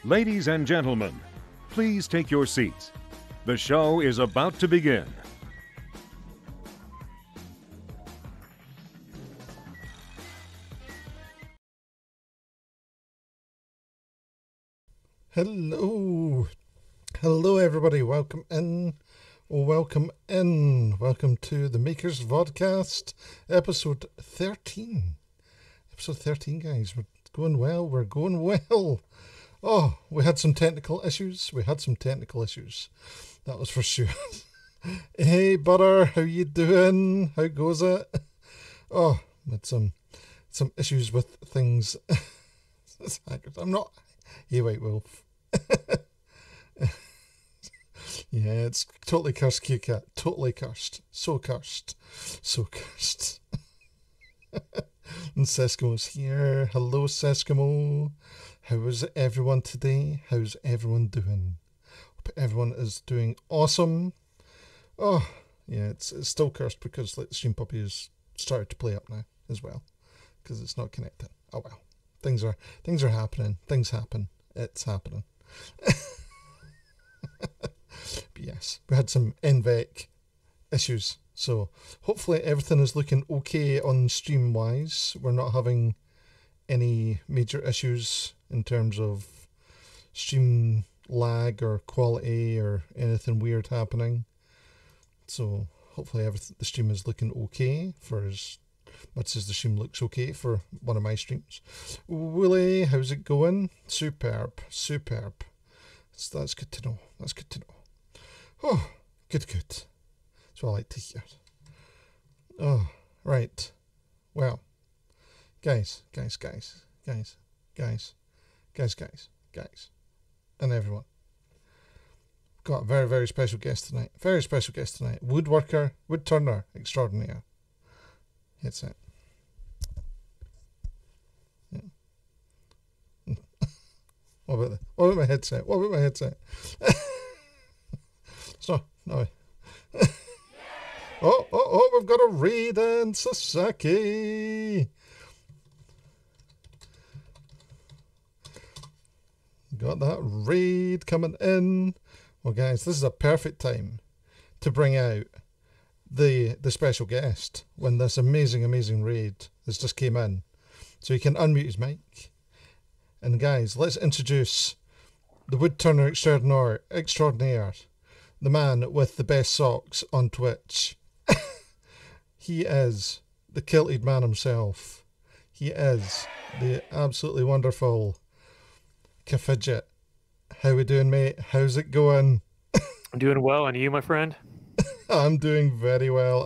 Ladies and gentlemen, please take your seats. The show is about to begin. Hello. Hello, everybody. Welcome in. Welcome to the Makers Vodcast, episode 13. Episode 13, guys. We're going well. Oh, we had some technical issues. That was for sure. Hey, Butter, how you doing? How goes it? Oh, had some issues with things. I'm not... You White Wolf. Yeah, it's totally cursed, Q-Cat. Totally cursed. So cursed. And Seskimo's here. Hello, Seskimo. How is everyone today? How's everyone doing? Hope everyone is doing awesome. Oh, yeah, it's still cursed because the Stream Puppy has started to play up now as well because it's not connected. Oh well, things are happening. Things happen. It's happening. But yes, we had some NVEC issues, so hopefully everything is looking okay on stream wise. We're not having any major issues in terms of stream lag or quality or anything weird happening. So hopefully the stream is looking okay for as much as the stream looks okay for one of my streams. Willie, how's it going? Superb. That's good to know. Oh, good. That's what I like to hear. Oh, right. Well, guys, and everyone. Got a very, very special guest tonight. Woodturner, extraordinaire. That's it. Yeah. What about my headset? So, no. Oh, we've got a raid in Sasaki. Got that raid coming in. Well, guys, this is a perfect time to bring out the special guest when this amazing raid has just came in. So he can unmute his mic. And guys, let's introduce the Woodturner extraordinaire, the man with the best socks on Twitch. He is the kilted man himself. He is the absolutely wonderful Caffidget. How we doing, mate? How's it going? I'm doing well, and you, my friend? I'm doing very well.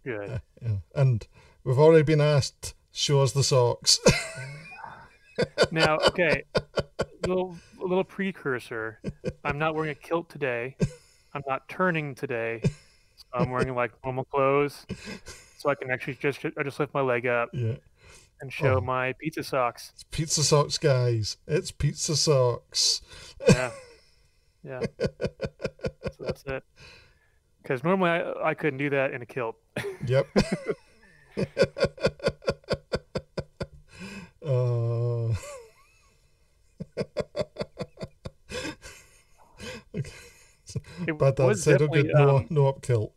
Good. And we've already been asked, show us the socks. Now, okay, a little precursor. I'm not wearing a kilt today. I'm not turning today. So I'm wearing like normal clothes, so I can actually just lift my leg up and show my pizza socks. It's pizza socks, guys. It's pizza socks. Yeah. So that's it. Because normally I couldn't do that in a kilt. Yep. Okay. But that said, no up kilt.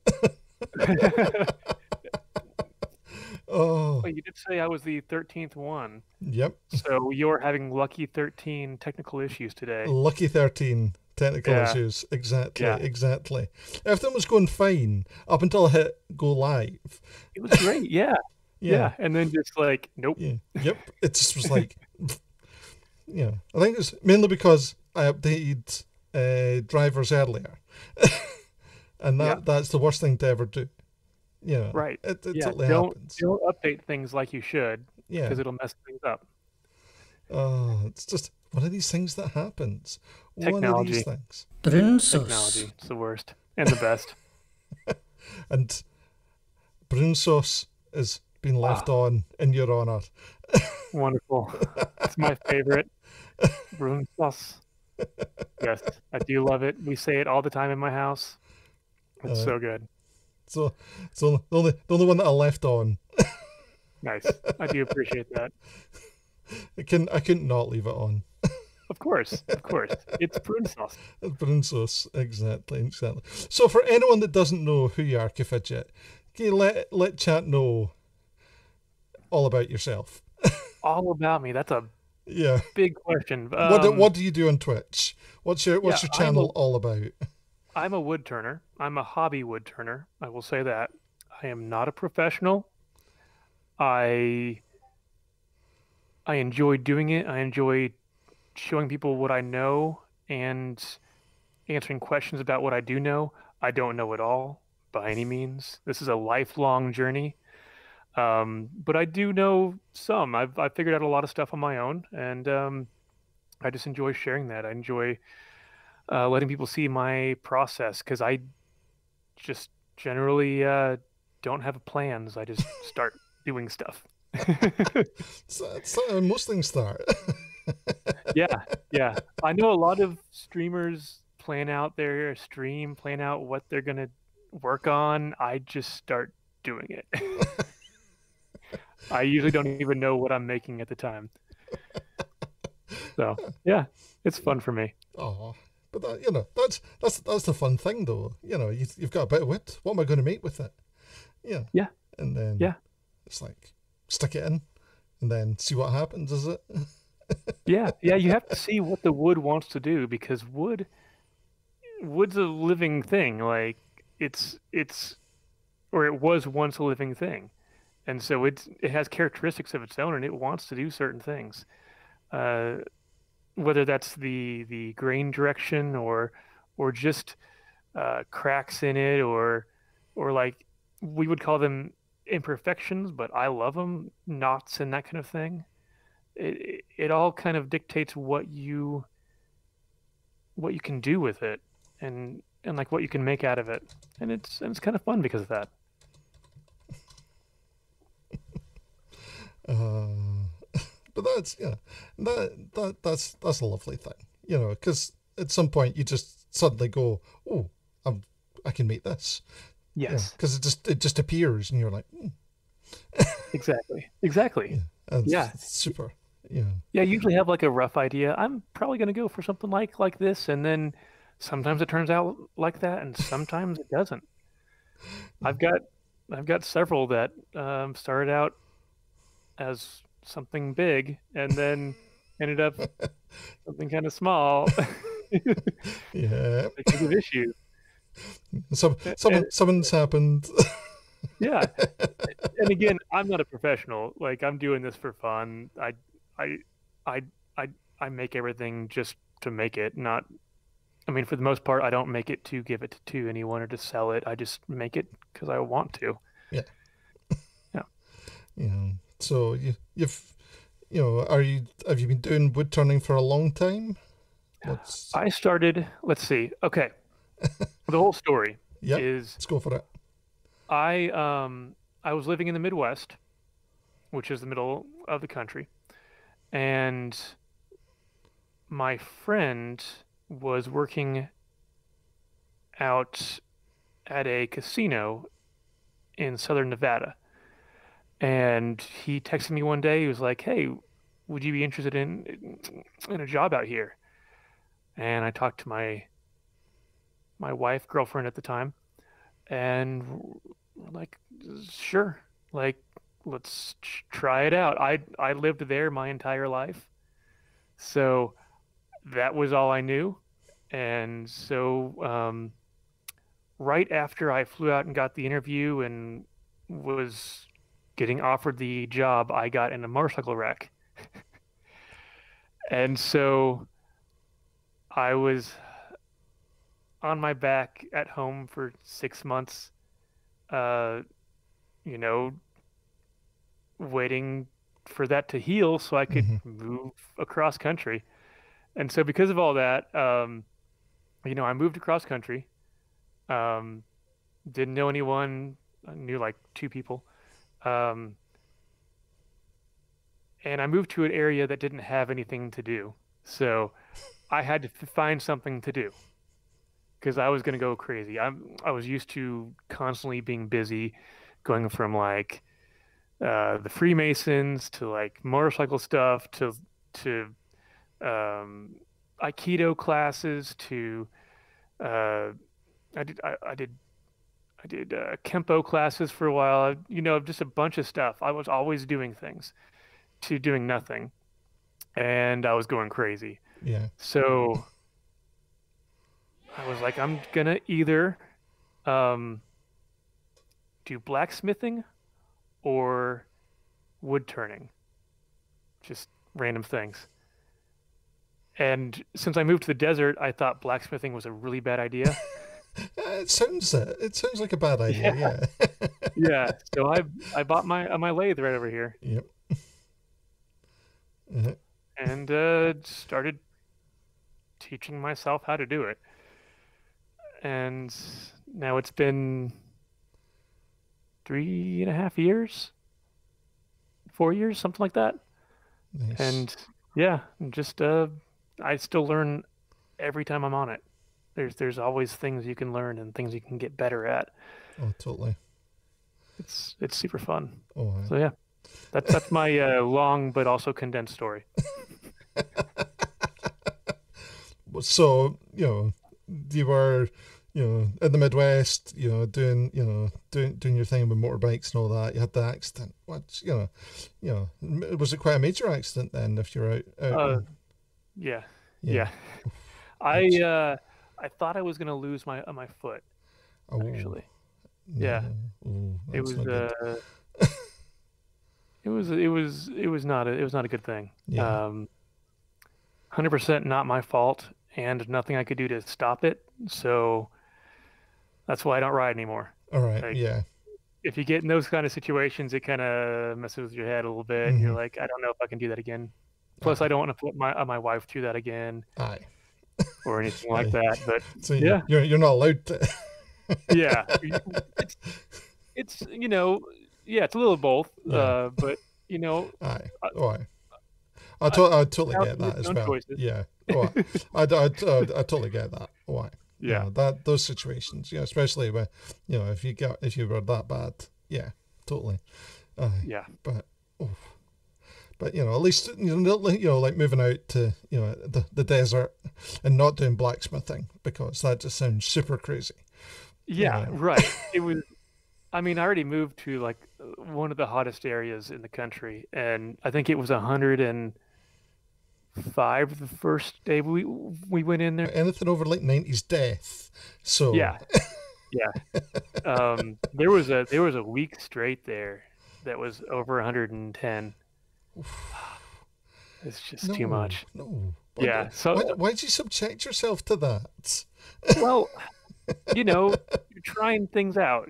Oh. Well, you did say I was the 13th one. Yep. So you're having lucky 13 technical issues today. Lucky 13 technical issues. Exactly. Everything was going fine up until I hit go live. It was great. Yeah. And then just like, nope. Yeah. Yep. It just was like, I think it's mainly because I updated drivers earlier. And that's the worst thing to ever do. Right. It totally happens. Don't update things like you should, because it'll mess things up. Oh, it's just one of these things that happens. Technology. One of these things. Technology. It's the worst and the best. And brown sauce is being left on in your honor. Wonderful. It's my favorite. Brown sauce. Yes, I do love it. We say it all the time in my house. It's so good. So the only one that I left on. Nice. I do appreciate that. I couldn't not leave it on. course, of course. It's prune sauce. Prune sauce, exactly. So for anyone that doesn't know who you are, Caffidget, can you let chat know all about yourself? All about me. That's a Yeah. big question. What do you do on Twitch? What's your channel all about? I'm a woodturner. I'm a hobby woodturner. I will say that. I am not a professional. I enjoy doing it. I enjoy showing people what I know and answering questions about what I do know. I don't know it all by any means. This is a lifelong journey. But I do know some. I've figured out a lot of stuff on my own, and I just enjoy sharing that. I enjoy letting people see my process because I just generally don't have plans. I just start doing stuff. That's how most things start. Yeah. I know a lot of streamers plan out their stream, plan out what they're gonna work on. I just start doing it. I usually don't even know what I'm making at the time. So yeah, it's fun for me. Oh, but that's the fun thing, though. You've got a bit of wit. What am I going to make with it? Yeah. And then it's like stick it in, and then see what happens. Is it? Yeah. You have to see what the wood wants to do because wood's a living thing. Like it was once a living thing, and so it has characteristics of its own, and it wants to do certain things. Whether that's the grain direction or just cracks in it or like we would call them imperfections, but I love them, knots and that kind of thing. It all kind of dictates what you can do with it and like what you can make out of it, and it's kind of fun because of that. But that's that's a lovely thing, because at some point you just suddenly go, oh, I can make this. Yes, because it just appears, and you're like, exactly. Yeah, super. Yeah. I usually have like a rough idea. I'm probably going to go for something like this, and then sometimes it turns out like that, and sometimes it doesn't. I've got several that started out as something big and then ended up something kind of small. Yeah. Because of issues. Something's happened. Yeah. And again, I'm not a professional. Like I'm doing this for fun. I make everything just to make it, not for the most part I don't make it to give it to anyone or to sell it. I just make it because I want to. Yeah. Yeah. So have you been doing wood turning for a long time? I started, let's see. Okay. The whole story is let's go for it. I was living in the Midwest, which is the middle of the country, and my friend was working out at a casino in southern Nevada. And he texted me one day. He was like, "Hey, would you be interested in a job out here?" And I talked to my wife, girlfriend at the time, and we're like, "Sure, like let's try it out." I lived there my entire life, so that was all I knew. And so right after I flew out and got the interview and was getting offered the job, I got in a motorcycle wreck. And so I was on my back at home for 6 months, waiting for that to heal so I could move across country. And so because of all that, I moved across country, didn't know anyone. I knew like 2 people. And I moved to an area that didn't have anything to do. So I had to find something to do because I was going to go crazy. I was used to constantly being busy, going from like the Freemasons to like motorcycle stuff to Aikido classes to I did Kempo classes for a while. Just a bunch of stuff. I was always doing things to doing nothing, and I was going crazy. Yeah. So I was like, I'm gonna either do blacksmithing or wood turning, just random things. And since I moved to the desert, I thought blacksmithing was a really bad idea. It sounds like a bad idea. Yeah. Yeah. So I bought my lathe right over here. Yep. Uh-huh. And started teaching myself how to do it. And now it's been 3.5 years, 4 years, something like that. Nice. And yeah, just I still learn every time I'm on it. There's always things you can learn and things you can get better at. Oh, totally. It's super fun. Oh, So yeah, that's my long but also condensed story. So, you were, in the Midwest, doing your thing with motorbikes and all that. You had the accident. What, was it quite a major accident then? If you're out. Yeah. I thought I was gonna lose my foot. Actually, yeah. Oh, It was it was not a good thing. Yeah. 100% not my fault, and nothing I could do to stop it. So that's why I don't ride anymore. All right. Like, Yeah. if you get in those kind of situations, it kind of messes with your head a little bit, and you're like, I don't know if I can do that again. Plus, I don't want to put my wife through that again, Aye. or anything like that. But So yeah, you're not allowed to. yeah, it's yeah, it's a little of both. Yeah. But Aye. Oh, aye. I totally get that as well. choices. Yeah. Oh, I totally get that. Oh, aye. Yeah. Those situations, especially where, if you were that bad, yeah, totally. Yeah. But at least like moving out to the desert and not doing blacksmithing, because that just sounds super crazy. Yeah, right. It was. I mean, I already moved to like one of the hottest areas in the country, and I think it was 105 the first day we went in there. Anything over like 90s death. So Yeah, yeah. There was a week straight there that was over 110. It's just too much. No. Yeah. So why'd you subject yourself to that? well, you're trying things out.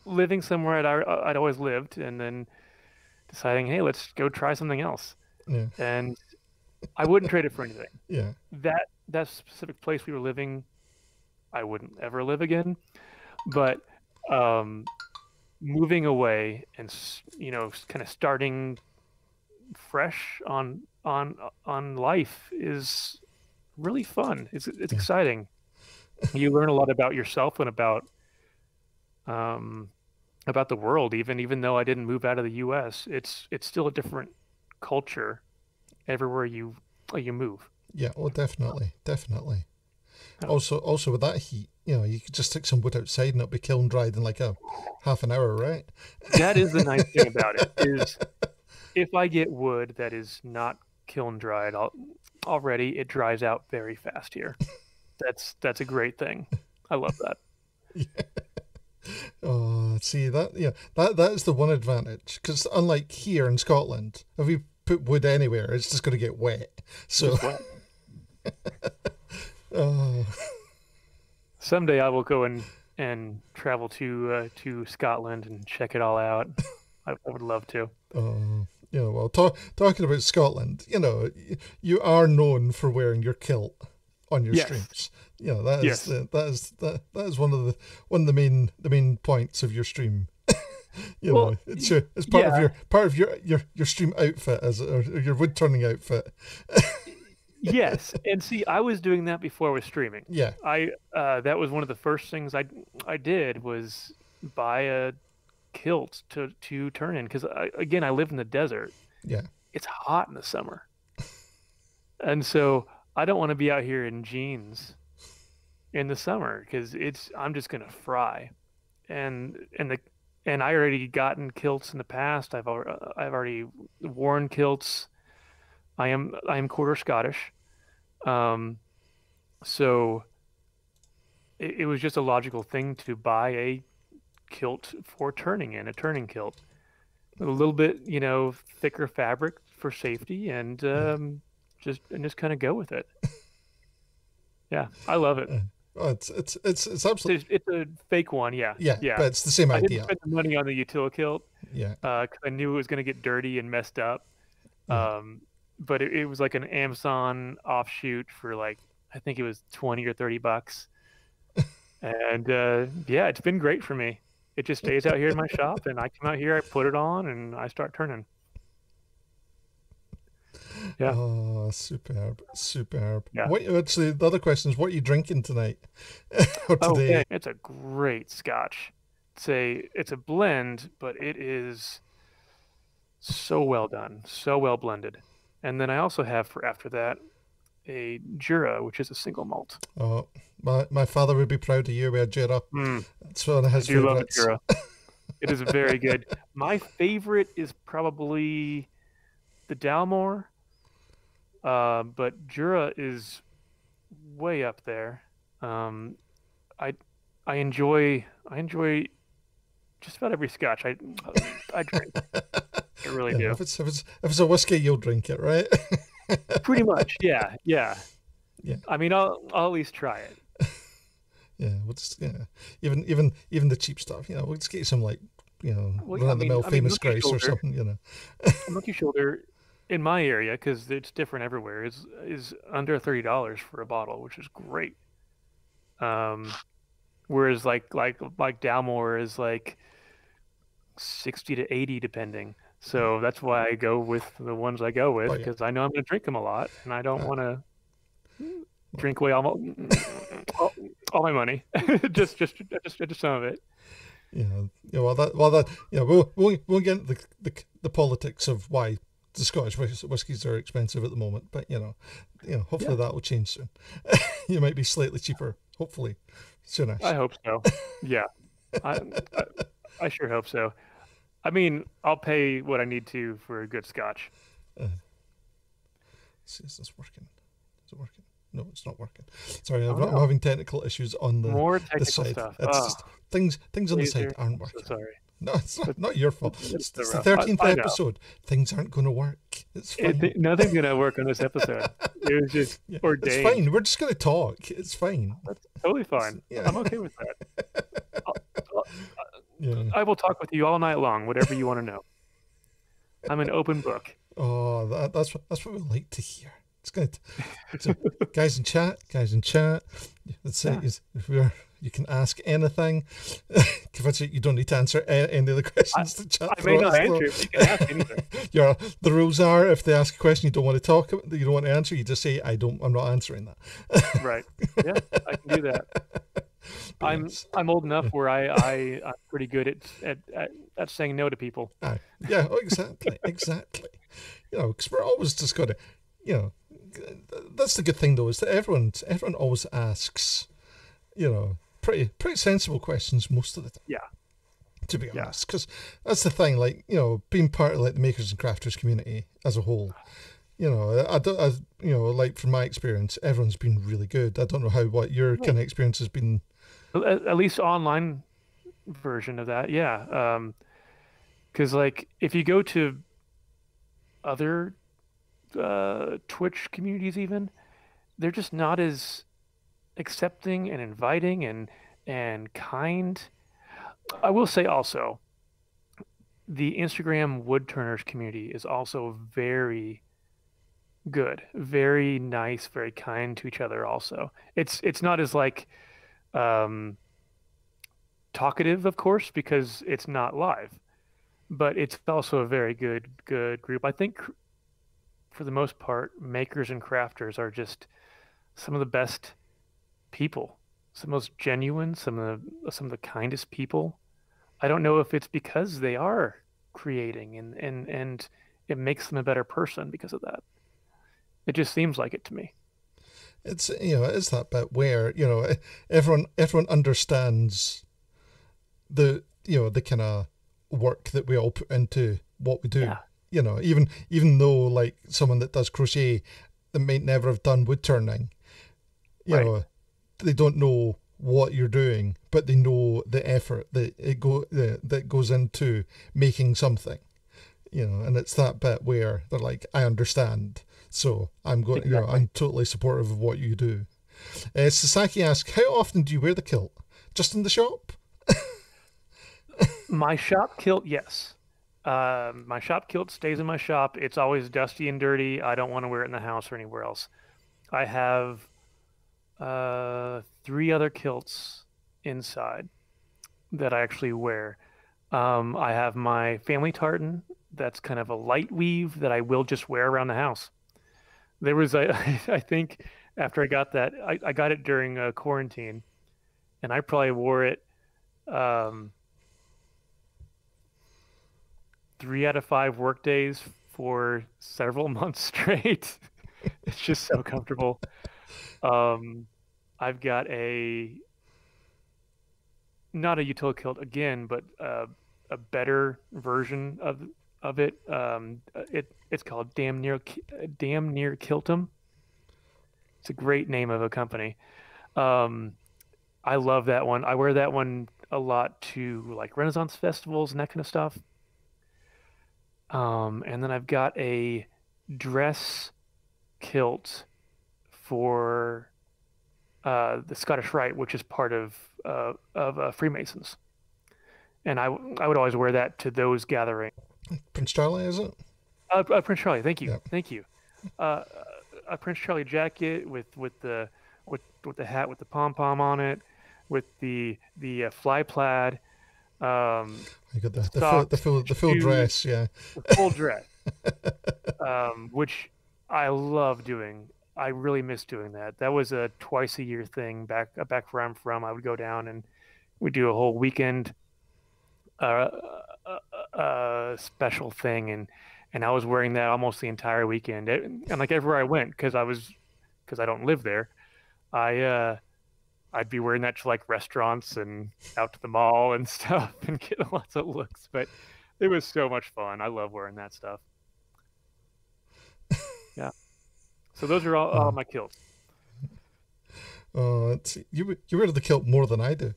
Living somewhere I'd always lived, and then deciding, hey, let's go try something else. Yeah. And I wouldn't trade it for anything. Yeah. That specific place we were living, I wouldn't ever live again. But moving away and kind of starting fresh on life is really fun. It's exciting. You learn a lot about yourself and about the world. Even though I didn't move out of the U.S., it's still a different culture everywhere you move. Yeah. Oh, definitely. Also with that heat, you could just stick some wood outside and it'll be kiln dried in like a half an hour, right? That is the nice thing about it, is if I get wood that is not kiln dried, already it dries out very fast here. That's a great thing. I love that. Yeah. Oh, see that is the one advantage, because unlike here in Scotland, if we put wood anywhere, it's just going to get wet. So oh. Someday I will go and travel to Scotland and check it all out. I would love to. Well, talking about Scotland, you are known for wearing your kilt on your streams. That is one of the main points of your stream. It's part of your stream outfit or your wood turning outfit. Yes, and see, I was doing that before I was streaming. Yeah, that was one of the first things I did, was buy a kilt to turn in, because I live in the desert. Yeah, it's hot in the summer, And so I don't want to be out here in jeans in the summer because I'm just gonna fry. And I already gotten kilts in the past. I've already worn kilts. I am quarter Scottish. Um, so it was just a logical thing to buy a kilt for turning in, a turning kilt. A little bit, thicker fabric for safety and just kind of go with it. Yeah, I love it. Oh, it's absolutely. It's a fake one, yeah. Yeah, but it's the same I didn't idea. spend the money on the utility kilt Yeah. because I knew it was going to get dirty and messed up. Yeah. But it was like an Amazon offshoot for like I think it was 20 or $30. And yeah, it's been great for me. It just stays out here in my shop, and I come out here, I put it on, and I start turning. Yeah. Oh, superb. Yeah. Actually, the other question is, what are you drinking tonight or today? Okay. It's a great scotch. It's a blend, but it is so well done, so well blended. And then I also have for after that a Jura, which is a single malt. Oh, my father would be proud of you with a Jura. It's one of his I do love a favorites. Jura. It is very good. My favorite is probably the Dalmore, but Jura is way up there. I enjoy just about every scotch I drink. I really do. If it's a whiskey, you'll drink it, right? Pretty much, yeah. Yeah. I mean, I'll at least try it. Yeah, we'll just even the cheap stuff. We'll just get you some like run-of-the-mill Famous Grace or something. Monkey Shoulder in my area, because it's different everywhere, is under $30 for a bottle, which is great. Whereas like Dalmore is like 60 to 80 depending. So that's why I go with the ones I go with, because I know I'm going to drink them a lot, and I don't want to drink away all my money, just some of it. We'll get into the politics of why the Scottish whiskies are expensive at the moment, but hopefully that will change soon. You might be slightly cheaper, hopefully, soonish. I hope so. Yeah, I sure hope so. I mean, I'll pay what I need to for a good scotch. Is this working? Is it working? No, it's not working. Sorry, I'm having technical issues on the side. Stuff. Just, things on the side aren't working. So sorry. No, it's not your fault. It's the 13th episode. Things aren't going to work. It's fine. Nothing's going to work on this episode. It was just ordained. It's fine. We're just going to talk. It's fine. That's totally fine. I'm okay with that. I will talk with you all night long, whatever you want to know. I'm an open book. Oh, that's what we like to hear. It's good. So, guys in chat. Let's say you can ask anything. You don't need to answer any of the questions the chat. I may not answer it, but you can ask anything. The rules are, if they ask a question you don't want to answer, you just say, I'm not answering that. Right. Yeah, I can do that. I'm old enough where I'm pretty good at saying no to people. Yeah, exactly. Because we're always just got to, that's the good thing though, is that everyone always asks, pretty sensible questions most of the time. Yeah. To be honest, because that's the thing, like, being part of like the makers and crafters community as a whole. Like from my experience, everyone's been really good. I don't know what your kind of experience has been. At least online version of that, yeah. Because like if you go to other Twitch communities, even they're just not as accepting and inviting and kind. I will say also, the Instagram Woodturners community is also very good, very nice, very kind to each other. Also, it's not as like talkative, of course, because it's not live, but it's also a very good group. I think for the most part, makers and crafters are just some of the best people, some of the most genuine, some of the kindest people. I don't know if it's because they are creating and it makes them a better person because of that. It just seems like it to me. It's it's that bit where everyone understands the kind of work that we all put into what we do. Yeah. Even though like someone that does crochet that might never have done wood turning, Right. they don't know what you're doing, but they know the effort that goes into making something. And it's that bit where they're like, I understand, so I'm going. Exactly. I'm totally supportive of what you do. Sasaki asks, how often do you wear the kilt? Just in the shop? My shop kilt, yes. My shop kilt stays in my shop. It's always dusty and dirty. I don't want to wear it in the house or anywhere else. I have 3 other kilts inside that I actually wear. I have my family tartan. That's kind of a light weave that I will just wear around the house. There was I think after I got that, I got it during quarantine, and I probably wore it um, 3 out of 5 work days for several months straight. It's just so comfortable. Um, I've got not a utility kilt again, but a better version of it. It's called Damn Near Kiltum. It's a great name of a company. Um, I love that one. I wear that one a lot to like Renaissance festivals and that kind of stuff. And then I've got a dress kilt for the Scottish Rite, which is part of Freemasons. And I would always wear that to those gatherings. Prince Charlie, is it? Prince Charlie, thank you, Yeah. thank you. Uh, a Prince Charlie jacket with the hat with the pom pom on it, with the fly plaid, You got socks, the full shoes, dress, yeah. the full dress, which I love doing. I really miss doing that. That was a twice a year thing back where I'm from. I would go down and we do a whole weekend uh, special thing, and I was wearing that almost the entire weekend. And like everywhere I went, because I don't live there, I I'd be wearing that to like restaurants and out to the mall and stuff and getting lots of looks. But it was so much fun. I love wearing that stuff. Yeah. So those are all Uh, my kilts. you wear the kilt more than I do.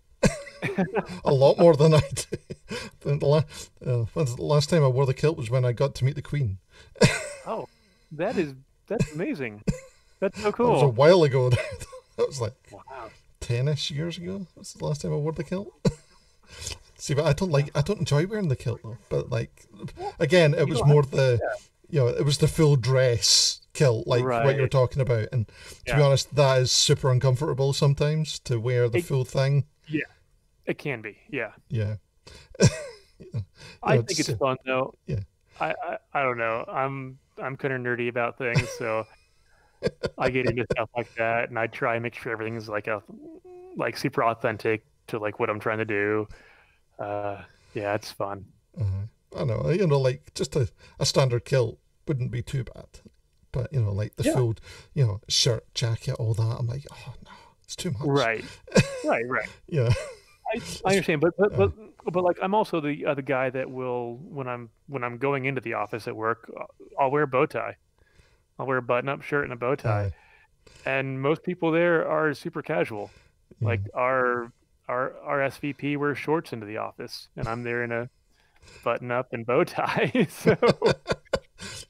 A lot more than I do. When's the last time I wore the kilt was when I got to meet the Queen. Oh, that's amazing. That's so That was a cool. while ago. That was like Wow. 10ish years ago. That's the last time I wore the kilt. See, but I don't enjoy wearing the kilt though. But like, Well, again, it you was don't have more yeah. it was the full dress kilt, like what you're Right. talking about. And to be Yeah. honest, that is super uncomfortable sometimes to wear the It full thing. yeah. It can be. Yeah. Yeah. I think It's it's fun though. yeah. I don't know. I'm kind of nerdy about things, so I get into stuff like that, and I try and make sure everything's like super authentic to like what I'm trying to do. Yeah, it's fun. I know, like just a standard kilt wouldn't be too bad. But, like the Yeah. full, shirt, jacket, all that, I'm like, oh no, it's too much. Right. Right. Yeah. I understand, but but Uh, but but like I'm also the other guy that will when I'm going into the office at work, I'll wear a bow tie. I'll wear a button-up shirt and a bow tie. aye, And most people there are super casual. yeah. Like our SVP wears shorts into the office, and I'm there in a button-up and bow tie. So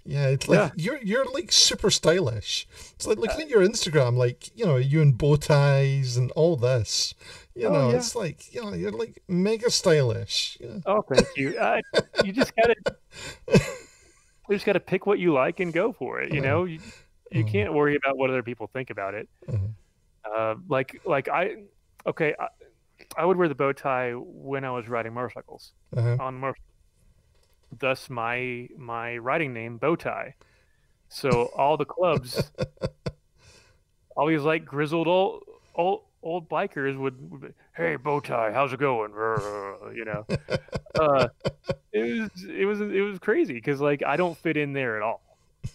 Yeah, it's like yeah. you're like super stylish. It's like Uh, looking at your Instagram, like, you in bow ties and all this. oh yeah. It's like, you're like mega stylish. Yeah. Oh, thank you. You just gotta pick what you like and go for it. Uh, You uh, can't worry about what other people think about it. uh, Like okay, I would wear the bow tie when I was riding motorcycles uh, on motor. Thus my riding name, bow tie. So all the clubs, all these like grizzled old bikers would be, hey bow tie, how's it going? Uh, it was crazy because like I don't fit in there at all.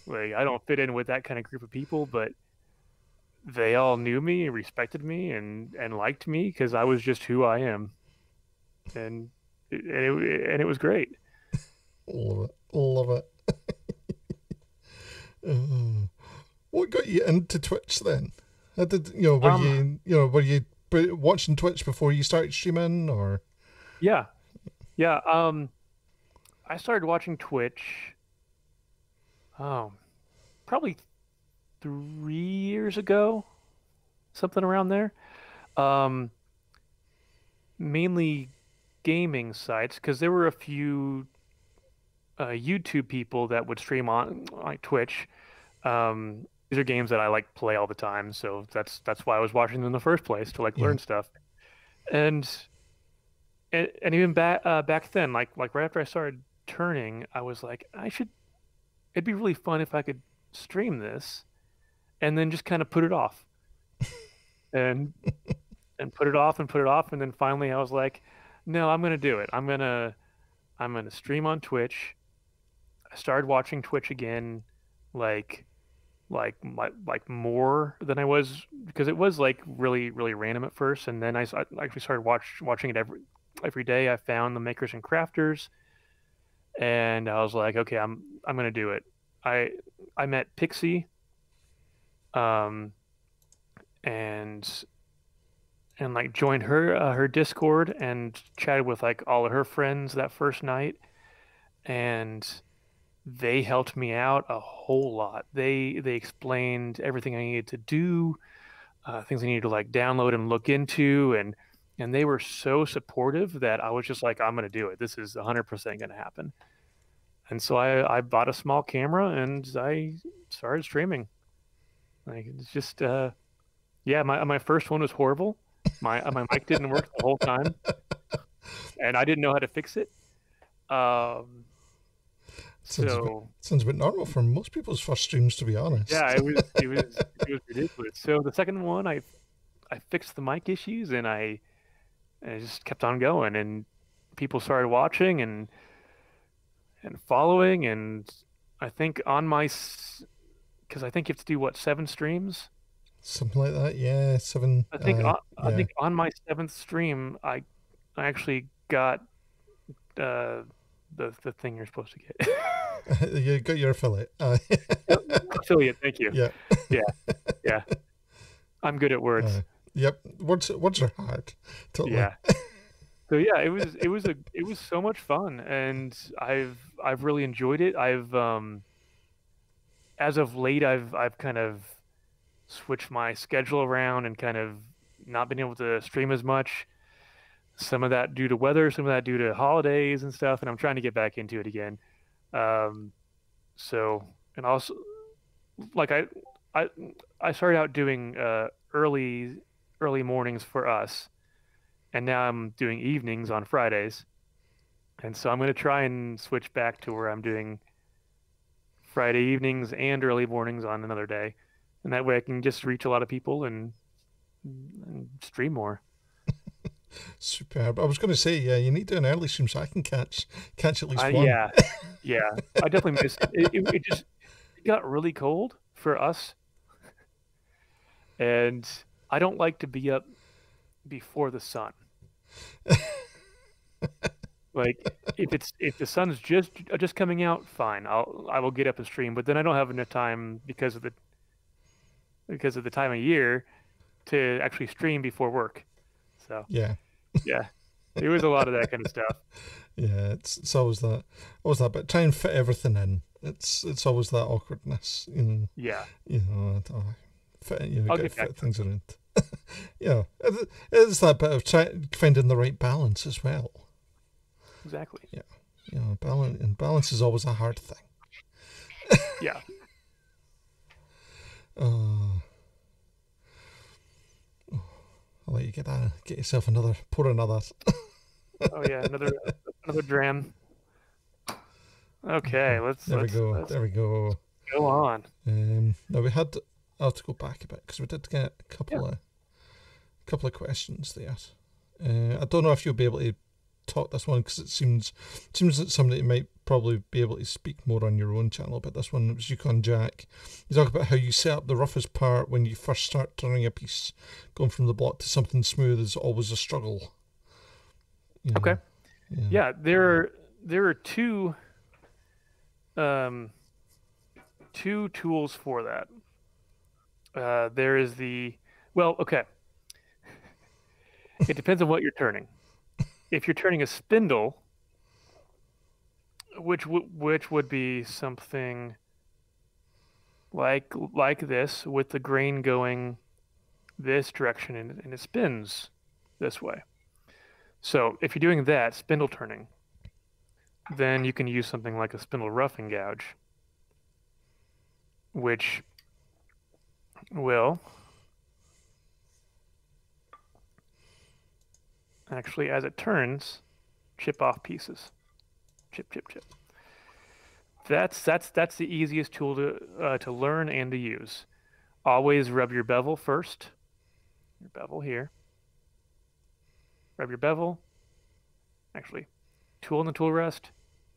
Like, I don't fit in with that kind of group of people, but they all knew me and respected me and liked me because I was just who I am, and and it was great. Love it. Love it. What got you into Twitch then? How did were you watching Twitch before you started streaming, or? Yeah, yeah. I started watching Twitch. Probably 3 years ago, something around there. Um, Mainly gaming sites because there were a few YouTube people that would stream on like Twitch. These are games that I like play all the time, so that's why I was watching them in the first place to like Yeah. learn stuff. And and even back then, like right after I started turning, I was like, it'd be really fun if I could stream this, and then just kind of put it off, and put it off and put it off, and then finally I was like, no, I'm gonna do it. I'm gonna stream on Twitch. I started watching Twitch again, like more than I was because it was like really really random at first, and then I actually started watching it every day. I found the Makers and Crafters, and I was like, okay, I'm gonna do it. I met Pixie, um, and like joined her Discord and chatted with like all of her friends that first night, and they helped me out a whole lot. They explained everything I needed to do, things I needed to like download and look into, and they were so supportive that I was just like, I'm gonna do it. This is 100% gonna happen. And so I bought a small camera and I started streaming. Like it's just yeah, my first one was horrible. My mic didn't work the whole time, and I didn't know how to fix it. Um, Sounds a bit normal for most people's first streams, to be honest. Yeah, it was ridiculous. So the second one, I fixed the mic issues, and I just kept on going, and people started watching and following, and I think on my because I think you have to do what 7 streams. Something like that, yeah. 7. I think on my 7th stream, I actually got the thing you're supposed to get. You got your affiliate. Affiliate, thank you. Yeah. Yeah. I'm good at words. Yep. Words are hard. Totally. Yeah. So yeah, it was so much fun, and I've really enjoyed it. I've as of late I've kind of switched my schedule around and kind of not been able to stream as much. Some of that due to weather, some of that due to holidays and stuff, and I'm trying to get back into it again. So, and also like I started out doing early mornings for us, and now I'm doing evenings on Fridays. And so I'm going to try and switch back to where I'm doing Friday evenings and early mornings on another day. And that way I can just reach a lot of people and stream more. Superb. I was going to say, yeah, you need to do an early stream so I can catch at least one. Yeah. I definitely missed it. It just got really cold for us. And I don't like to be up before the sun. Like if the sun's just coming out, fine. I will get up and stream, but then I don't have enough time because of the time of year to actually stream before work. So yeah, it was a lot of that kind of stuff. Yeah, it's always that but try and fit everything in. It's always that awkwardness, you know. Yeah. You know, I'll get get fit back. things around. Yeah, it is that bit of finding the right balance as well. Exactly. Yeah, you know, balance is always a hard thing. Yeah. I'll let you get yourself pour another. Oh yeah, another dram. Okay, There we go. Go on. Now I'll have to go back a bit because we did get a couple of questions there. I don't know if you'll be able to talk this one because it seems that somebody might probably be able to speak more on your own channel. But this one was Yukon Jack. You talk about how you set up the roughest part when you first start turning a piece. Going from the block to something smooth is always a struggle. You know, Okay. Yeah, there are two tools for that. There is okay. It depends on what you're turning. If you're turning a spindle, which would be something like this, with the grain going this direction and it spins this way. So if you're doing that, spindle turning, then you can use something like a spindle roughing gouge, which will actually, as it turns, chip off pieces. Chip, chip, chip. That's the easiest tool to learn and to use. Always rub your bevel first. Your bevel here. Rub your bevel. Actually, tool in the tool rest,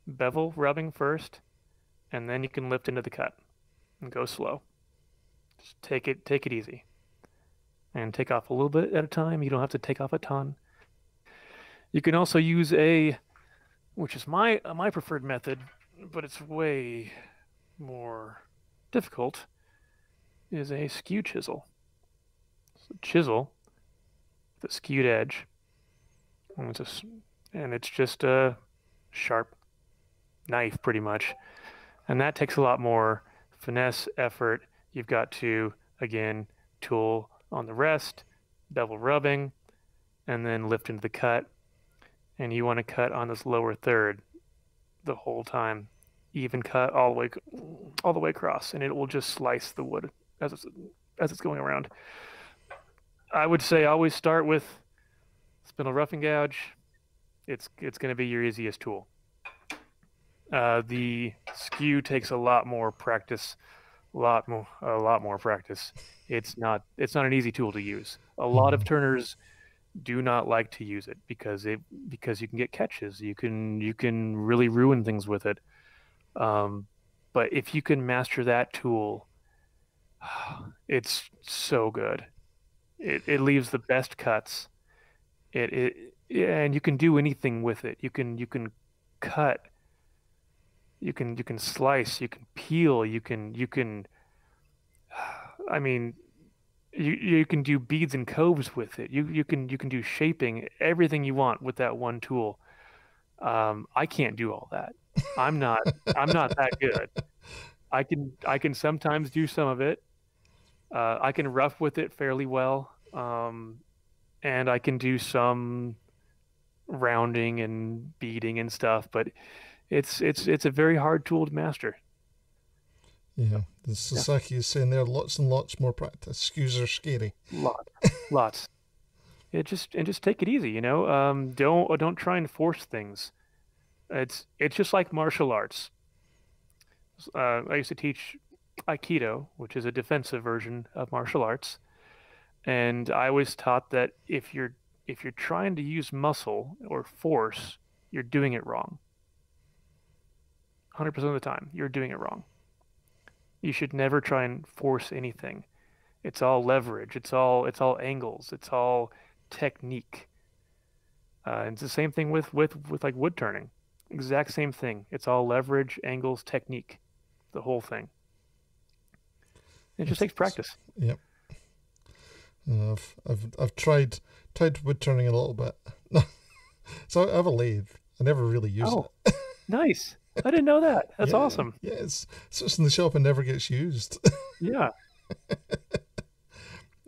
bevel rubbing first, and then you can lift into the cut and go slow. Just take it easy. And take off a little bit at a time. You don't have to take off a ton. You can also use which is my preferred method, but it's way more difficult, is a skew chisel. So chisel with a skewed edge. And it's just a sharp knife, pretty much. And that takes a lot more finesse, effort. You've got to, again, tool on the rest, bevel rubbing, and then lift into the cut. And you want to cut on this lower third the whole time. Even cut all the way across, and it will just slice the wood as it's going around. I would say always start with spindle roughing gouge. It's going to be your easiest tool. The skew takes a lot more practice. A lot more practice. It's not an easy tool to use. A lot of turners do not like to use it because you can get catches. You can really ruin things with it. But if you can master that tool, it's so good. It leaves the best cuts. And you can do anything with it. You can cut. You can slice. You can peel. You can. I mean, you can do beads and coves with it. You can do shaping, everything you want with that one tool. I can't do all that. I'm not that good. I can sometimes do some of it. I can rough with it fairly well. And I can do some rounding and beading and stuff, but it's a very hard tool to master. Yeah, the Sasaki is saying there, lots and lots more practice. Skews are scary. Lots. Just take it easy, you know. Don't try and force things. It's just like martial arts. I used to teach Aikido, which is a defensive version of martial arts, and I was taught that if you're trying to use muscle or force, you're doing it wrong. 100% of the time, you're doing it wrong. You should never try and force anything. It's all leverage. It's all angles. It's all technique. It's the same thing with like wood turning. Exact same thing. It's all leverage, angles, technique. The whole thing. It just takes practice. Yep. I've tried wood turning a little bit. So I have a lathe. I never really use it. Nice. I didn't know that. That's awesome. Yeah, it's in the shop and never gets used. Yeah.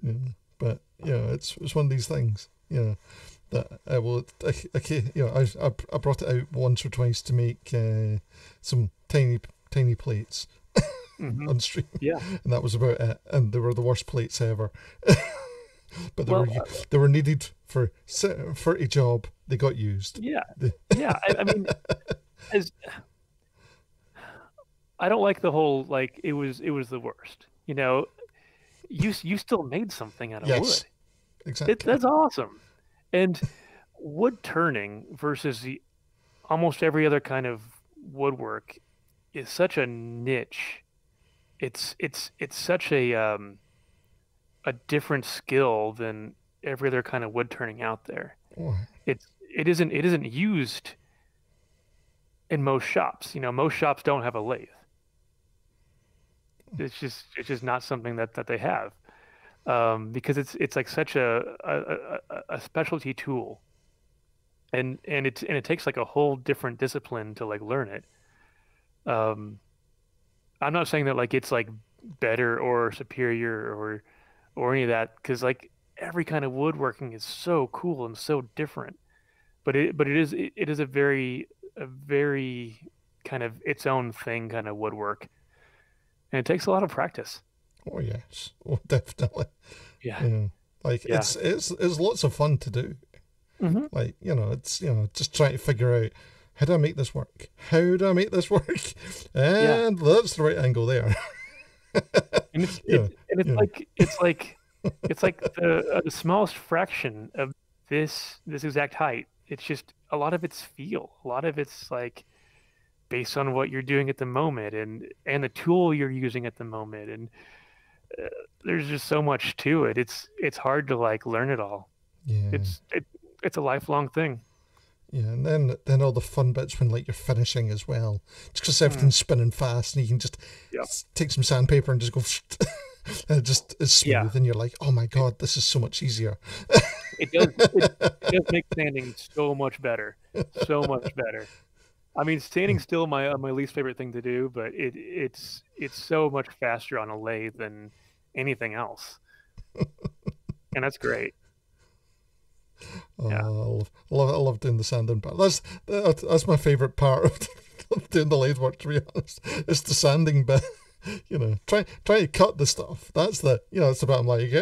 Yeah. But it's one of these things. That I will. I brought it out once or twice to make some tiny plates on stream. Yeah. And that was about it. And they were the worst plates ever. But they were needed for a job. They got used. Yeah. Yeah. I mean, I don't like the whole it was the worst. You know, you still made something out of wood. Exactly. That's awesome. And wood turning versus the almost every other kind of woodwork is such a niche. It's such a different skill than every other kind of wood turning out there. Oh, It isn't used in most shops. Most shops don't have a lathe. It's just not something that they have, because it's like such a specialty tool, and it takes like a whole different discipline to like learn it. Um, I'm not saying that like it's like better or superior or any of that, because like every kind of woodworking is so cool and so different. But it is a very kind of its own thing kind of woodwork, and it takes a lot of practice. oh yes. Oh, definitely. Yeah. Yeah. Like Yeah. it's lots of fun to do. Hmm. Like, it's, just trying to figure out, how do I make this work? How do I make this work? Yeah. And that's the right angle there. And it's Yeah. it, and it's Yeah. like it's like the smallest fraction of this exact height. It's just a lot of it's feel. A lot of it's like based on what you're doing at the moment, and the tool you're using at the moment, and uh, there's just so much to it. It's hard to like learn it all. Yeah. It's a lifelong thing. Yeah, and then all the fun bits when like you're finishing as well, just because Mm, everything's spinning fast and you can just yep. take some sandpaper and just go, and it just is Yeah. smooth, and you're like, oh my god, this is so much easier. It does make sanding so much better. So much better. I mean, standing still my least favorite thing to do, but it's so much faster on a lathe than anything else, and that's great. Oh, Yeah. I love doing the sanding part. That's my favorite part of doing the lathe work. To be honest, it's the sanding bit. Try to cut the stuff. That's it's about. I'm like,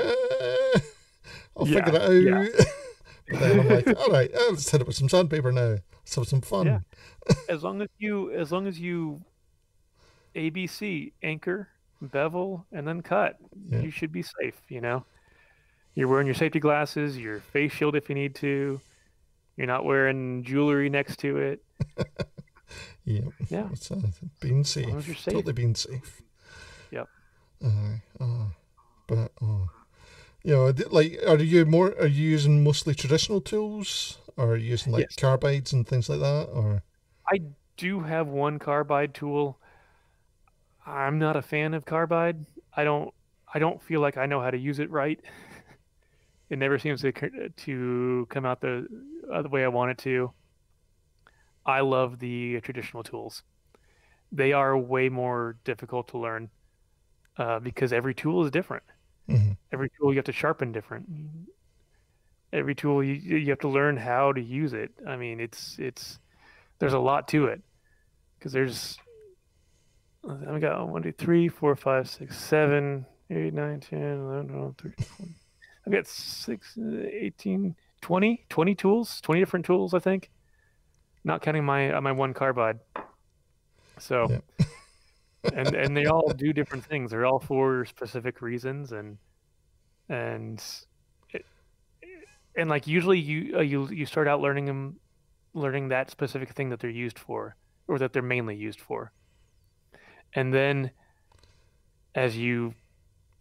I'll figure Yeah. it Yeah. out. But then I'm like, all right, let's hit it with some sandpaper now. Let's have some Yeah. fun. As long as you ABC anchor, bevel, and then cut, Yeah, you should be safe. You're wearing your safety glasses, your face shield if you need to. You're not wearing jewelry next to it. yeah. Yeah, It's being as long as you're safe. safe. Totally being safe. Yep. But like, are you using mostly traditional tools, or are you using like Yes. carbides and things like that, or? I do have one carbide tool. I'm not a fan of carbide. I don't I don't feel like I know how to use it right. It never seems to come out the way I want it to. I love the traditional tools. They are way more difficult to learn, because every tool is different. Mhm. Every tool you have to sharpen different. Every tool you have to learn how to use it. I mean, it's there's a lot to it, because we got 1, 2, 3, 4, 5, 6, 7, 8, 9, 10, 11, 12, 13, 14. I've got 6, 18, 20 tools, 20 different tools, I think, not counting my one carbide. So, Yeah. and they all do different things. They're all for specific reasons, and it, and like usually you start out learning that specific thing that they're used for, or that they're mainly used for. And then as you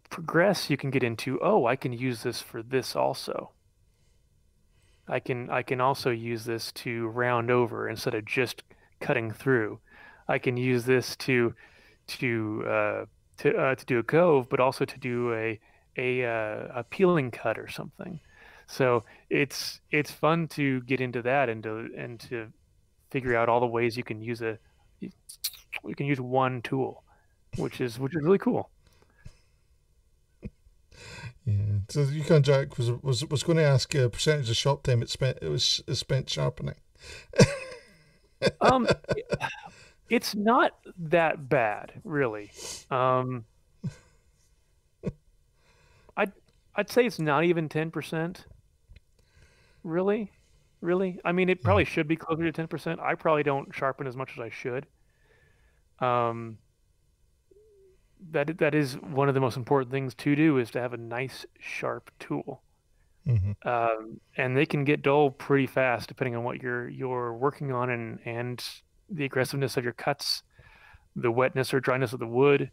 progress, you can get into, oh, I can use this for this also. I can also use this to round over instead of just cutting through. I can use this to to do a cove, but also to do a peeling cut or something. So it's fun to get into that, and to figure out all the ways you can use one tool, which is really cool. Yeah. So you can Jack was going to ask a percentage of shop time it was spent sharpening. Um, it's not that bad, really. Um, I'd I'd say it's not even 10%, really. Really. I mean, it Yeah. probably should be closer to 10%. I probably don't sharpen as much as I should. Um, that is one of the most important things to do, is to have a nice sharp tool. and they can get dull pretty fast depending on what you're working on and the aggressiveness of your cuts, the wetness or dryness of the wood.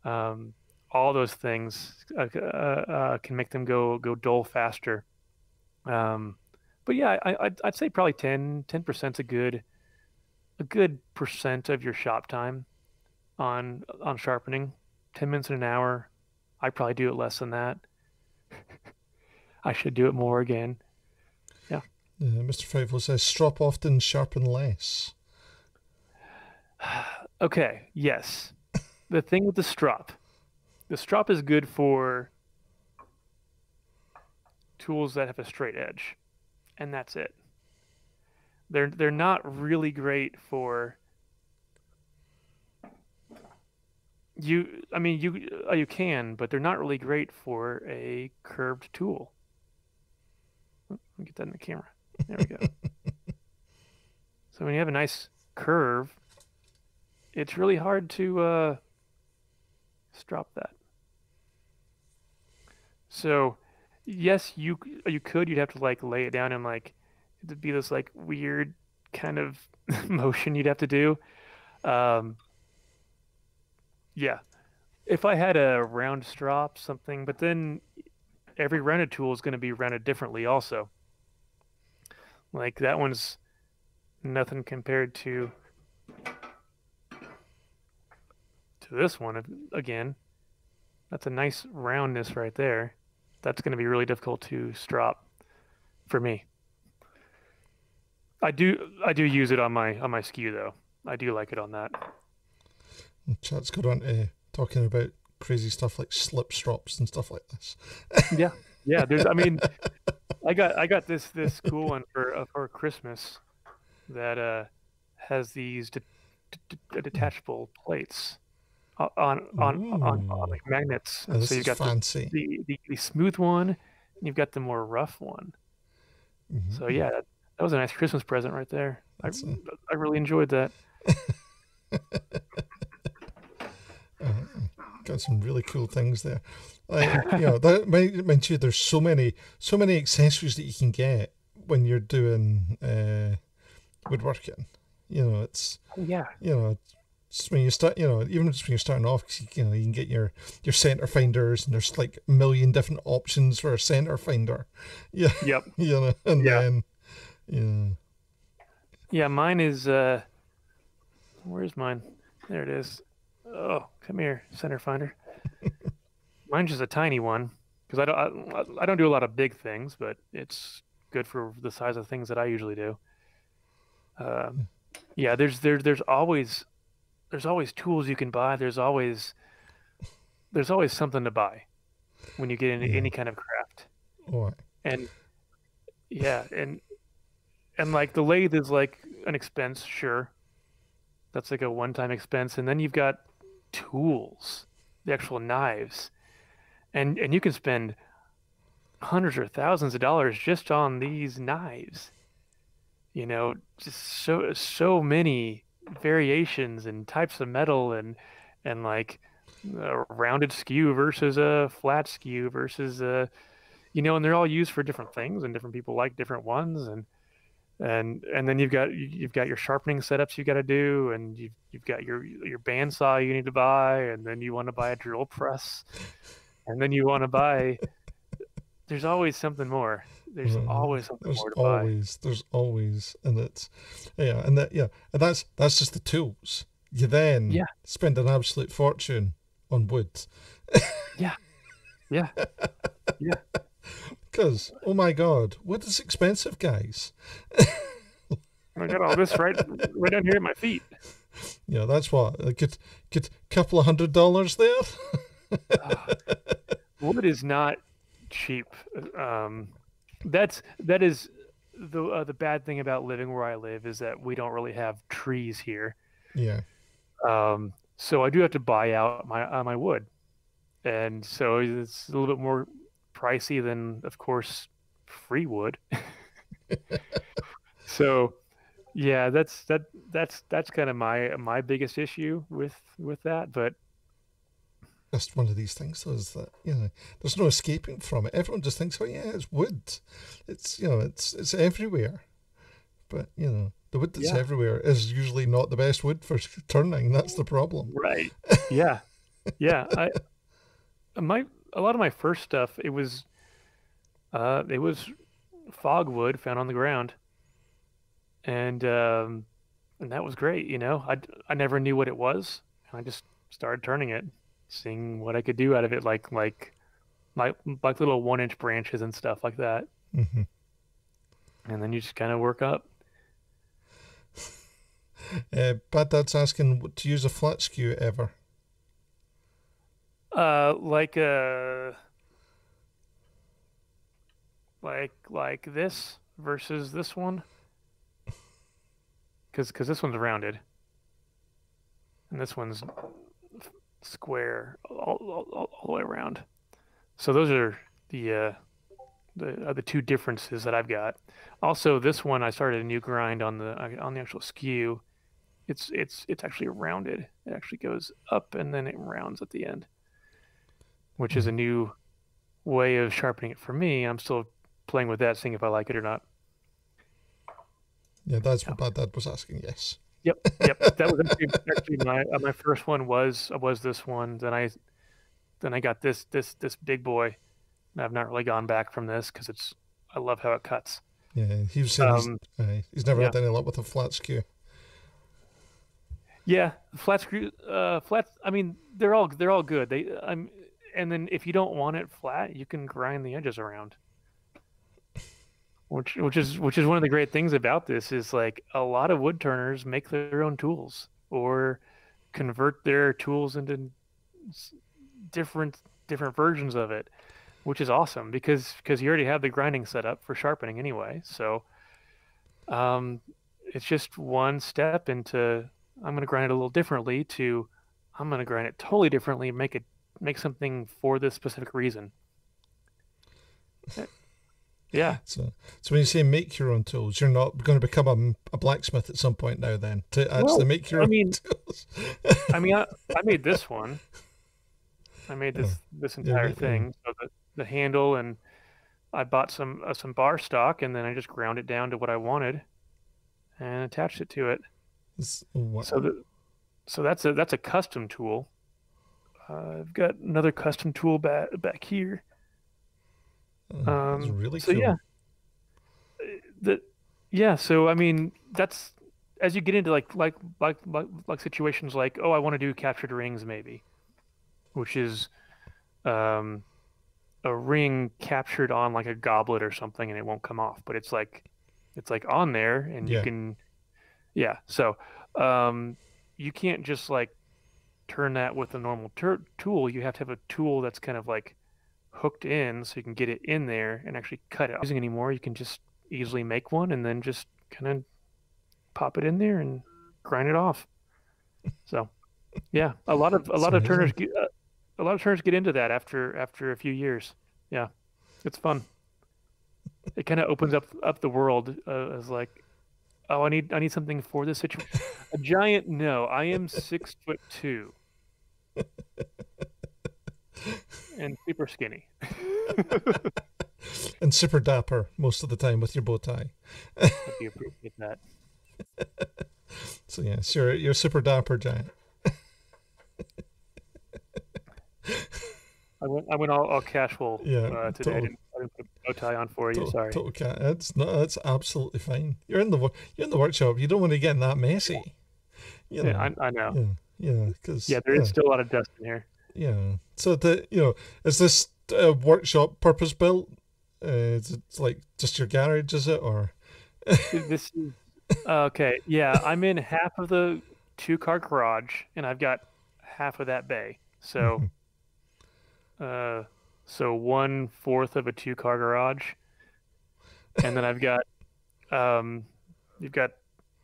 All those things can make them go dull faster. But yeah, I'd say probably 10% is a good percent of your shop time on sharpening. 10 minutes in an hour. I probably do it less than that. I should do it more again. Yeah. Mr. Frightful says, strop often, sharpen less. Okay, yes. The thing with the strop is good for tools that have a straight edge, and that's it. They're not really great for you. I mean, you can, but they're not really great for a curved tool. Let me get that in the camera. There we go. So when you have a nice curve, it's really hard to strop that. So yes, you'd have to like lay it down and like it'd be this like weird kind of motion you'd have to do. Yeah. If I had a round strop something, but then every rounded tool is going to be rounded differently also. Like that one's nothing compared to this one. Again, that's a nice roundness right there. That's going to be really difficult to strop for me. I do use it on my skew though. I do like it on that. Chat's got on to talking about crazy stuff like slip strops and stuff like this. Yeah. There's, I mean, I got this cool one for Christmas that has these detachable plates on like magnets. Oh, so you got fancy. The smooth one, and you've got the more rough one. So yeah, that was a nice Christmas present right there. I really enjoyed that. Got some really cool things there. That reminds you, there's so many accessories that you can get when you're doing woodworking. It's when you start, even just when you're starting off, you can get your center finders, and there's like a million different options for a center finder. Yeah. Yep. Yeah, mine is where's mine? There it is. Oh, come here, center finder. Mine's just a tiny one because I don't do a lot of big things, but it's good for the size of things that I usually do. Yeah, there's always tools you can buy. There's always something to buy when you get into any kind of craft. Right. And yeah, and like the lathe is like an expense, sure. That's like a one-time expense, and then you've got tools, the actual knives, and you can spend hundreds or thousands of dollars just on these knives. Just so many variations and types of metal and like a rounded skew versus a flat skew versus and they're all used for different things, and different people like different ones, and then you've got your sharpening setups you got to do, and you've got your bandsaw you need to buy, and then you want to buy a drill press, and then you want to buy. There's always something more. There's always something more to buy. There's always, and it's and that's just the tools. You then spend an absolute fortune on wood. Yeah. Because, oh my God, wood is expensive, guys. I got all this right down here at my feet. Yeah, that's what a good couple of $100 there. Wood is not cheap. That is the bad thing about living where I live is that we don't really have trees here. Yeah. So I do have to buy out my wood, and so it's a little bit more pricey than, of course, free wood. So yeah, that's kind of my biggest issue with that. But just one of these things, though, is that, there's no escaping from it. Everyone just thinks, oh yeah, it's wood. It's, it's everywhere. But, the wood that's everywhere is usually not the best wood for turning. That's the problem. Right. Yeah. Yeah. A lot of my first stuff, it was fogwood found on the ground. And that was great, I never knew what it was. And I just started turning it, seeing what I could do out of it, like little 1-inch branches and stuff like that. Mm-hmm. And then you just kind of work up. Bad Dad's asking to use a flat skew ever. Like this versus this one, because this one's rounded and this one's square all the way around. So those are the two differences that I've got. Also, this one I started a new grind on the actual skew. It's actually rounded. It actually goes up and then it rounds at the end, which is a new way of sharpening it for me. I'm still playing with that, seeing if I like it or not. Yeah, that's what Bad Dad was asking. Yes. Yep. That was actually my first one was this one. Then I got this big boy, and I've not really gone back from this because I love how it cuts. Yeah, he was saying he's never had any luck with a flat skew. Yeah, flat screw, flats. I mean, they're all good. And then if you don't want it flat, you can grind the edges around. Which is one of the great things about this is like a lot of woodturners make their own tools or convert their tools into different versions of it, which is awesome because you already have the grinding set up for sharpening anyway. So, it's just one step into I'm going to grind it a little differently to I'm going to grind it totally differently, make something for this specific reason. Yeah. So when you say make your own tools, you're not going to become a blacksmith at some point now then to actually make your own tools. I made this one. I made this entire thing. So the handle, and I bought some bar stock, and then I just ground it down to what I wanted and attached it to it. So that's a custom tool. I've got another custom tool back here. That's really so cool. So I mean, that's as you get into like situations like, oh, I want to do captured rings maybe, which is a ring captured on like a goblet or something and it won't come off, but it's like on there and you can so you can't just like turn that with a normal tool. You have to have a tool that's kind of like hooked in so you can get it in there and actually cut it. Using anymore, you can just easily make one and then just kind of pop it in there and grind it off. So yeah, a lot of turners get into that after a few years. Yeah, it's fun. It kind of opens up the world as like, oh, I need something for this situation. A giant? No, I am 6'2" and super skinny. And super dapper most of the time with your bow tie. I do appreciate that. So yes, you're super dapper giant. I went all casual today. Total, I didn't put a bow tie on for you. Sorry. That's absolutely fine. You're in the workshop. You don't want to get that messy. I know. Because there is still a lot of dust in here. Yeah. So is this workshop purpose built? Is it like just your garage? Is it or? This is okay. Yeah, I'm in half of the 2-car garage, and I've got half of that bay. So, so 1/4 of a 2-car garage, and then I've got you've got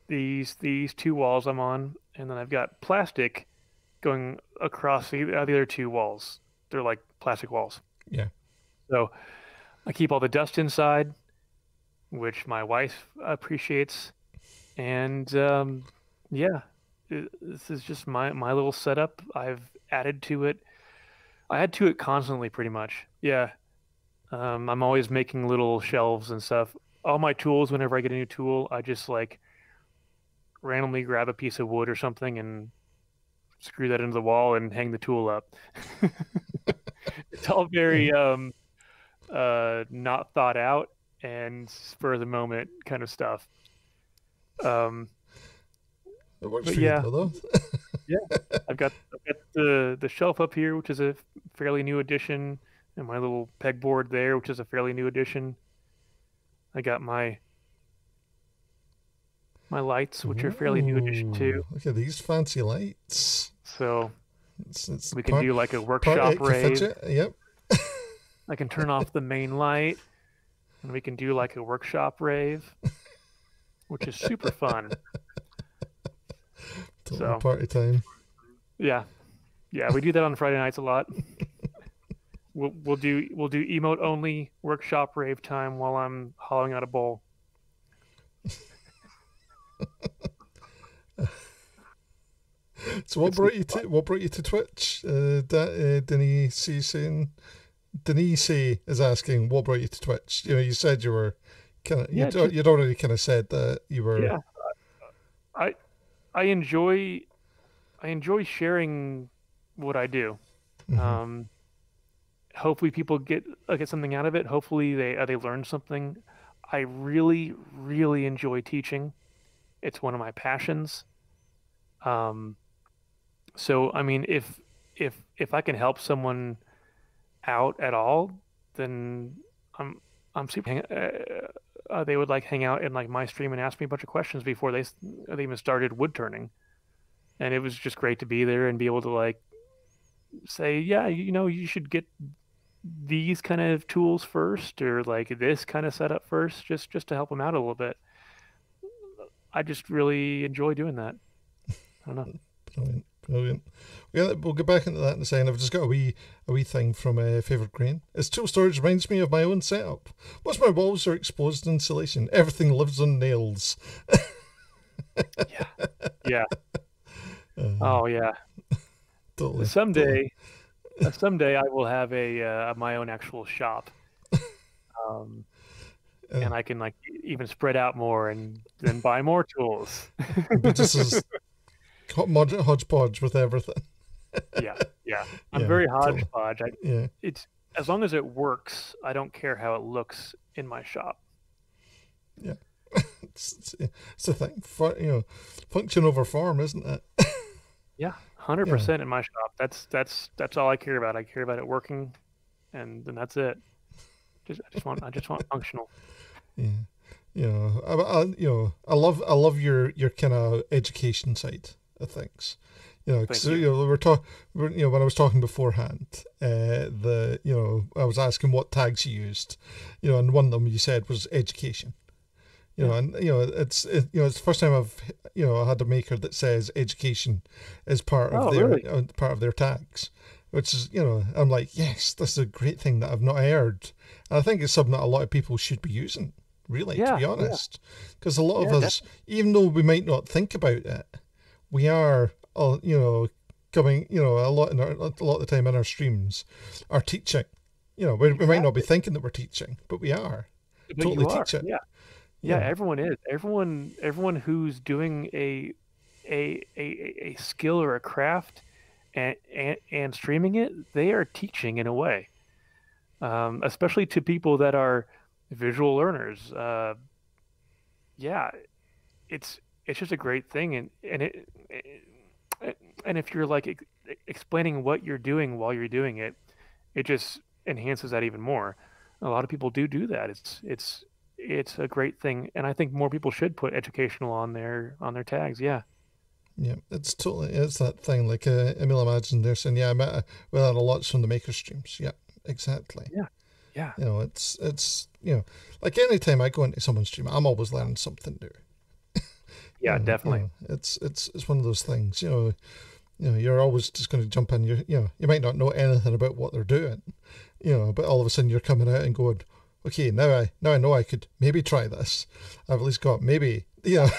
these 2 walls I'm on, and then I've got plastic going across the other 2 walls. They're like plastic walls. Yeah. So I keep all the dust inside, which my wife appreciates. And this is just my little setup. I've added to it I add to it constantly, pretty much. Yeah. I'm always making little shelves and stuff. All my tools, whenever I get a new tool, I just like randomly grab a piece of wood or something and screw that into the wall and hang the tool up. It's all very not thought out and spur of the moment kind of stuff. It works But for yeah, you though. yeah. I've got the shelf up here, which is a fairly new addition, and my little pegboard there, which is a fairly new addition. I got my lights, which are fairly new addition too. Ooh, look at these fancy lights. So It's we can do like a part workshop rave. Caffidget. Yep. I can turn off the main light, and we can do like a workshop rave, which is super fun. Total So party time. yeah, we do that on Friday nights a lot. We'll do emote only workshop rave time while I'm hollowing out a bowl. So what brought you to Twitch? Denise is asking what brought you to Twitch. You know, you said you were you'd already kind of said that you were. Yeah, I enjoy sharing what I do. Mm-hmm. Hopefully people get something out of it. Hopefully they learn something. I really enjoy teaching. It's one of my passions. So I mean, if I can help someone out at all, then I'm super. They would like hang out in like my stream and ask me a bunch of questions before they even started wood turning, and it was just great to be there and be able to like say, yeah, you should get these kind of tools first, or like this kind of setup first, just to help them out a little bit. I just really enjoy doing that. I don't know. Brilliant. Yeah, we'll get back into that in a second. I've just got a wee thing from Favourite Grain. Its tool storage reminds me of my own setup. Once my walls are exposed insulation, everything lives on nails. Yeah. Oh yeah. Totally. Someday I will have a my own actual shop, and I can like even spread out more and then buy more tools. But this is hodgepodge with everything. Yeah. I'm very hodgepodge. Yeah. It's as long as it works, I don't care how it looks in my shop. Yeah. It's a thing. Function over form, isn't it? Yeah, 100% in my shop. That's all I care about. I care about it working, and then that's it. I just want functional. Yeah. I love your kind of education side of things. Because when I was talking beforehand, I was asking what tags you used, and one of them you said was education. It's the first time I've had a maker that says education is part of their tags, which is I'm like, yes, this is a great thing that I've not heard, and I think it's something that a lot of people should be using, really, to be honest, because a lot of us, even though we might not think about it, we are coming a lot of the time in our streams are teaching. We might not be thinking that we're teaching, but we are totally teaching. Yeah, everyone is. Everyone who's doing a skill or a craft and streaming it, they are teaching in a way. Especially to people that are visual learners. It's just a great thing, and if you're like explaining what you're doing while you're doing it, it just enhances that even more. A lot of people do that. It's a great thing, and I think more people should put educational on their tags. Yeah, it's that thing. Like Emil imagined there saying, I met with that a lot from the maker streams. Yeah, exactly. Yeah. It's like anytime I go into someone's stream, I'm always learning something new. Yeah, definitely. It's one of those things. You're always just going to jump in. You might not know anything about what they're doing. But all of a sudden you're coming out and going, okay, now I know I could maybe try this. I've at least got maybe the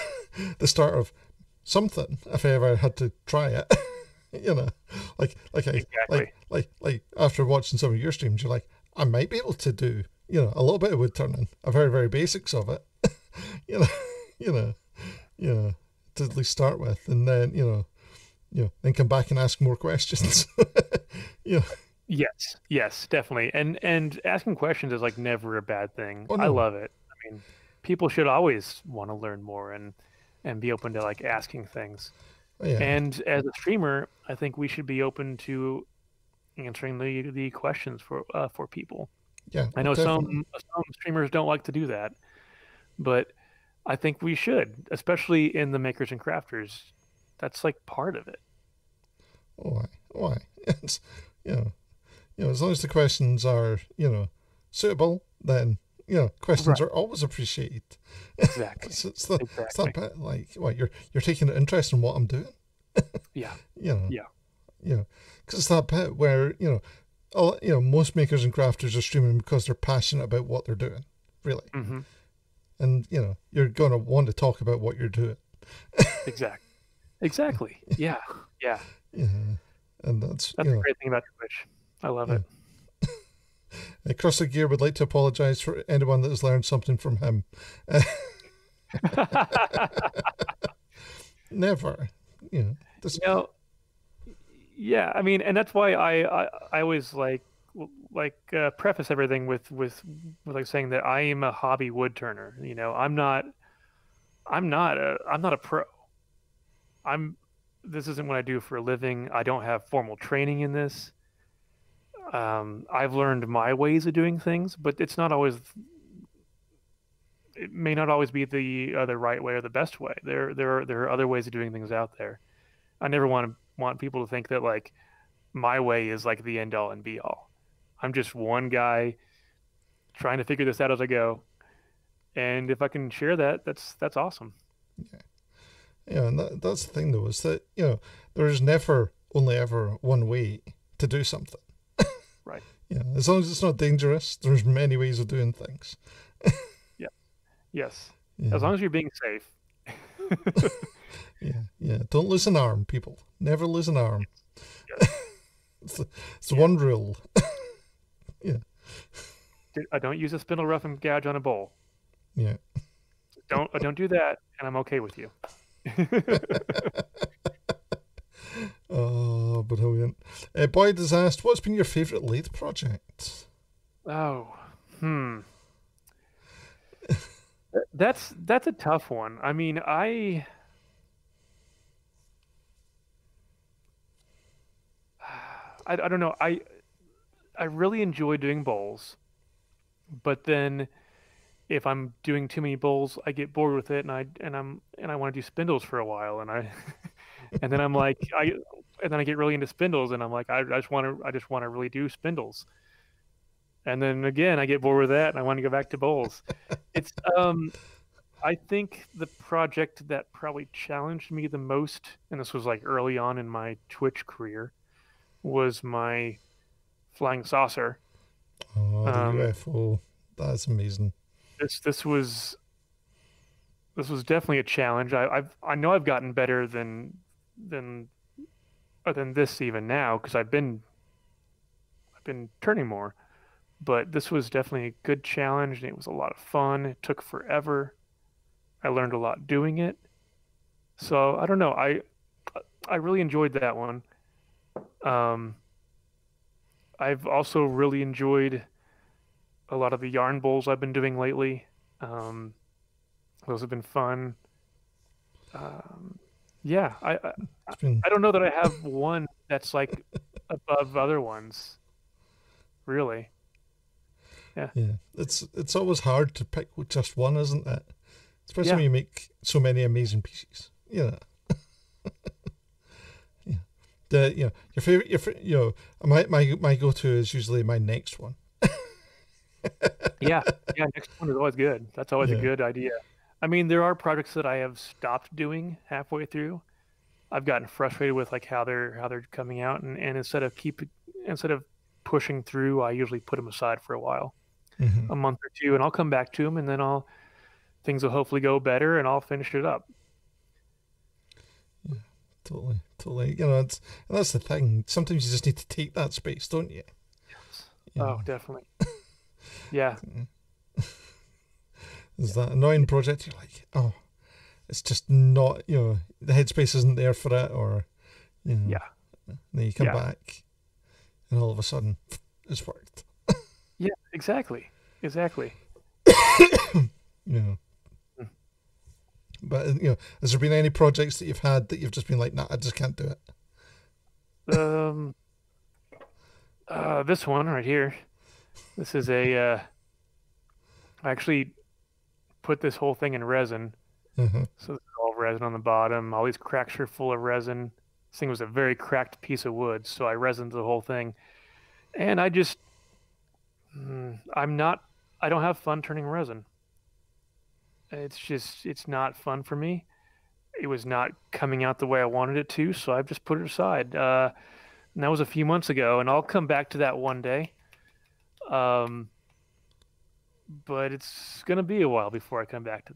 start of something if I ever had to try it. You know, Exactly. like after watching some of your streams, you're like, I might be able to do, you know, a little bit of wood turning, a very, very basics of it, you know, you know, you know, to at least start with, and then, then come back and ask more questions. you know. Yes, definitely. And asking questions is like never a bad thing. Oh I no. love it. I mean, people should always want to learn more and be open to like asking things. Oh, yeah. And as a streamer, I think we should be open to answering the questions for people. Yeah. I know Definitely. some streamers don't like to do that, but I think we should, especially in the makers and crafters. That's like part of it. Why? Why? It's, you know, as long as the questions are, suitable, then, questions Right. are always appreciated. Exactly. It's Exactly. that bit like, what, you're taking an interest in what I'm doing, Yeah. you know, Yeah. because it's that bit where, most makers and crafters are streaming because they're passionate about what they're doing, really. Mm-hmm. And, you're going to want to talk about what you're doing. Exactly. Exactly. Yeah. Yeah. Yeah. And that's, That's a great thing about Twitch. I love yeah. it. Crusted Gear would like to apologize for anyone that has learned something from him. Never. This, Yeah, I mean, and that's why I always preface everything with like saying that I am a hobby wood turner. I'm not a pro. This isn't what I do for a living. I don't have formal training in this. I've learned my ways of doing things, but it may not always be the right way or the best way. There are other ways of doing things out there. I never want people to think that like my way is like the end all and be all. I'm just one guy trying to figure this out as I go. And if I can share that, that's awesome. and that's the thing though, is that, there's never only ever one way to do something. Right. As long as it's not dangerous, there's many ways of doing things. Yeah. Yes. Yeah. As long as you're being safe. Yeah. Don't lose an arm, people. Never lose an arm. Yes. It's one rule. Yeah. I don't use a spindle rough and gouge on a bowl. Yeah. Don't do that, and I'm okay with you. Oh, brilliant. Boyd has asked, what's been your favourite lathe project? Oh, that's a tough one. I mean, I don't know. I really enjoy doing bowls, but then if I'm doing too many bowls, I get bored with it, and I want to do spindles for a while, and and then I'm like and then I get really into spindles, and I'm like I just want to really do spindles, and then again I get bored with that, and I want to go back to bowls. It's I think the project that probably challenged me the most, and this was like early on in my Twitch career, was my flying saucer. Oh, the Um, UFO. That's amazing. this was definitely a challenge. I know I've gotten better than this even now because I've been turning more, but this was definitely a good challenge and it was a lot of fun. It took forever. I learned a lot doing it. So I don't know. I really enjoyed that one. Um, I've also really enjoyed a lot of the yarn bowls I've been doing lately. Um, those have been fun. Yeah, It's been, I don't know that I have one that's like above other ones, really. Yeah. yeah. It's always hard to pick just one, isn't it? Especially Yeah. when you make so many amazing pieces. Yeah. Your favorite, my go-to is usually my next one. Yeah. Yeah. Next one is always good. That's always a Yeah. good idea. I mean, there are projects that I have stopped doing halfway through. I've gotten frustrated with like how they're coming out, and instead of pushing through, I usually put them aside for a while, Mm-hmm. a month or two, and I'll come back to them, and then things will hopefully go better, and I'll finish it up. Totally, totally. And that's the thing. Sometimes you just need to take that space, don't you? Yes. You Oh, know. definitely. Yeah. There's that annoying project. You're like, oh, it's just not. The headspace isn't there for it, or Yeah. then you come back, and all of a sudden, it's worked. Yeah. Exactly. But has there been any projects that you've had that you've just been like, nah, I just can't do it? This one right here. This is I actually put this whole thing in resin. Uh-huh. So this is all resin on the bottom. All these cracks are full of resin. This thing was a very cracked piece of wood, so I resined the whole thing. And I just, I don't have fun turning resin. It's not fun for me. It was not coming out the way I wanted it to, so I've just put it aside. And that was a few months ago, and I'll come back to that one day. But it's going to be a while before I come back to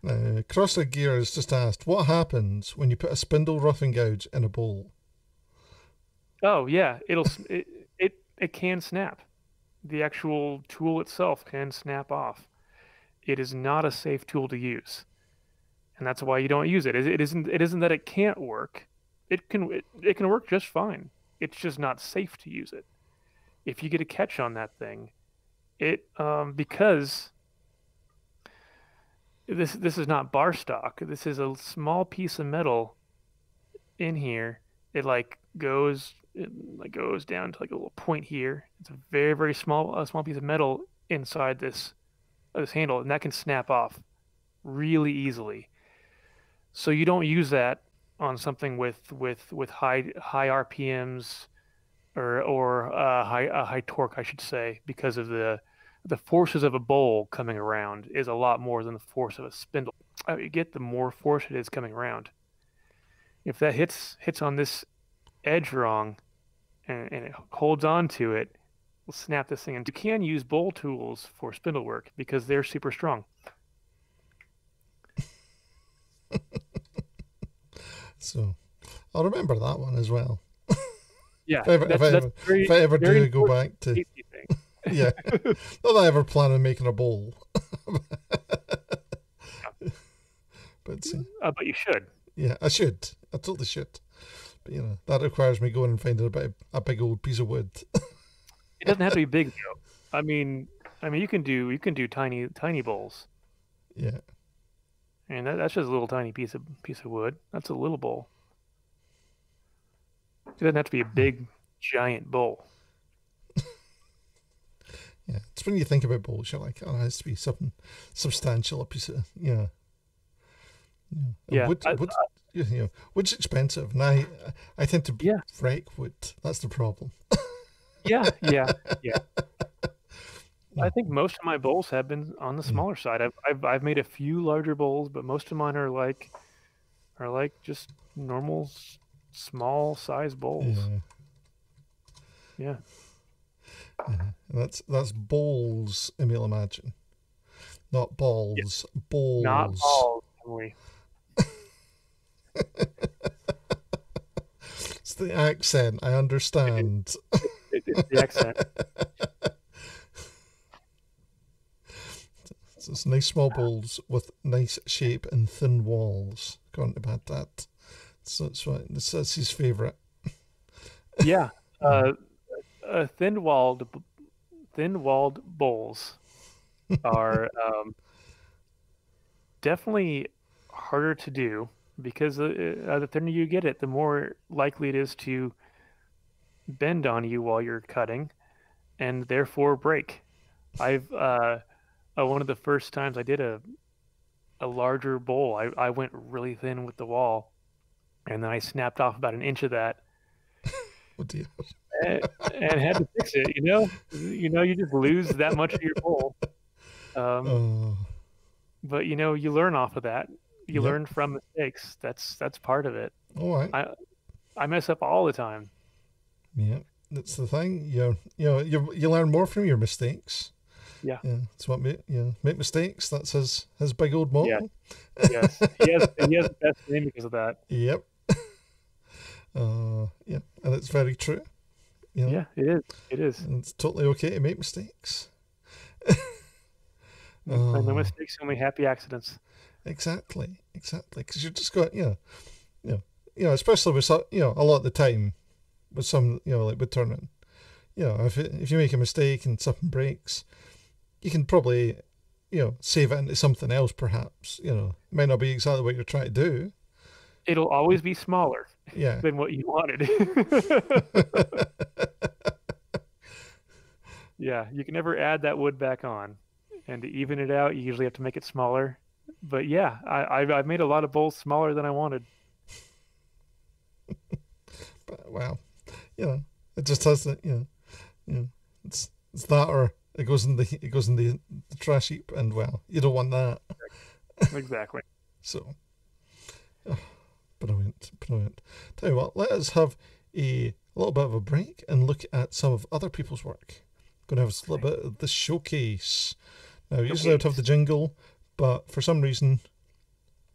that. Crossed Gear has just asked, what happens when you put a spindle roughing gouge in a bowl? Oh, yeah, it can snap. The actual tool itself can snap off. It is not a safe tool to use, and that's why you don't use it. It isn't that it can't work. It can work just fine. It's just not safe to use it. If you get a catch on that thing, because this is not bar stock. This is a small piece of metal in here. It goes down to like a little point here. It's a very, very small piece of metal inside this handle, and that can snap off really easily. So you don't use that on something with high RPMs or high torque, I should say, because of the forces of a bowl coming around is a lot more than the force of a spindle. You get the more force it is coming around. If that hits on this edge wrong and it holds on to it, will snap this thing. And you can use bowl tools for spindle work because they're super strong. So I'll remember that one as well. Yeah, if I ever do go back to thing. Yeah, not that I ever plan on making a bowl. But you should. Yeah, I should. I totally should. But that requires me going and finding a big old piece of wood. It doesn't have to be big though. I mean, you can do tiny bowls. Yeah. And that's just a little tiny piece of wood. That's a little bowl. It doesn't have to be a big, giant bowl. Yeah, it's when you think about bowls, you're like, oh, it has to be something substantial, a piece of, Yeah. Wood's expensive, and I tend to wreck wood. That's the problem. Yeah. I think most of my bowls have been on the smaller side. I've made a few larger bowls, but most of mine are like just normal small size bowls. Yeah. And that's bowls, Emil, imagine. Not balls. Yes. Bowls. Not balls, Emily. It's the accent, I understand. It's the accent. So it's nice small bowls with nice shape and thin walls. Can't have had that. So that's his favourite. Yeah. Thin-walled bowls are definitely harder to do because the thinner you get it, the more likely it is to bend on you while you're cutting and therefore break. One of the first times I did a larger bowl, I went really thin with the wall, and then I snapped off about an inch of that. Oh dear. And had to fix it. You just lose that much of your bowl. But you learn off of that. You learn from mistakes. That's part of it. All right. I mess up all the time. Yeah, that's the thing. You learn more from your mistakes. Yeah. That's what make mistakes. That's his big old motto. Yes. He has the best name because of that. Yep. Yeah, and it's very true. You know, Yeah, it is. It is. and it's totally okay to make mistakes. And no mistakes, only happy accidents. Exactly. Because you're just going, especially with a lot of the time with some, like Woodturner. If you make a mistake and something breaks, you can probably, save it into something else. Perhaps, it might not be exactly what you're trying to do. It'll always be smaller. Yeah. Than what you wanted. Yeah, you can never add that wood back on. And to even it out, you usually have to make it smaller. But yeah, I've made a lot of bowls smaller than I wanted. But wow, it just has to, it's that, or it goes in the trash heap, and well, you don't want that. Exactly. So, brilliant. Tell you what, let us have a little bit of a break and look at some of other people's work. Going to have a little bit of the showcase. Now, usually I'd have the jingle, but for some reason,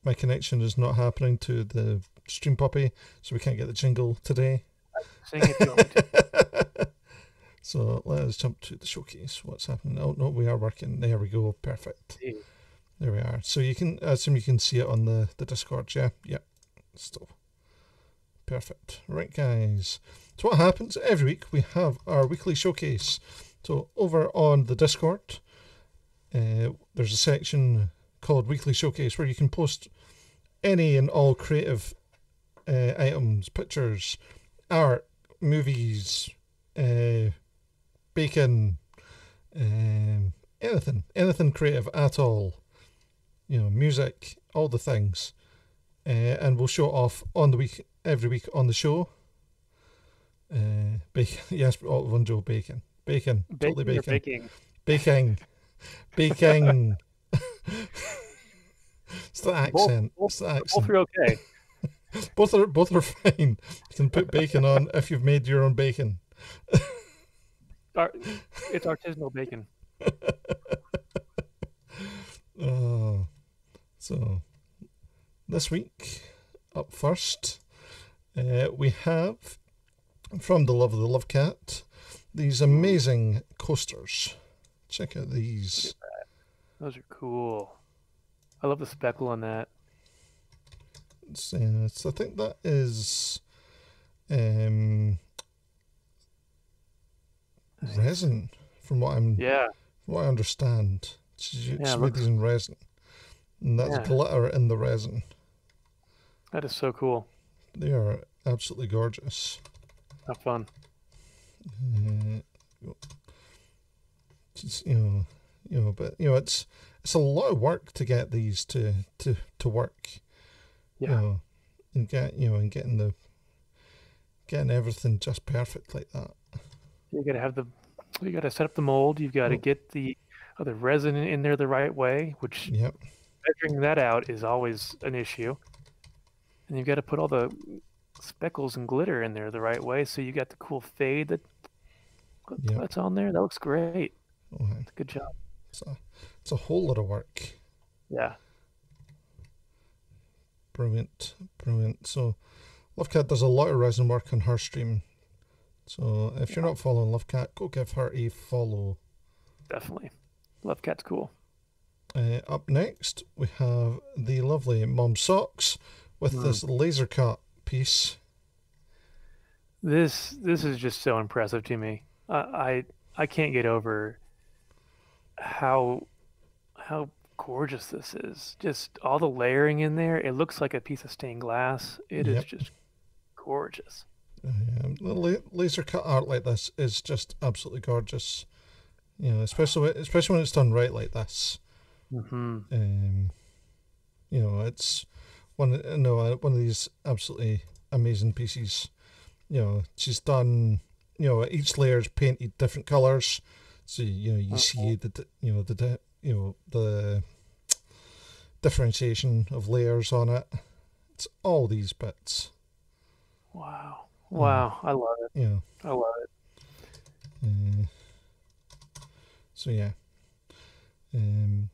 my connection is not happening to the Stream Puppy, so we can't get the jingle today. Sing it to him. So let us jump to the showcase. What's happening? Oh no, we are working. There we go. Perfect. There we are. So you can, I assume you can see it on the Discord. Yeah. Still. Perfect. Right, guys. So what happens every week? We have our weekly showcase. So over on the Discord, there's a section called Weekly Showcase where you can post any and all creative items, pictures, art, movies, bacon, anything creative at all. Music, all the things, and we'll show it off on the week every week on the show. Bacon, yes, all one Joe bacon, totally bacon. Baking. It's the accent. Both are okay. Both are fine. You can put bacon on if you've made your own bacon. It's artisanal bacon. So this week, up first, we have from the Love of the Love Cat these amazing coasters. Check out these. Those are cool. I love the speckle on that. I think that is resin, from what I understand. It's made these in resin, and that's glitter in the resin. That is so cool. They are absolutely gorgeous. Have fun. But it's a lot of work to get these to work. Yeah. And getting everything just perfect like that. You gotta set up the mold. You've got to get the resin in there the right way, which measuring that out is always an issue. And you've got to put all the speckles and glitter in there the right way, so you got the cool fade that's on there. That looks great. It's a good job. It's a whole lot of work. Yeah. Brilliant. So Lovecat does a lot of resin work on her stream. So if you're not following Lovecat, go give her a follow. Definitely. Lovecat's cool. Up next, we have the lovely Mom Socks with this laser cut piece. This is just so impressive to me. I can't get over how gorgeous this is. Just all the layering in there. It looks like a piece of stained glass. It is just gorgeous. Laser cut art like this is just absolutely gorgeous. Especially when it's done right like this. Mm-hmm. It's one of these absolutely amazing pieces. She's done. Each layer is painted different colors, so you see the differentiation of layers on it. It's all these bits. Wow, I love it. I love it. So yeah,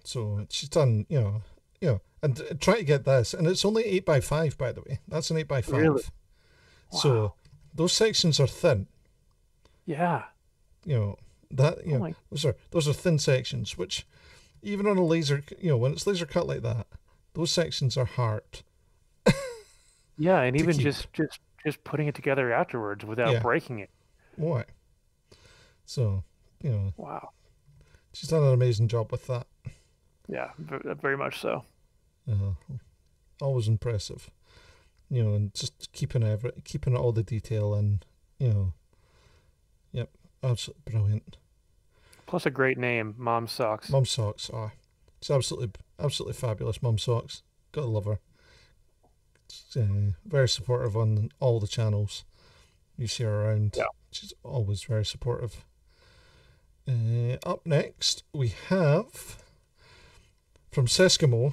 So she's done, and try to get this, and it's only 8x5, by the way. That's an 8x5. Really? So Wow. those sections are thin. Yeah. That those are thin sections, which even on a laser, when it's laser cut like that, those sections are hard. Yeah, and To even keep. just putting it together afterwards without Yeah. breaking it. Why? So, Wow. she's done an amazing job with that. Yeah, very much so. Always impressive. And just keeping all the detail and, yep, absolutely brilliant. Plus a great name, Mom Socks. Mum Socks, it's absolutely fabulous. Mum Socks, gotta love her. Very supportive on all the channels you see her around. Yeah. She's always very supportive. Up next, we have from Seskimo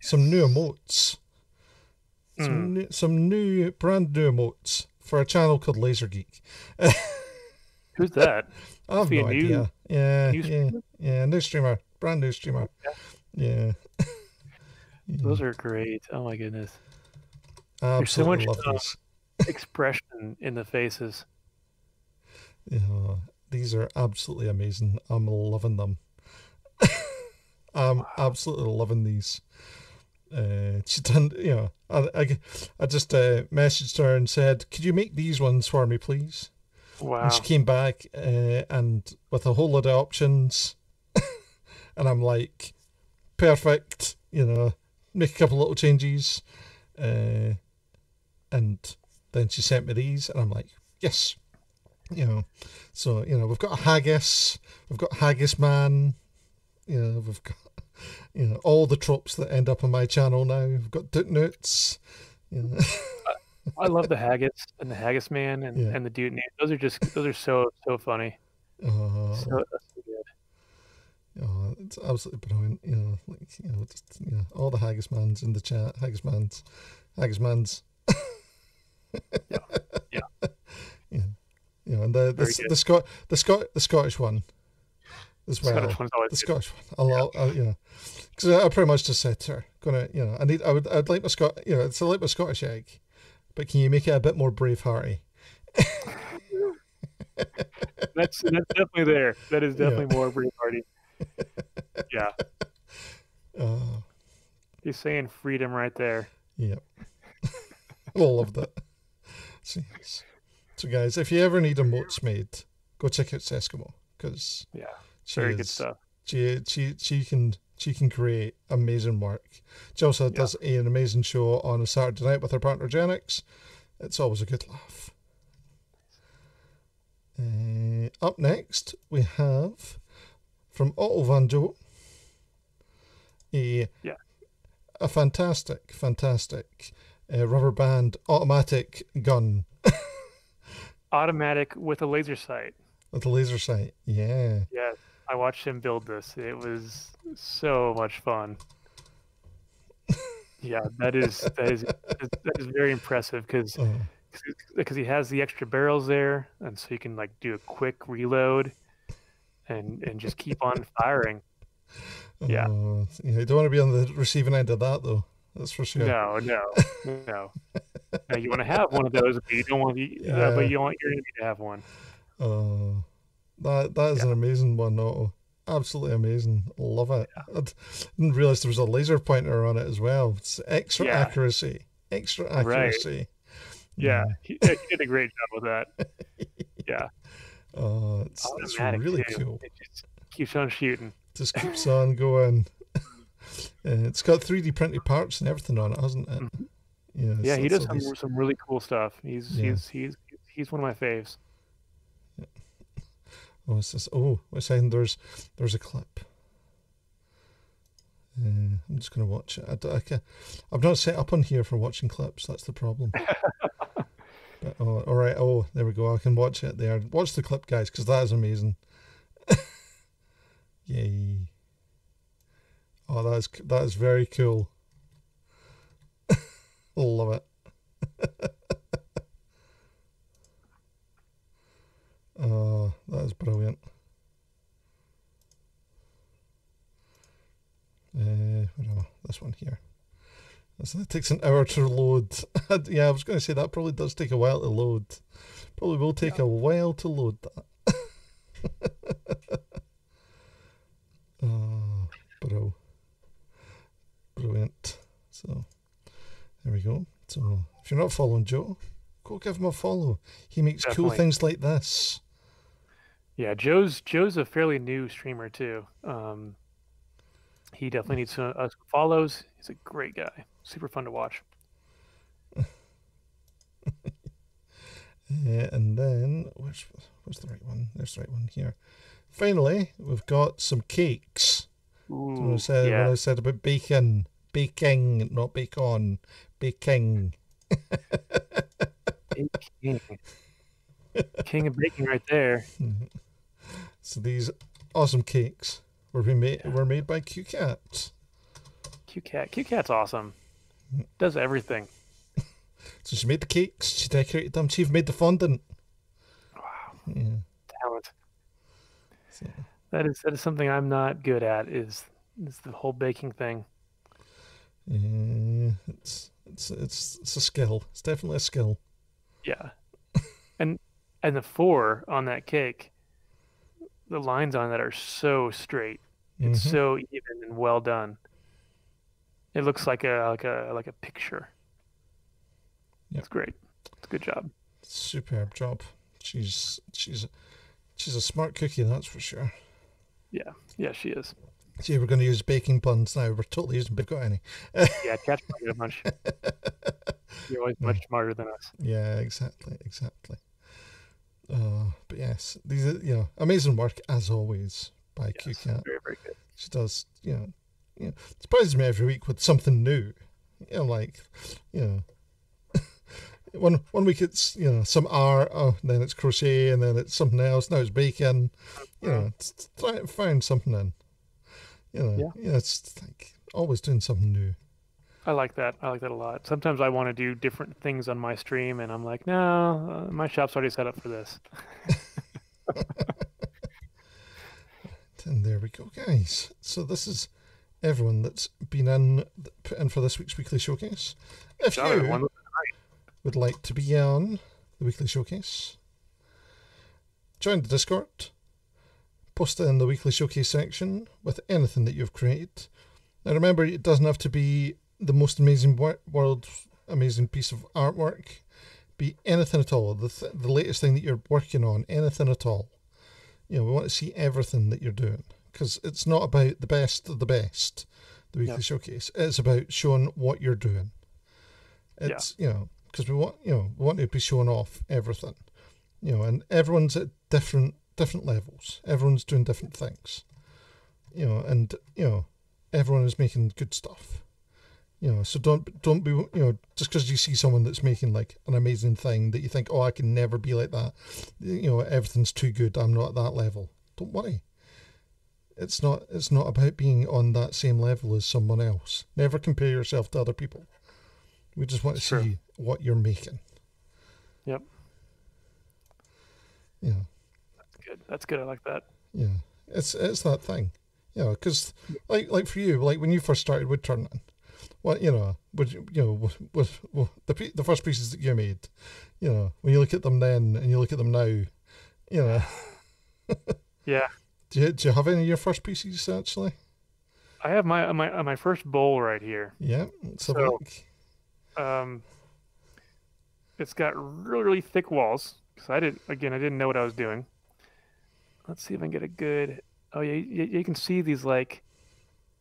some new emotes. Some brand new emotes for a channel called Laser Geek. Who's that? I have no idea. New streamer, brand new streamer. Yeah. Those are great. Oh my goodness. I absolutely There's so love much these. expression in the faces. These are absolutely amazing. I'm loving them. I'm absolutely loving these. She done, I just messaged her and said, "Could you make these ones for me, please?" Wow. And she came back and with a whole load of options, and I'm like, perfect. Make a couple little changes, and then she sent me these, and I'm like, yes. So we've got a haggis, we've got haggis man, we've got all the tropes that end up on my channel now. We've got DOOTNOOTs. I love the haggis and the haggis man and the DOOTNOOT. Those are so funny. So good. It's absolutely brilliant. All the haggis mans in the chat, haggis mans. Yeah. And the Scottish one as well. Scottish one's always the Scottish one, because I pretty much just said to her, I'd like my it's like my Scottish egg, but can you make it a bit more Bravehearty? That's definitely there. That is definitely more Bravehearty. Yeah. He's saying freedom right there. Yep. I loved it. So guys, if you ever need emotes made, go check out Seskimo, because very good stuff. She can create amazing work. She also does an amazing show on a Saturday night with her partner Genix. It's always a good laugh. Up next, we have from Otto Van Jo a fantastic rubber band automatic gun. Automatic with a laser sight. With a laser sight, yeah. Yeah, I watched him build this. It was so much fun. Yeah, that is very impressive because he has the extra barrels there, and so you can do a quick reload and just keep on firing. Yeah. You don't want to be on the receiving end of that, though. That's for sure. No. Now, you want to have one of those, but you don't want to. But you want your enemy to have one. That is an amazing one, Otto. Absolutely amazing. Love it. I didn't realize there was a laser pointer on it as well. It's extra accuracy. Extra accuracy. Right. Yeah, he did a great job with that. Yeah. It's really cool. It just keeps on shooting. Just keeps on going. It's got 3D printed parts and everything on it, hasn't it? Mm-hmm. Yeah, he does some really cool stuff. He's one of my faves. Yeah. What's this? Oh, wait a second. There's a clip. I'm just going to watch it. I'm not set up on here for watching clips. That's the problem. But, all right. Oh, there we go. I can watch it there. Watch the clip, guys, because that is amazing. Yay. Oh, that is very cool. Love it. Oh, that is brilliant. this one here. So that takes an hour to load. Yeah, I was going to say that probably does take a while to load. Probably will take a while to load that. Oh, brilliant. So there we go. So if you're not following Joe, go give him a follow. He makes cool things like this. Yeah, Joe's a fairly new streamer too. He definitely needs some follows. He's a great guy. Super fun to watch. And then where's the right one? There's the right one here. Finally, we've got some cakes. Ooh, when I said about baking, not bacon, baking. King of baking right there. So these awesome cakes were made by QCat. QCat's awesome. Does everything. So she made the cakes, she decorated them, she even made the fondant. Wow. Yeah. Talent. So. That is something I'm not good at, is the whole baking thing. Yeah, it's a skill. It's definitely a skill. Yeah. and the 4 on that cake, the lines on that are so straight. It's so even and well done. It looks like a picture. Yep. It's great. It's a good job. Superb job. She's a smart cookie, that's for sure. Yeah, she is. See, we're going to use baking puns now. We're totally using. We've got any? Yeah, catch a bunch. You're always much smarter than us. Yeah, exactly. But yes, these are amazing work as always by QCat. Very, very good. She does surprises me every week with something new. One week it's some art, then it's crochet, and then it's something else. Now it's baking. Try to find something in. It's like always doing something new. I like that. I like that a lot. Sometimes I want to do different things on my stream, and I'm like, no, my shop's already set up for this. And there we go, guys. So this is everyone that's been put in for this week's weekly showcase. If you would like to be on the weekly showcase, join the Discord, post it in the weekly showcase section with anything that you've created. Now remember, it doesn't have to be the most amazing amazing piece of artwork. Be anything at all. The latest thing that you're working on, anything at all. We want to see everything that you're doing, because it's not about the best of the best, the weekly showcase. It's about showing what you're doing. It's because we want to be showing off everything. And everyone's at different levels. Everyone's doing different things. And everyone is making good stuff. So don't be just because you see someone that's making like an amazing thing that you think, oh, I can never be like that. Everything's too good. I'm not at that level. Don't worry. It's not about being on that same level as someone else. Never compare yourself to other people. We just want to see what you're making. Yep. Yeah. That's good. I like that. Yeah. It's that thing. Because like for you, like when you first started woodturning, what the first pieces that you made, when you look at them then and you look at them now, Yeah. Do you have any of your first pieces actually? I have my first bowl right here. Yeah. Let's have a look. It's got really, really thick walls because I didn't know what I was doing. Let's see if I can get a good. Oh yeah, you can see these like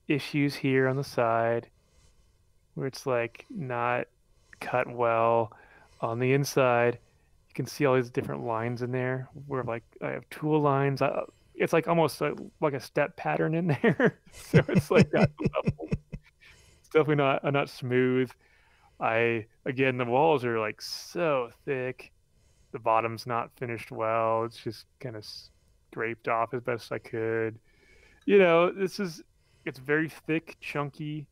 issues here on the side where it's like not cut well. On the inside, you can see all these different lines in there where like I have tool lines. It's like almost like a step pattern in there. So it's like got level. It's definitely not smooth. Again, the walls are like so thick. The bottom's not finished well. It's just kind of scraped off as best I could. It's very thick, chunky,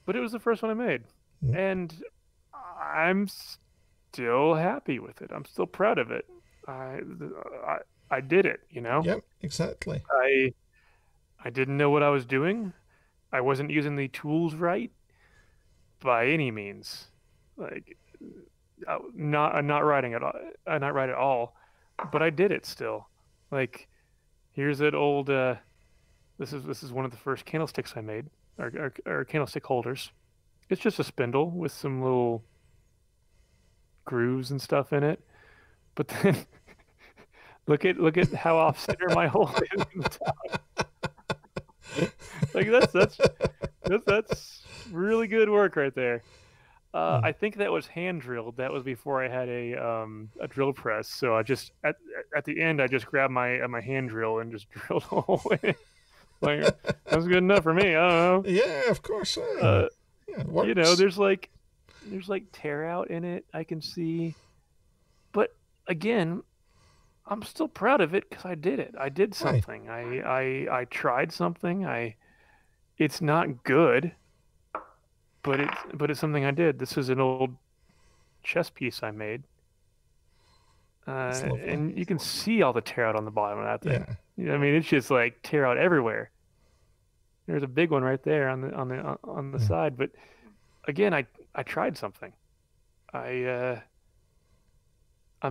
but it was the first one I made. Yeah. And I'm still happy with it. I'm still proud of it. I did it, Yep, exactly. I didn't know what I was doing. I wasn't using the tools right by any means. Like, not riding at all, not right at all. But I did it still. Like, here's an old. This is one of the first candlesticks I made, or candlestick holders. It's just a spindle with some little grooves and stuff in it. But then look at how off center my hole is in the top. Like that's really good work right there. I think that was hand drilled. That was before I had a drill press. So I just at the end I just grabbed my hand drill and just drilled a hole in it. Like, that's good enough for me. I don't know. Yeah, of course. Yeah, it works. You know, there's like tear out in it. I can see, but again, I'm still proud of it because I did it. I did something. Right. I tried something. It's not good, but it's something I did. This is an old chess piece I made, and you can see all the tear out on the bottom of that thing. Yeah. You know, I mean, it's just like tear out everywhere. There's a big one right there on the side, but again, I tried something. I'm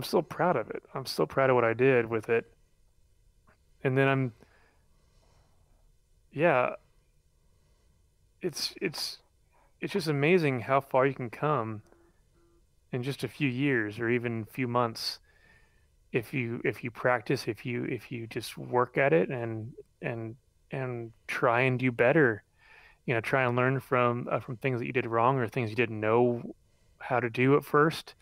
still proud of it. I'm still proud of what I did with it. And then it's just amazing how far you can come in just a few years or even a few months if you practice, if you just work at it and try and do better. You know, try and learn from things that you did wrong or things you didn't know how to do at first.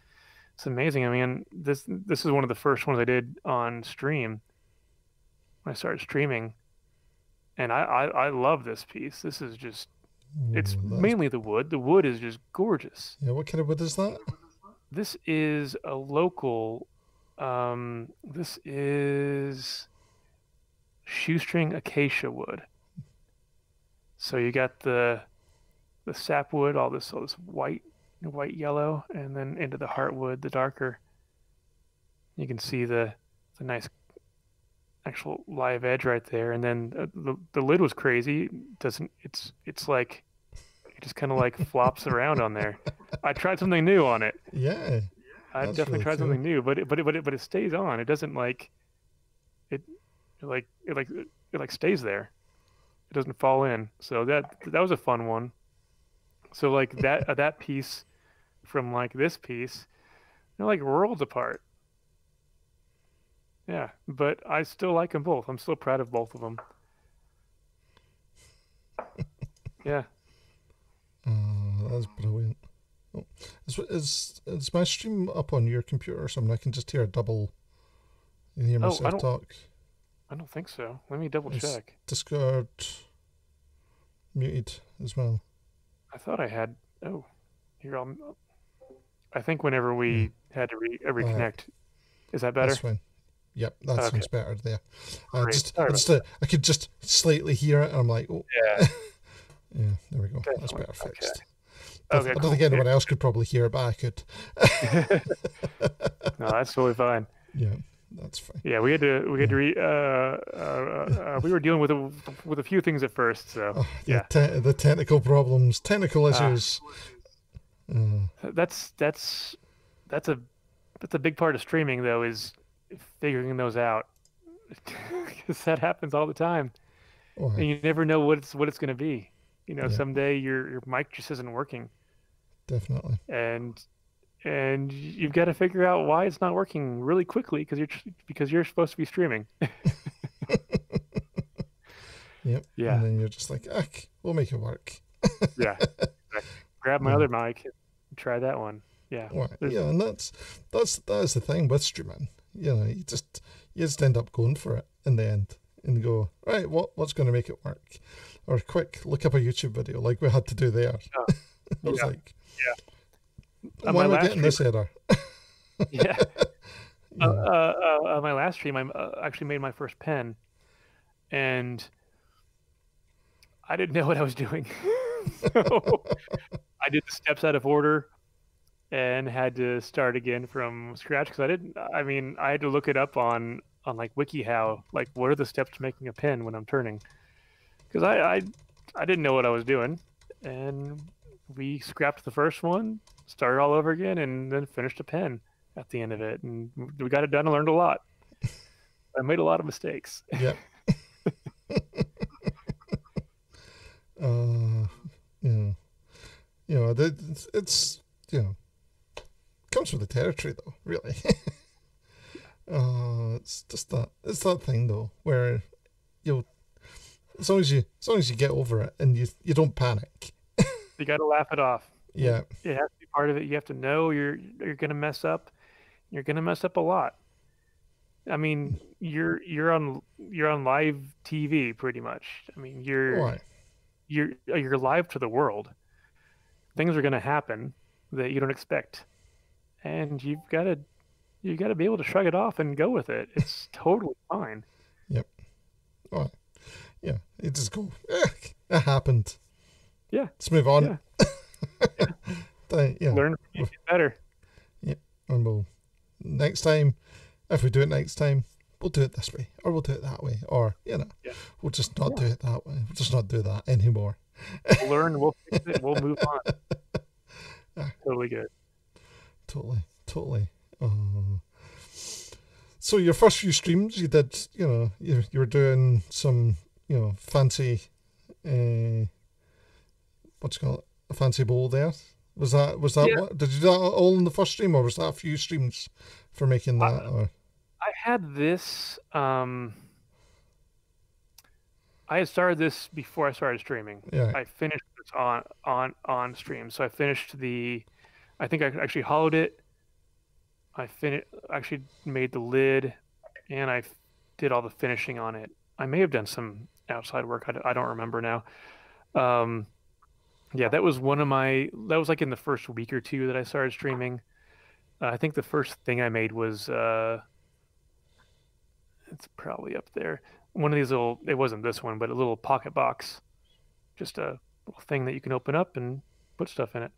It's amazing. I mean, this is one of the first ones I did on stream when I started streaming, and I love this piece. This is just it's mainly the wood. The wood is just gorgeous. Yeah, what kind of wood is that? This is a local. This is shoestring acacia wood. So you got the sapwood, all this white yellow, and then into the heartwood, the darker. You can see the nice actual live edge right there, and then the lid was crazy. It's like it just kind of like flops around on there. I tried something new on it. Yeah, I definitely really tried something new, but it stays on. It doesn't like it stays there. It doesn't fall in. So that was a fun one. So like that piece from like this piece, they're like worlds apart. Yeah, but I still like them both. I'm still proud of both of them. Yeah. That's brilliant. Oh, is my stream up on your computer or something? I can just hear a double and hear myself talk. I don't think so. Let me double check. Discord muted as well. I thought I had. Oh, here I think whenever we had to reconnect, is that better? That's fine. Yep, that sounds better there. I could just slightly hear it, and I'm like, oh. Yeah. Yeah, there we go. Definitely. That's better fixed. Okay. I don't think anyone else could probably hear it, but I could. No, that's totally fine. Yeah, that's fine. Yeah, we were dealing with a few things at first, so yeah. The technical problems, technical issues. That's a big part of streaming, though, is figuring those out, because that happens all the time, and you never know what it's going to be. You know, someday your mic just isn't working. Definitely. And you've got to figure out why it's not working really quickly because you're supposed to be streaming. Yep. Yeah. And then you're just like, we'll make it work. Yeah. Grab my other mic and try that one. Yeah. Right. Yeah, and that's the thing with streaming. You know, you just end up going for it in the end and go, right, what's going to make it work? Or quick, look up a YouTube video like we had to do there. I was like, why am I getting this error? Yeah. My last stream, I actually made my first pen, and I didn't know what I was doing. So I did the steps out of order and had to start again from scratch because I had to look it up on like WikiHow, like what are the steps to making a pen when I'm turning, because I I didn't know what I was doing, and we scrapped the first one, started all over again, and then finished a pen at the end of it, and we got it done and learned a lot. I made a lot of mistakes. Yeah. Yeah. It's comes with the territory though, really. It's just it's that thing though where as long as you get over it and you don't panic. You got to laugh it off. Yeah. It has to be part of it. You have to know you're going to mess up. You're going to mess up a lot. I mean, you're on live TV pretty much. I mean, you're live to the world. Things are going to happen that you don't expect, and you've got to be able to shrug it off and go with it. It's totally fine. Yep. Oh, yeah. You just go. It happened. Yeah. Let's move on. Yeah. Learn to get better. Yeah. And we'll next time, if we do it next time, we'll do it this way, or we'll do it that way, or we'll just not do it that way. We'll just not do that anymore. We'll learn. We'll fix it. We'll move on. Totally good. Totally. So your first few streams, you did, you were doing some, fancy, what you call it, a fancy bowl there. Was that what? Did you do that all in the first stream, or was that a few streams for making that? I had this. I had started this before I started streaming. Yeah. I finished this on stream. So I finished I think I actually hollowed it. Actually made the lid, and I did all the finishing on it. I may have done some outside work. I don't remember now. Yeah, that was like in the first week or two that I started streaming. I think the first thing I made was it's probably up there. One of these it wasn't this one, but a little pocket box. Just a little thing that you can open up and put stuff in it.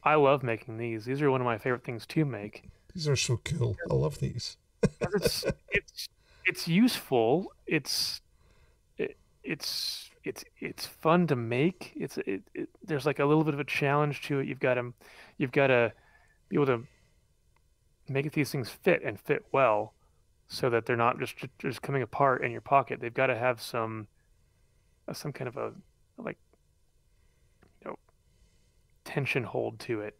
I love making these. These are one of my favorite things to make. These are so cool. I love these. It's useful. It's fun to make. There's like a little bit of a challenge to it. You've got to be able to make these things fit well, so that they're not just coming apart in your pocket. They've got to have some kind of a tension hold to it.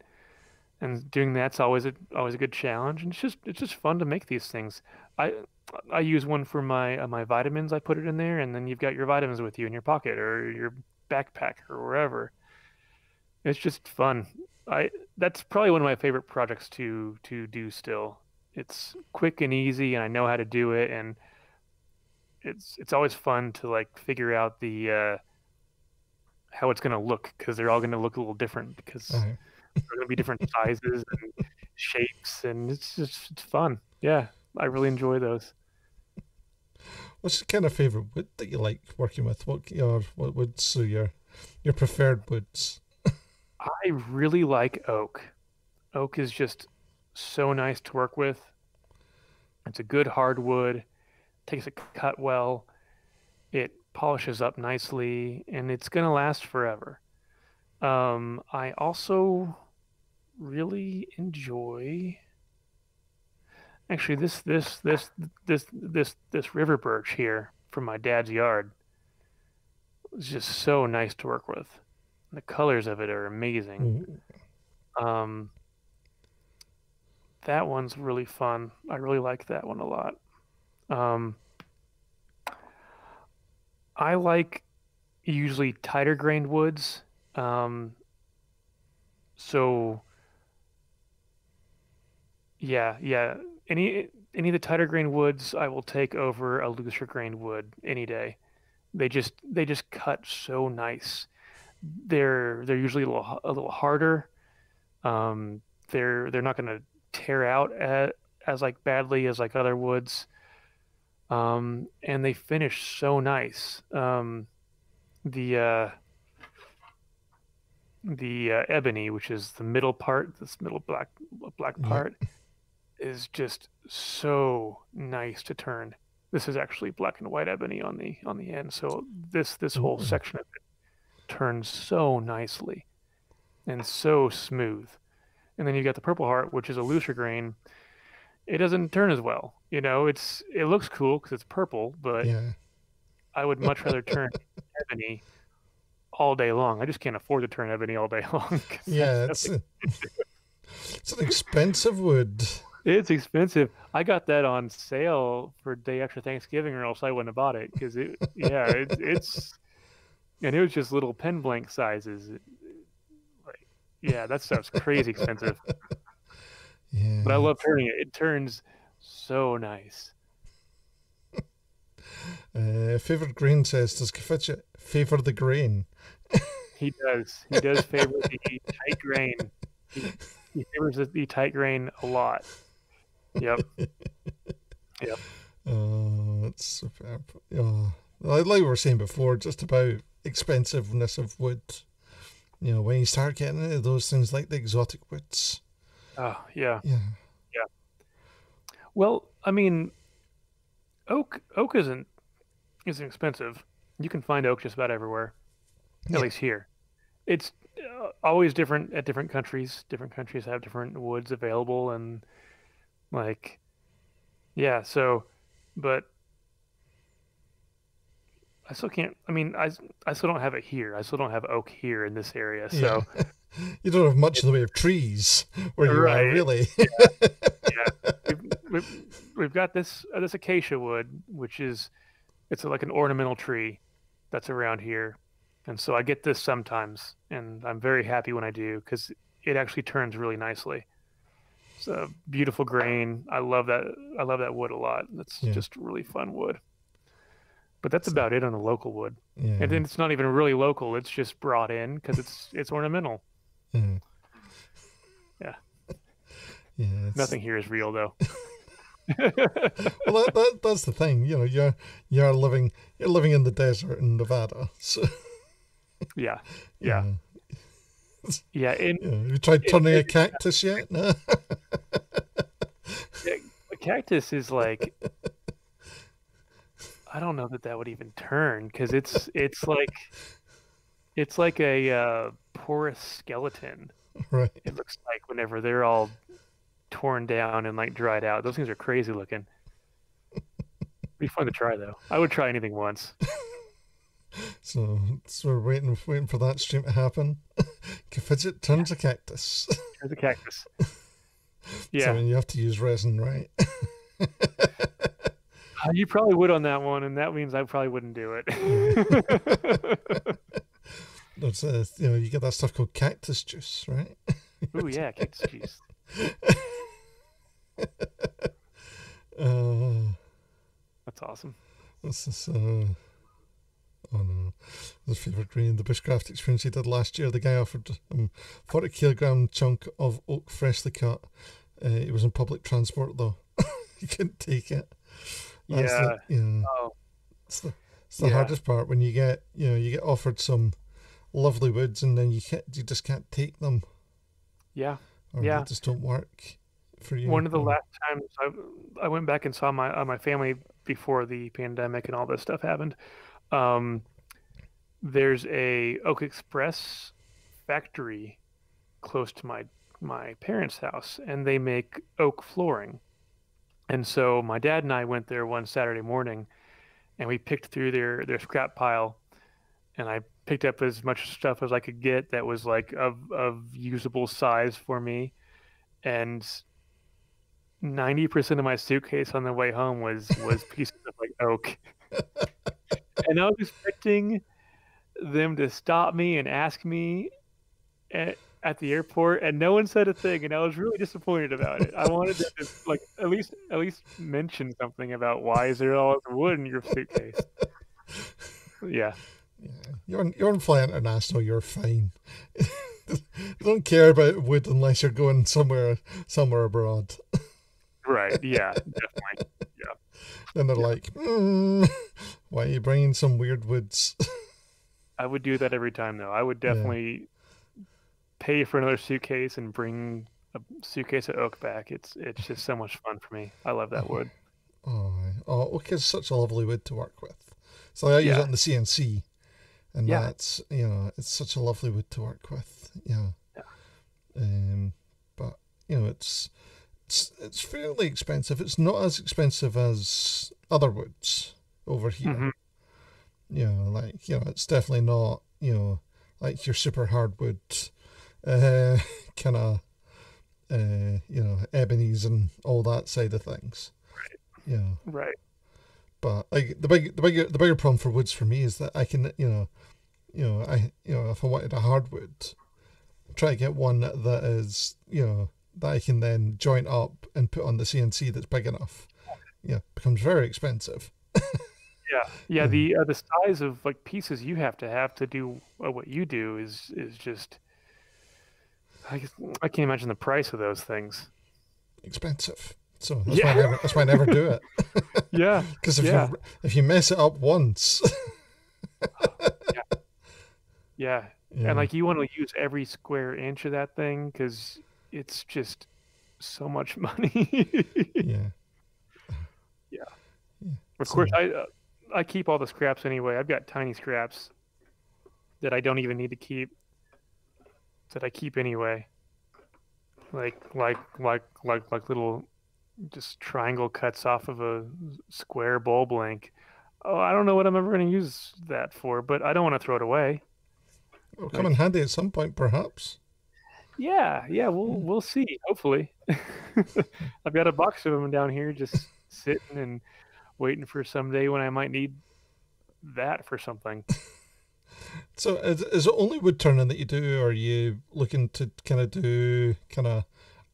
And doing that's always a good challenge. And it's just fun to make these things. I use one for my vitamins. I put it in there, and then you've got your vitamins with you in your pocket or your backpack or wherever. It's just fun. That's probably one of my favorite projects to do still. It's quick and easy, and I know how to do it, and it's always fun to like figure out the how it's going to look, because they're all going to look a little different, because they're going to be different sizes and shapes, and it's fun. Yeah, I really enjoy those. What's your kind of favorite wood that you like working with? What woods are your preferred woods? I really like oak. Oak is just so nice to work with. It's a good hardwood, takes a cut well, it polishes up nicely, and it's going to last forever. I also really enjoy actually this river birch here from my dad's yard. It's just so nice to work with. The colors of it are amazing. That one's really fun. I really like that one a lot. I like usually tighter grained woods. So yeah. Any of the tighter grained woods I will take over a looser grained wood any day. They just cut so nice. They're usually a little harder. They're not going to tear out as like badly as like other woods. And they finish so nice. The ebony, which is the middle part, this middle black part, is just so nice to turn. This is actually black and white ebony on the end. So this whole section of it turns so nicely and so smooth. And then you got the Purple Heart, which is a looser grain. It doesn't turn as well. You know, it looks cool because it's purple, but Yeah. I would much rather turn ebony all day long. I just can't afford to turn ebony all day long. 'Cause Yeah, that's it's an expensive wood. it's expensive. I got that on sale for day after Thanksgiving, or else I wouldn't have bought it because it's and it was just little pen blank sizes. Like, yeah, that stuff's crazy expensive. Yeah. But I love turning it. It turns so nice. Favorite grain says, does Caffidget favor the grain? He does. He does favor the tight grain. He favors the tight grain a lot. Yep. Yep. It's superb. Like we were saying before, just about expensiveness of wood. You know, when you start getting into those things like the exotic woods. Oh, yeah. Yeah. Yeah. Well, I mean, oak isn't expensive. You can find oak just about everywhere, at least here. It's always different at different countries. Different countries have different woods available, and like, yeah. So, but I still can't. I mean, I still don't have it here. I still don't have oak here in this area. So You don't have much in the way of trees where you are, really. Yeah. We've got this acacia wood, which is it's like an ornamental tree that's around here, and so I get this sometimes, and I'm very happy when I do because it actually turns really nicely. It's a beautiful grain. I love that. I love that wood a lot. That's just really fun wood. But that's about it on the local wood. Yeah. And then it's not even really local. It's just brought in because it's ornamental. Mm. Yeah. Yeah. Nothing here is real though. Well, that's the thing. You know, you're living in the desert in Nevada. So Yeah. yeah. Yeah. Have you tried turning a cactus yet? No. A cactus is like, I don't know that would even turn because it's like a porous skeleton. Right. It looks like whenever they're all torn down and like dried out. Those things are crazy looking. Be fun to try though. I would try anything once. So we're waiting for that stream to happen. Caffidget turns a cactus. There's a cactus. Yeah. So I mean, you have to use resin, right? You probably would on that one, and that means I probably wouldn't do it. That's you get that stuff called cactus juice, right? Ooh, yeah, cactus juice. That's awesome. This is oh no, his favorite grain, the bushcraft experience he did last year. The guy offered 40 kilogram chunk of oak freshly cut. It was in public transport though. He couldn't take it. That's it's the hardest part when you get offered some lovely woods and then you just can't take them. Yeah. Or they just don't work for you. One of the last times I went back and saw my family before the pandemic and all this stuff happened. There's a Oak Express factory close to my parents' house, and they make oak flooring. And so my dad and I went there one Saturday morning, and we picked through their scrap pile, and I picked up as much stuff as I could get that was like of usable size for me. And 90% of my suitcase on the way home was pieces of like oak. And I was expecting them to stop me and ask me at the airport, and no one said a thing, and I was really disappointed about it. I wanted them to like at least mention something about why is there all this wood in your suitcase. Yeah. You're on Fly International. You're fine. You don't care about wood unless you're going somewhere abroad. Right. Yeah. Definitely. Yeah. Then they're like, why are you bringing some weird woods? I would do that every time, though. I would definitely pay for another suitcase and bring a suitcase of oak back. It's just so much fun for me. I love that wood. Oak is such a lovely wood to work with. So I use it in the CNC. and Yeah. that's, it's such a lovely wood to work with. Yeah. But it's fairly expensive. It's not as expensive as other woods over here. Mm-hmm. It's definitely not, like your super hardwood, kind of, ebonies and all that side of things. Yeah. Right. But like the bigger problem for woods for me is that I can, if I wanted a hardwood, try to get one that is, that I can then joint up and put on the CNC that's big enough. Becomes very expensive. Yeah. The size of like pieces you have to do what you do is just I can't imagine the price of those things. Expensive. So that's why I never do it. Yeah. Because if you mess it up once. Yeah. And like you want to use every square inch of that thing because it's just so much money. Yeah. Of course, I keep all the scraps anyway. I've got tiny scraps that I don't even need to keep that I keep anyway. Like little just triangle cuts off of a square bulb link. Oh, I don't know what I'm ever going to use that for, but I don't want to throw it away. It'll come in handy at some point, perhaps. Yeah, we'll see. Hopefully, I've got a box of them down here, just sitting and waiting for someday when I might need that for something. So, is it only wood turning that you do, or are you looking to kind of do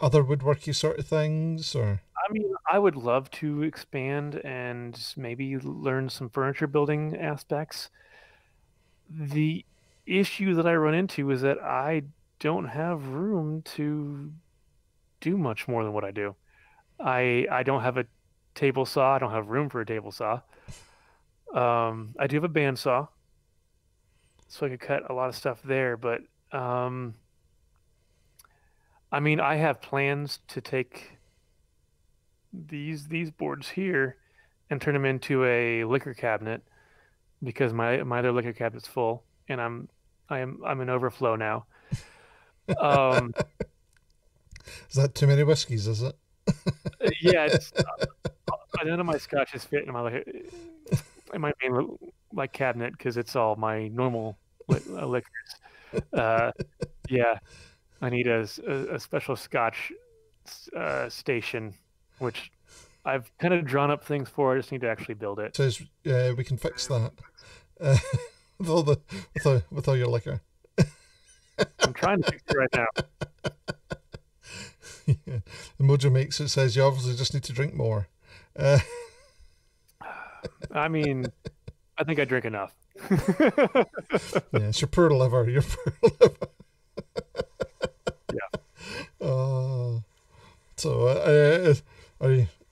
other woodworky sort of things, or? I mean, I would love to expand and maybe learn some furniture building aspects. The issue that I run into is that I don't have room to do much more than what I do. I don't have a table saw. I don't have room for a table saw. I do have a bandsaw, so I could cut a lot of stuff there. But I mean, I have plans to take these boards here and turn them into a liquor cabinet because my other liquor cabinet's full, and I'm in overflow now. Is that too many whiskeys? Is it? Yeah, it's, none of my scotches fit in my main like cabinet because it's all my normal liquors. Yeah, I need a special scotch station, which I've kind of drawn up things for. I just need to actually build it. Says we can fix that with all your liquor. I'm trying to fix it right now. Yeah. The Mojo Makes It says you obviously just need to drink more. I mean, I think I drink enough. Yeah, it's your poor liver. Your poor liver. Yeah. So,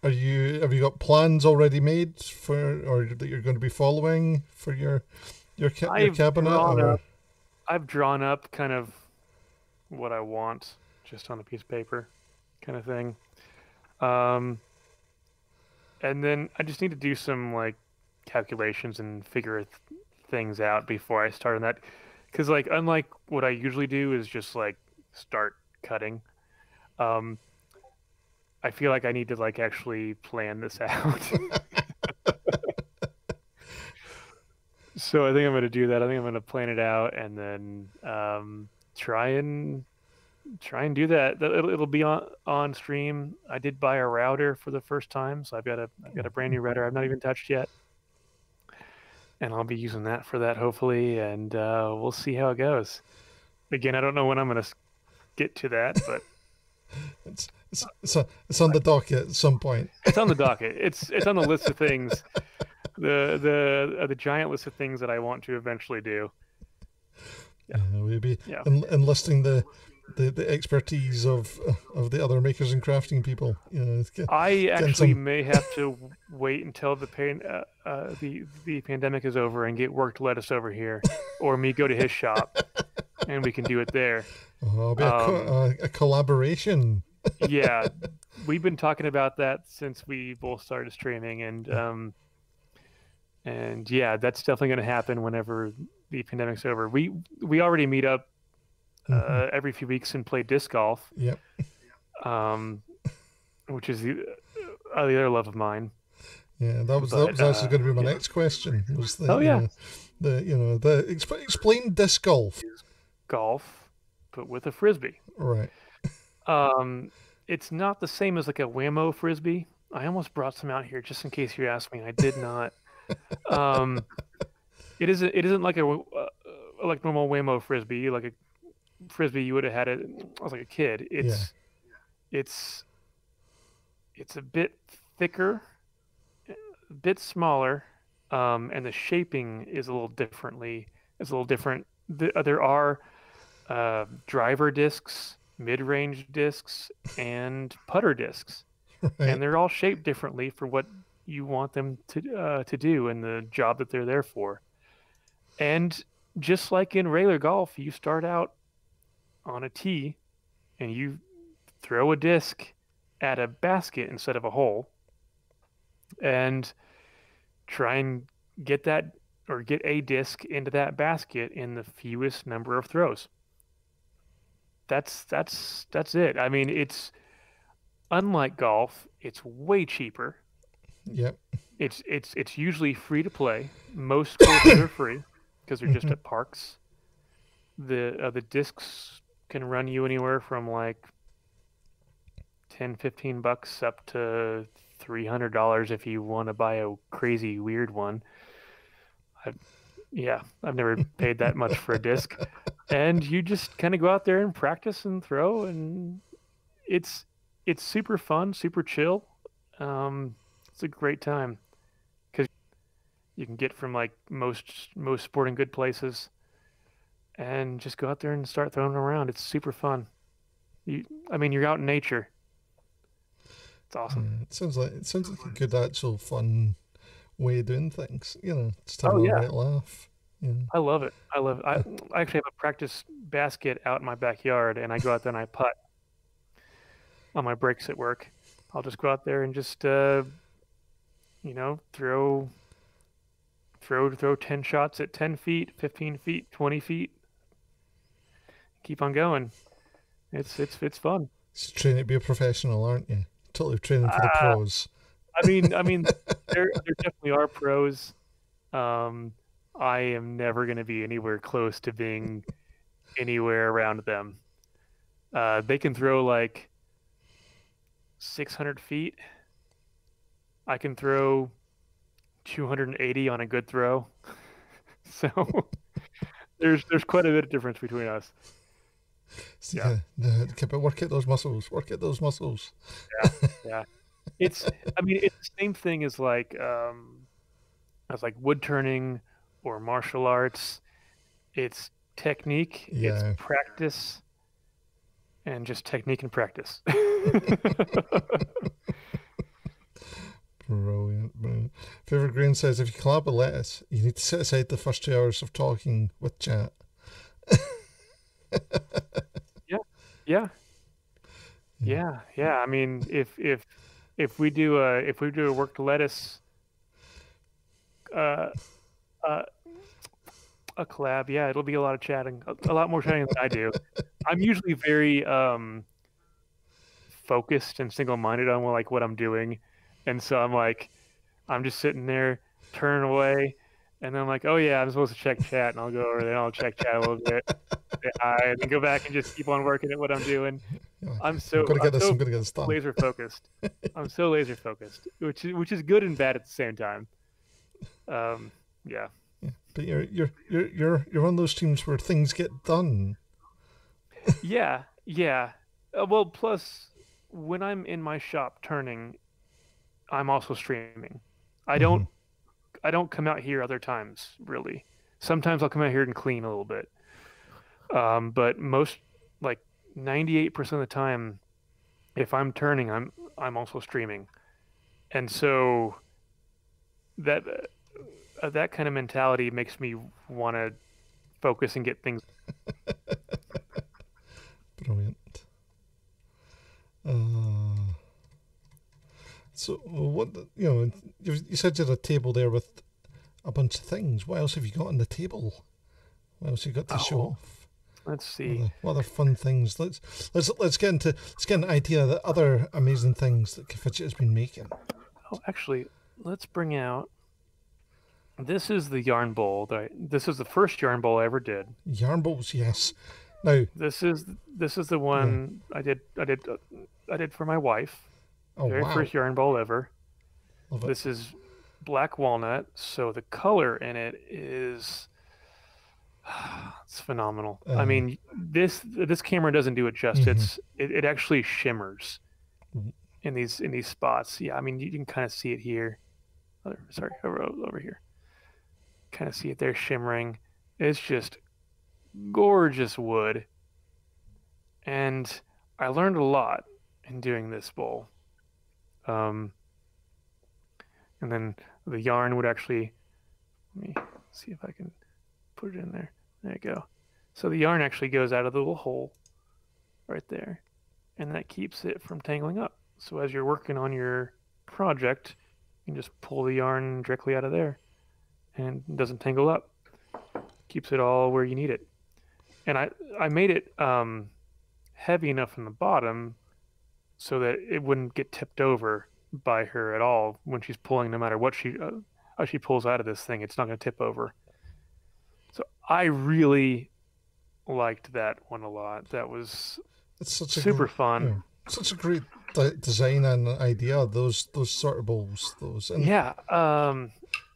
have you got plans already made or that you're going to be following for your cabinet? I've drawn up kind of what I want just on a piece of paper, kind of thing. And then I just need to do some like calculations and figure things out before I start on that. Because like unlike what I usually do is just like start cutting. I feel like I need to like actually plan this out. So I think I'm going to do that. I think I'm going to plan it out and then try and do that. It'll be on stream. I did buy a router for the first time, so I've got a brand new router I've not even touched yet, and I'll be using that for that hopefully, and we'll see how it goes. Again, I don't know when I'm going to get to that, but it's on the docket at some point. It's on the docket. It's on the list of things. The giant list of things that I want to eventually do. Yeah, we'll be enlisting the expertise of the other makers and crafting people. I actually may have to wait until the pandemic is over and get work lettuce over here, or me go to his shop, and we can do it there. Oh, it'll be a collaboration. Yeah, we've been talking about that since we both started streaming, and yeah, that's definitely going to happen whenever the pandemic's over. We already meet up every few weeks and play disc golf. Yep. Which is the other love of mine. Yeah, that was actually going to be my next question. Was the, explain disc golf. Golf, but with a frisbee. Right. It's not the same as like a whammo frisbee. I almost brought some out here just in case you asked me. I did not. It isn't like like normal whammo frisbee, like a frisbee you would have had it. I was like a kid. It's a bit thicker, a bit smaller, and the shaping is a little different. There are driver discs, mid-range discs, and putter discs, Right. and they're all shaped differently for what you want them to do and the job that they're there for. And just like in regular golf, you start out on a tee, and you throw a disc at a basket instead of a hole, and try and get a disc into that basket in the fewest number of throws. That's it. I mean, it's unlike golf. It's way cheaper. Yep. It's usually free to play. Most courses are free because they're just at parks. The discs can run you anywhere from like $10-15 up to $300 if you want to buy a crazy weird one. I've never paid that much for a disc. And you just kind of go out there and practice and throw, and it's super fun, super chill. It's a great time because you can get from like most sporting good places, and just go out there and start throwing around. It's super fun. You're out in nature. It's awesome. It sounds like a good, actual, fun way of doing things. Just have a right laugh. Yeah. I love it. I actually have a practice basket out in my backyard, and I go out there and I putt on my breaks at work. I'll just go out there and just throw 10 shots at 10 feet, 15 feet, 20 feet. Keep on going. It's fun. Just training to be a professional, aren't you? Totally training for the pros. I mean, there definitely are pros. I am never going to be anywhere close to being anywhere around them. They can throw like 600 feet. I can throw 280 on a good throw. So there's quite a bit of difference between us. Work at those muscles. Yeah. It's the same thing as like wood turning or martial arts. It's technique, it's practice, and just technique and practice. Brilliant. Favorite Green says, if you collab with Lettuce, you need to set aside the first 2 hours of talking with chat. Yeah. I mean, if we do a work to Lettuce a collab, it'll be a lot of chatting, a lot more chatting than I do. I'm usually very focused and single-minded on what I'm doing, and so I'm just sitting there turning away, and then I'm like, oh yeah, I'm supposed to check chat, and I'll go over there and I'll check chat a little bit, and then go back and just keep on working at what I'm doing. I'm so laser focused. I'm so laser focused, which is good and bad at the same time. Yeah. But you're one of those teams where things get done. Yeah. Well, plus when I'm in my shop turning, I'm also streaming. I don't come out here other times, really. Sometimes I'll come out here and clean a little bit. But most, like 98% of the time, if I'm turning, I'm also streaming. And so that kind of mentality makes me want to focus and get things. Brilliant. So what you said you had a table there with a bunch of things. What else have you got on the table? What else you got to show off? Let's see. What other fun things? Let's get an idea of the other amazing things that Caffidget has been making. Oh, actually, let's bring out. This is the yarn bowl. This is the first yarn bowl I ever did. Yarn bowls, yes. Now this is the one I did for my wife. Oh, Very first yarn bowl ever. Love it. This is black walnut, so the color in it is it's phenomenal. I mean, this camera doesn't do it justice. It actually shimmers in these spots. Yeah, I mean, you can kind of see it here. Sorry, over here. Kind of see it there shimmering. It's just gorgeous wood. And I learned a lot in doing this bowl. And then the yarn would actually, let me see if I can put it in there. There you go. So the yarn actually goes out of the little hole right there, and that keeps it from tangling up. So as you're working on your project, you can just pull the yarn directly out of there, and it doesn't tangle up. Keeps it all where you need it. And I made it heavy enough in the bottom so that it wouldn't get tipped over by her at all when she's pulling. No matter what how she pulls out of this thing, it's not going to tip over. So I really liked that one a lot. That was super fun. Yeah, such a great design and idea. Those sort of bowls.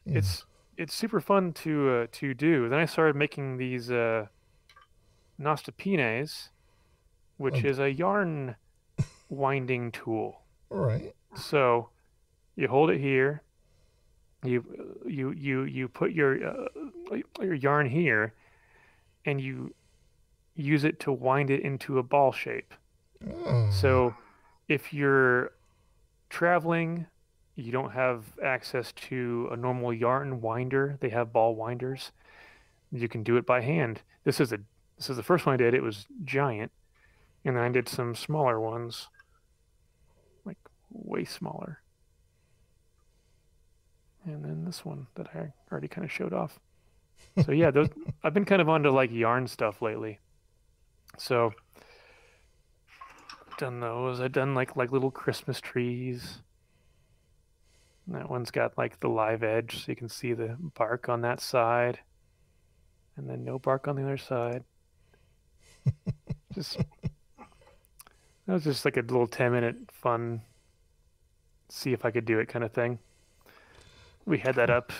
It's super fun to do. Then I started making these nostapines, which is a yarn winding tool. All right. So you hold it here. You put your yarn here, and you use it to wind it into a ball shape. Oh. So if you're traveling, you don't have access to a normal yarn winder. They have ball winders. You can do it by hand. This is the first one I did. It was giant, and then I did some smaller ones, like way smaller. And then this one that I already kind of showed off. So yeah, I've been kind of onto like yarn stuff lately. So I've done those. I've done like little Christmas trees. And that one's got like the live edge, so you can see the bark on that side, and then no bark on the other side. That was just like a little 10-minute fun, see if I could do it kind of thing. We had that up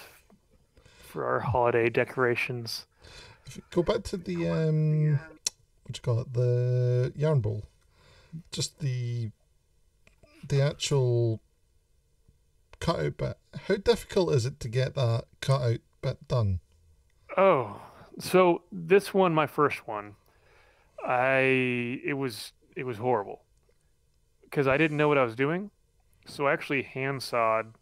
for our holiday decorations. If you go back to the the yarn bowl, just the actual cutout bit. How difficult is it to get that cutout bit done? Oh, so this one, my first one, it was horrible because I didn't know what I was doing. So I actually hand sawed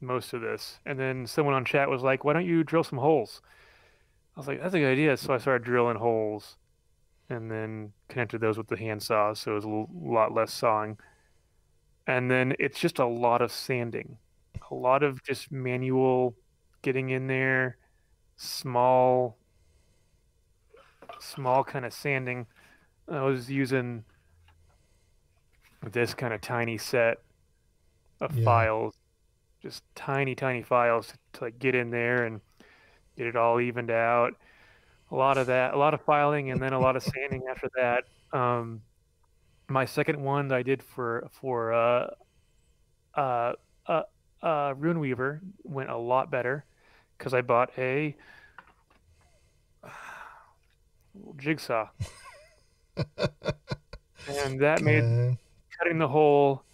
most of this, and then someone on chat was like, "Why don't you drill some holes?" I was like, "That's a good idea." So I started drilling holes, and then connected those with the hand saw, so it was a lot less sawing. And then it's just a lot of sanding, a lot of just manual getting in there, small kind of sanding. I was using this kind of tiny set of files, just tiny files to like get in there and get it all evened out. A lot of that, a lot of filing, and then a lot of sanding after that. My second one that I did for Rune Weaver went a lot better because I bought a jigsaw, and that made cutting the hole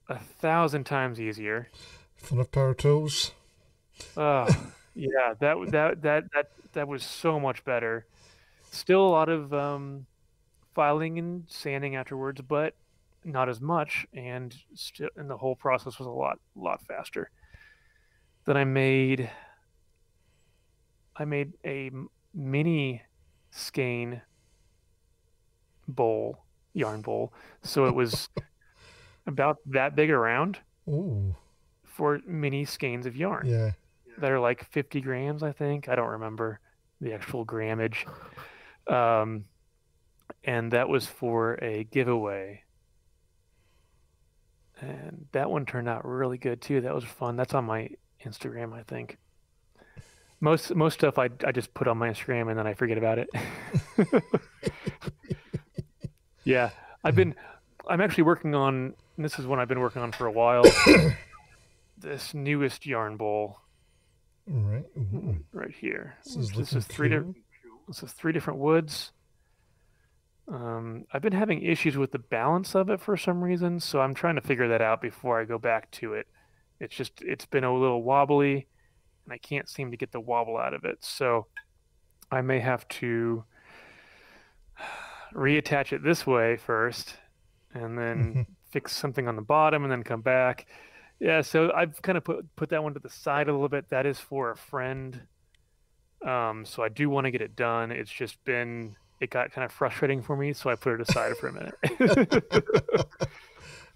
1,000 times easier. Fun of power tools. Yeah, that was so much better. Still a lot of filing and sanding afterwards, but not as much, and the whole process was a lot faster. Then I made a mini skein bowl, yarn bowl, so it was about that big around. Ooh. For mini skeins of yarn. Yeah. that are like 50 grams, I think. I don't remember the actual grammage. And that was for a giveaway. And that one turned out really good too. That was fun. That's on my Instagram, I think. Most stuff I just put on my Instagram and then I forget about it. Yeah, I'm actually working on, and this is one I've been working on for a while, this newest yarn bowl. Right. Right here. This is three different woods. I've been having issues with the balance of it for some reason, so I'm trying to figure that out before I go back to it. It's been a little wobbly, and I can't seem to get the wobble out of it. So I may have to reattach it this way first, and then fix something on the bottom, and then come back. Yeah, so I've kind of put that one to the side a little bit. That is for a friend. So I do want to get it done. It got kind of frustrating for me, so I put it aside for a minute.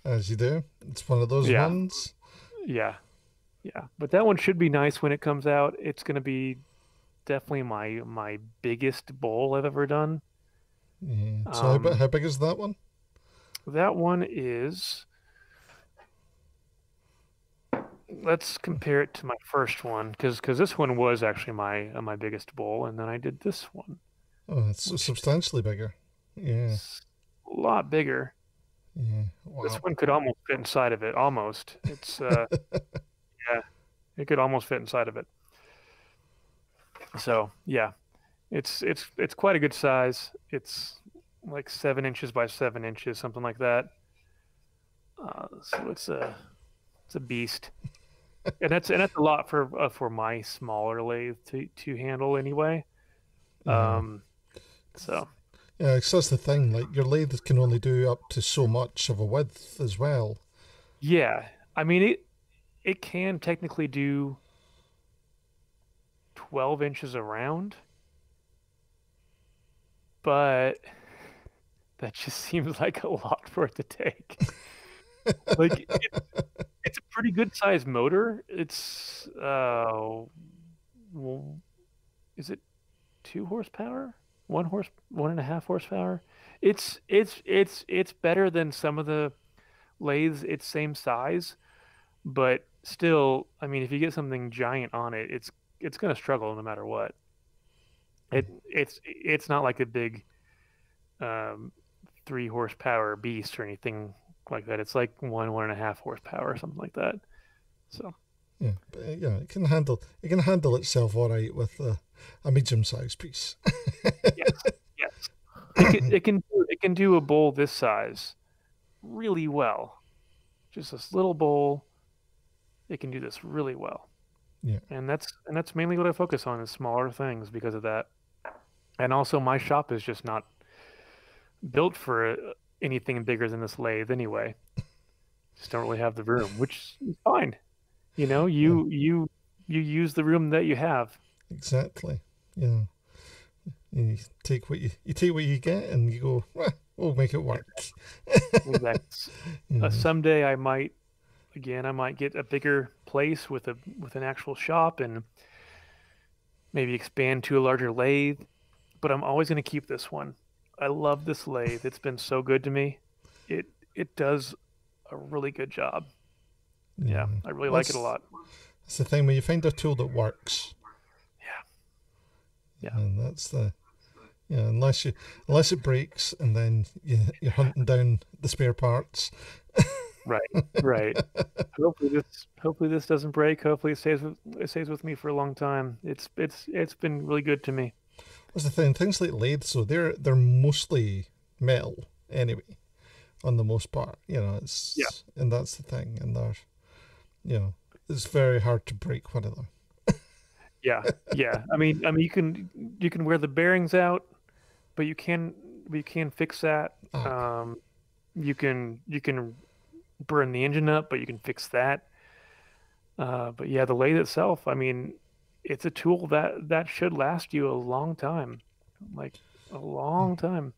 As you do. It's one of those ones. Yeah. But that one should be nice when it comes out. It's going to be definitely my biggest bowl I've ever done. Yeah. So how big is that one? That one is... Let's compare it to my first one, because this one was actually my biggest bowl, and then I did this one. Oh, it's substantially bigger. Yeah. It's a lot bigger. Yeah. Wow. This one could almost fit inside of it. Almost. It's yeah, it could almost fit inside of it. So yeah, it's quite a good size. It's like 7 inches by 7 inches, something like that. So it's a beast. And that's a lot for my smaller lathe to handle anyway. So yeah, so that's the thing. Like your lathe can only do up to so much of a width as well. Yeah, I mean it can technically do 12 inches around, but that just seems like a lot for it to take. Like it's a pretty good sized motor. It's is it 2 horsepower? 1.5 horsepower. It's better than some of the lathes its same size, but still, I mean, if you get something giant on it, it's gonna struggle no matter what. It's not like a big 3 horsepower beast or anything like that. It's like 1.5 horsepower or something like that. So yeah, but it can handle itself all right with a medium-sized piece. yes. It can do a bowl this size really well. Just this little bowl, it can do this really well. Yeah, and that's mainly what I focus on is smaller things because of that. And also, my shop is just not built for anything bigger than this lathe anyway. Just don't really have the room, which is fine. You know, you use the room that you have. Exactly. Yeah. You take what you get, and you go, we'll make it work. Exactly. Someday I might get a bigger place with an actual shop and maybe expand to a larger lathe. But I'm always going to keep this one. I love this lathe. It's been so good to me. It does a really good job. Yeah, I really like it a lot. That's the thing when you find a tool that works. Yeah. And that's unless it breaks and then you're hunting down the spare parts. Right. Hopefully this doesn't break. Hopefully it stays with me for a long time. It's been really good to me. That's the thing. Things like lathes, so they're mostly metal anyway, on the most part. And that's the thing. And they're, it's very hard to break one of them. Yeah. I mean, you can wear the bearings out, but you can fix that. You can burn the engine up, but you can fix that. But yeah, the lathe itself, I mean, it's a tool that should last you a long time, like a long time.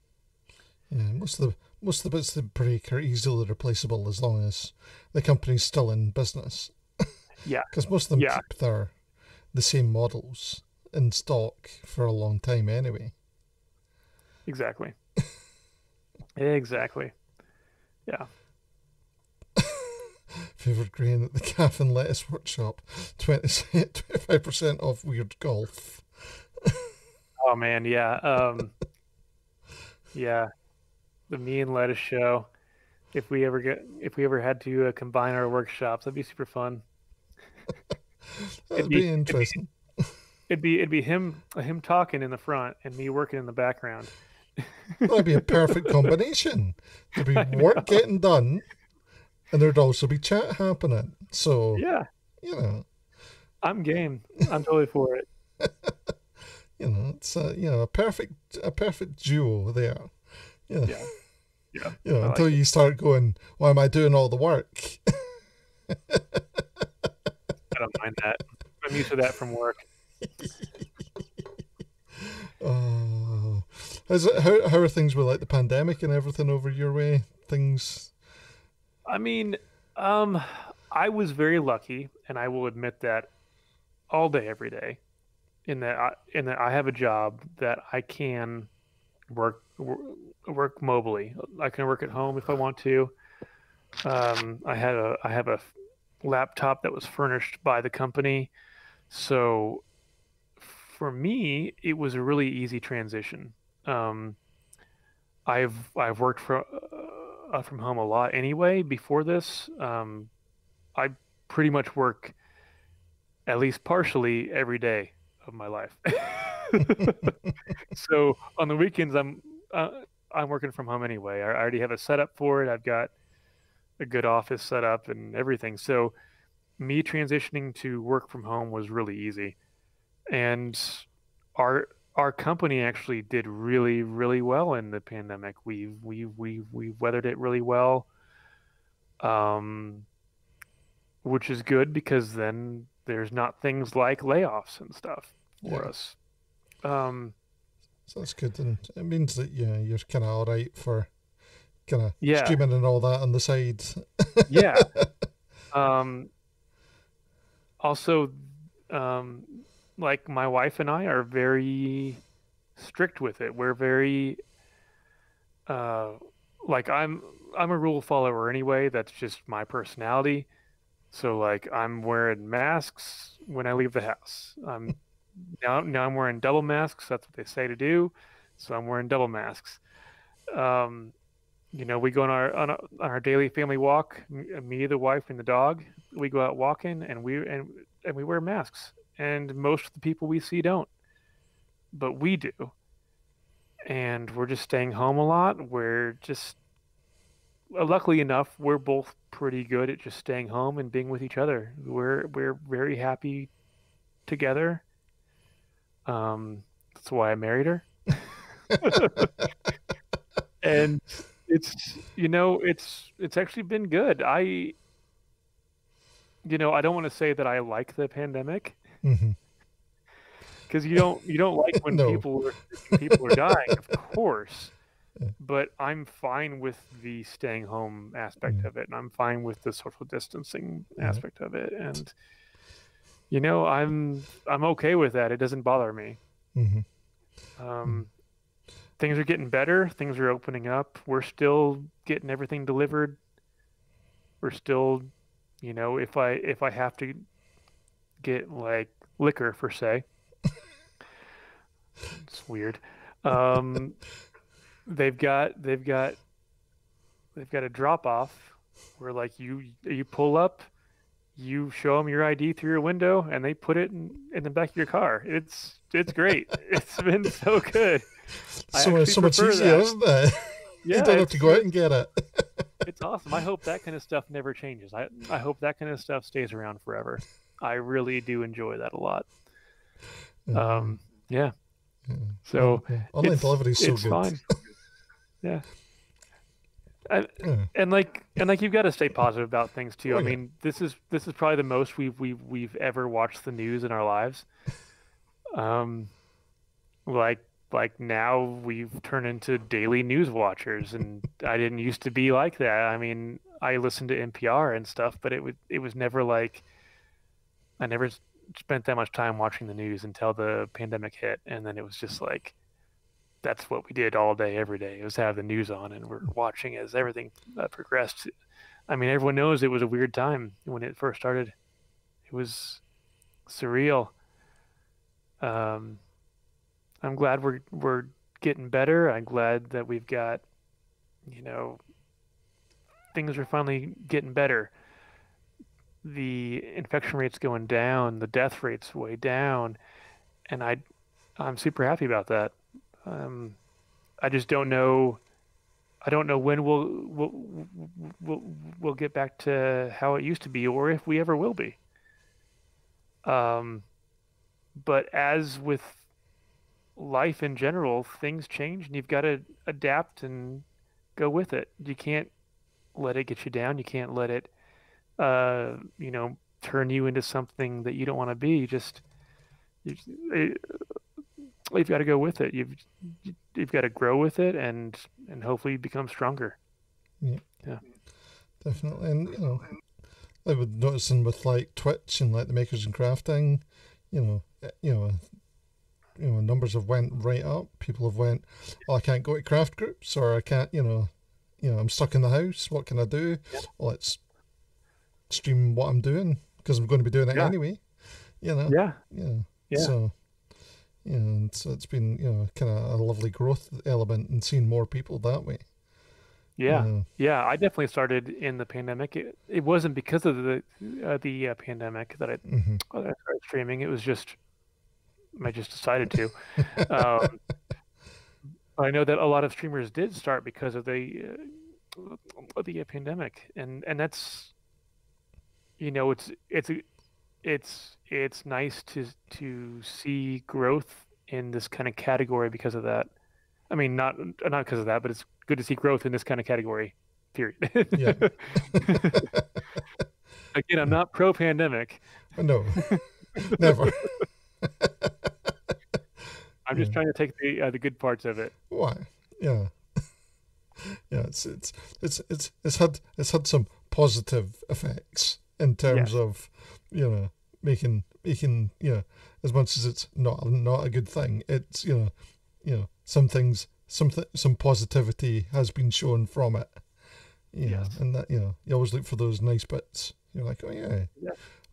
Yeah, most of the bits that break are easily replaceable as long as the company's still in business. Yeah, because most of them keep the same models in stock for a long time anyway. Exactly. Exactly. Yeah. Favoured grain at the Calf and Lettuce Workshop, 25% off Weird Golf. Oh man, yeah. Yeah. The Me and Lettuce show. If we ever had to combine our workshops, that'd be super fun. That'd be interesting. It'd be him talking in the front and me working in the background. That'd be a perfect combination. There'd be work getting done, and there'd also be chat happening. So yeah, I'm game. I'm totally for it. It's a perfect duo there. Yeah. Until you start going, why am I doing all the work? I don't mind that. I'm used to that from work. How are things with like the pandemic and everything over your way? Things. I mean, I was very lucky, and I will admit that all day, every day, in that I have a job that I can work mobily. I can work at home if I want to. I have a laptop that was furnished by the company, so for me it was a really easy transition. I've worked from home a lot anyway before this. I pretty much work at least partially every day of my life. So on the weekends I'm working from home anyway. I already have a setup for it. I've got a good office set up and everything. So me transitioning to work from home was really easy. And our company actually did really, really well in the pandemic. We weathered it really well. Which is good because then there's not things like layoffs and stuff for us. So that's good, and it means that you're kind of all right for kind of Yeah. streaming and all that on the side. Yeah. Also, like my wife and I are very strict with it. We're very like I'm a rule follower anyway. That's just my personality. So like I'm wearing masks when I leave the house. Now I'm wearing double masks. That's what they say to do. So I'm wearing double masks. We go on our daily family walk. Me, the wife, and the dog. We go out walking, and we wear masks. And most of the people we see don't, but we do. And we're just staying home a lot. We're just luckily enough, we're both pretty good at just staying home and being with each other. We're very happy together. That's why I married her. And it's actually been good. I don't want to say that I like the pandemic, because you don't like when No. people are dying, of course. But I'm fine with the staying home aspect of it, and I'm fine with the social distancing aspect of it, and I'm okay with that. It doesn't bother me. Things are getting better. Things are opening up. We're still getting everything delivered. We're still, if I have to get like liquor for say, it's weird. They've got a drop off where like you pull up, you show them your ID through your window, and they put it in the back of your car. It's great. It's been so good. So much easier, isn't it? Yeah, you don't have to go out and get it. It's awesome. I hope that kind of stuff never changes. I hope that kind of stuff stays around forever. I really do enjoy that a lot. Yeah. So online delivery is so it's good. Fine. Yeah. And like you've got to stay positive about things too. I mean, this is probably the most we've ever watched the news in our lives. Like now we've turned into daily news watchers, and I didn't used to be like that. I mean, I listened to NPR and stuff, but it was never like I never spent that much time watching the news until the pandemic hit, and then it was just like that's what we did all day, every day. It was have the news on, and we're watching as everything progressed. I mean, everyone knows it was a weird time when it first started. It was surreal. Um, I'm glad we're getting better. I'm glad that we've got, you know, things are finally getting better. The infection rate's going down, the death rate's way down, and I'm super happy about that. Um, I just don't know. I don't know when we'll get back to how it used to be, or if we ever will be. Um, but as with life in general, things change, and you've got to adapt and go with it. You can't let it get you down. You can't let it, turn you into something that you don't want to be. You, you've got to go with it. You've got to grow with it, and hopefully become stronger. Yeah, Yeah. definitely. And I would noticing with like Twitch and like the Makers and Crafting, numbers have went right up. People have went, oh, I can't go to craft groups, or I can't, I'm stuck in the house. What can I do? Yep. Well, let's stream what I'm doing because I'm going to be doing it anyway. Yeah. Yeah. So, and so it's been, kind of a lovely growth element and seeing more people that way. Yeah. Yeah. I definitely started in the pandemic. It wasn't because of the pandemic that I started streaming. It was just I just decided to. I know that a lot of streamers did start because of the pandemic, and that's it's nice to see growth in this kind of category because of that. I mean, not because of that, but it's good to see growth in this kind of category. Period. Yeah. Again, I'm not pro-pandemic. No, never. I'm just trying to take the good parts of it. Why? Yeah. Yeah, it's had some positive effects in terms of making as much as it's not a good thing, it's some things, some positivity has been shown from it. And that you always look for those nice bits. You're like, oh yeah.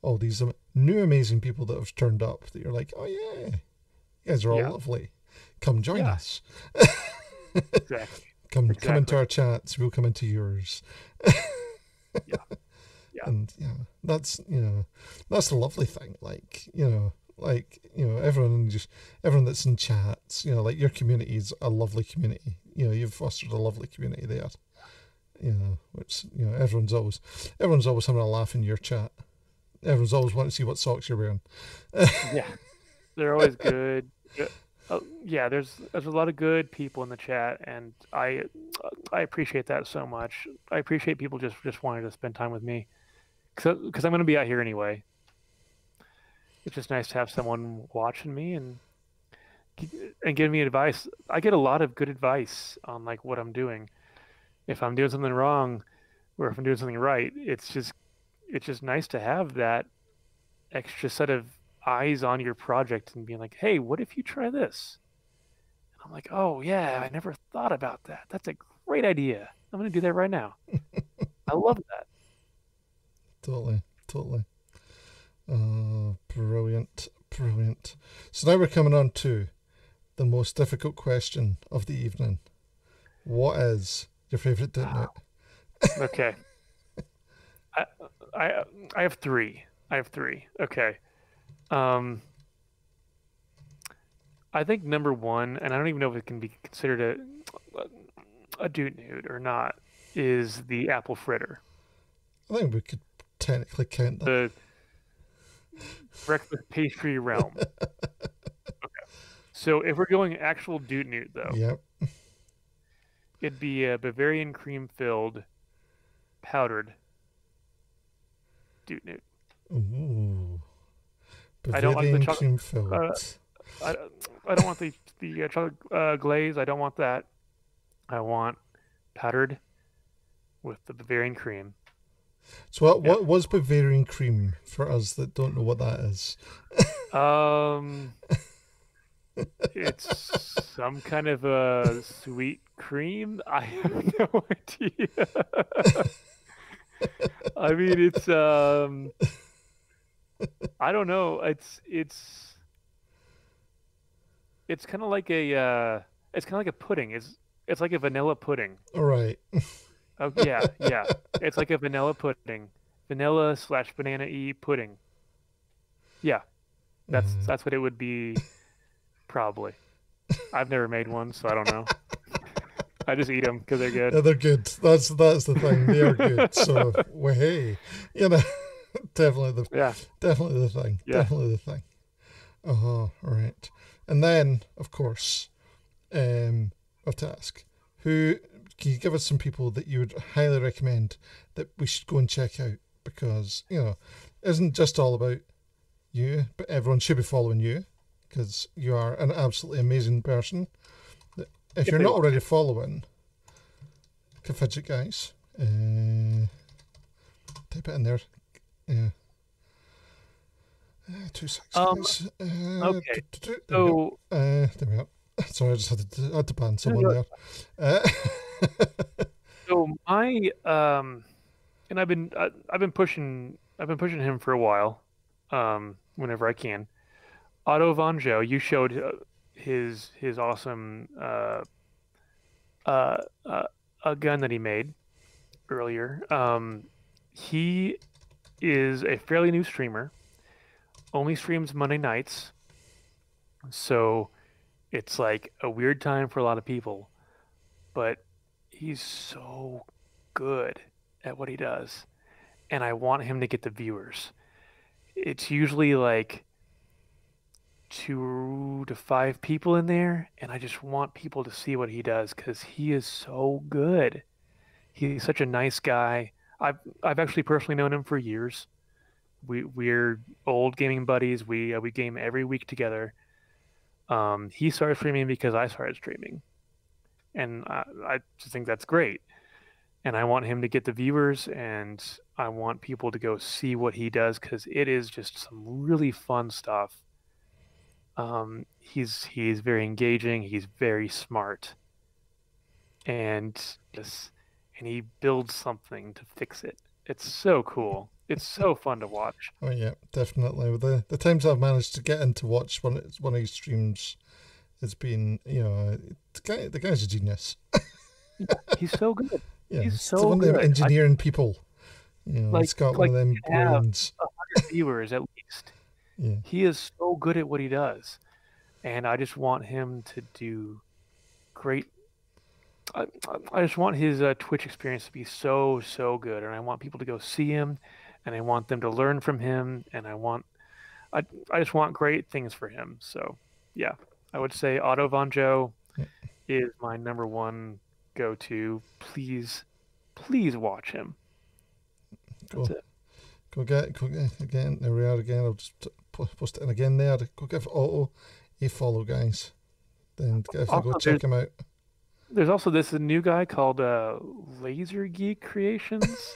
All these new amazing people that have turned up that you're like, oh yeah, you guys are all lovely. Come join us. Exactly. Come into our chats. We'll come into yours. Yeah. And that's that's the lovely thing. Everyone that's in chats. Like your community is a lovely community. You've fostered a lovely community there. Which everyone's always having a laugh in your chat. Everyone's always wanting to see what socks you're wearing. Yeah, they're always good. There's a lot of good people in the chat, and I appreciate that so much. I appreciate people just wanting to spend time with me, because I'm going to be out here anyway. It's just nice to have someone watching me and giving me advice. I get a lot of good advice on like what I'm doing. If I'm doing something wrong, or if I'm doing something right, it's just nice to have that extra set of eyes on your project and being like, hey, what if you try this? And I'm like, oh yeah, I never thought about that. That's a great idea. I'm going to do that right now. I love that. Totally. Brilliant. So now we're coming on to the most difficult question of the evening. What is your favorite DOOTNOOT? Okay. I have three. Okay. I think number one, and I don't even know if it can be considered a DOOTNOOT or not, is the apple fritter. I think we could technically count that. The breakfast pastry realm. Okay. So if we're going actual DOOTNOOT though, Yep. it'd be a Bavarian cream filled powdered DOOTNOOT. Ooh. I don't like the chocolate cream filled. I don't want the chocolate glaze. I don't want that. I want powdered with the Bavarian cream. So what was Bavarian cream for us that don't know what that is? It's some kind of a sweet cream. I have no idea. I mean, it's I don't know. It's kind of like a pudding. It's like a vanilla pudding. All right. Oh yeah, yeah. It's like a vanilla pudding, vanilla/banana-y pudding. Yeah, that's what it would be, probably. I've never made one, so I don't know. I just eat them because they're good. Yeah, they're good. That's the thing. They are good. So, well, hey, definitely the thing. Yeah. Definitely the thing. All right. And then, of course, I have to ask, who can you give us some people that you would highly recommend that we should go and check out? Because, it isn't just all about you, but everyone should be following you because you are an absolutely amazing person. If you're not already following Caffidget, guys, type it in there. Yeah. 2 seconds. Okay. So there we go. Sorry, I just had to ban someone there. So my and I've been pushing him for a while, whenever I can. Otto von Joe, you showed his awesome a gun that he made earlier. He is a fairly new streamer. Only streams Monday nights, so it's like a weird time for a lot of people. But he's so good at what he does, and I want him to get the viewers. It's usually like 2 to 5 people in there, and I just want people to see what he does because he is so good. He's such a nice guy. I've actually personally known him for years. We're old gaming buddies. We game every week together. He started streaming because I started streaming, and I just think that's great. And I want him to get the viewers, and I want people to go see what he does because it is just some really fun stuff. He's very engaging. He's very smart, and he builds something to fix it. It's so cool. It's so fun to watch. Oh yeah, definitely. With the times I've managed to get in to watch one of his streams, it's been the guy's a genius. He's so good. Yeah, he's so one good. of them engineering people. He's got one of them brains. 100 viewers at least. Yeah. He is so good at what he does, and I just want him to do great. I just want his Twitch experience to be so good, and I want people to go see him, and I want them to learn from him, and I just want great things for him. So yeah, I would say Otto von Joe is my number one go-to. Please watch him. That's it. Go get again. There we are again. I'll just post it in again there. Go give Otto a follow, guys. Then go check him out. There's also this new guy called Laser Geek Creations.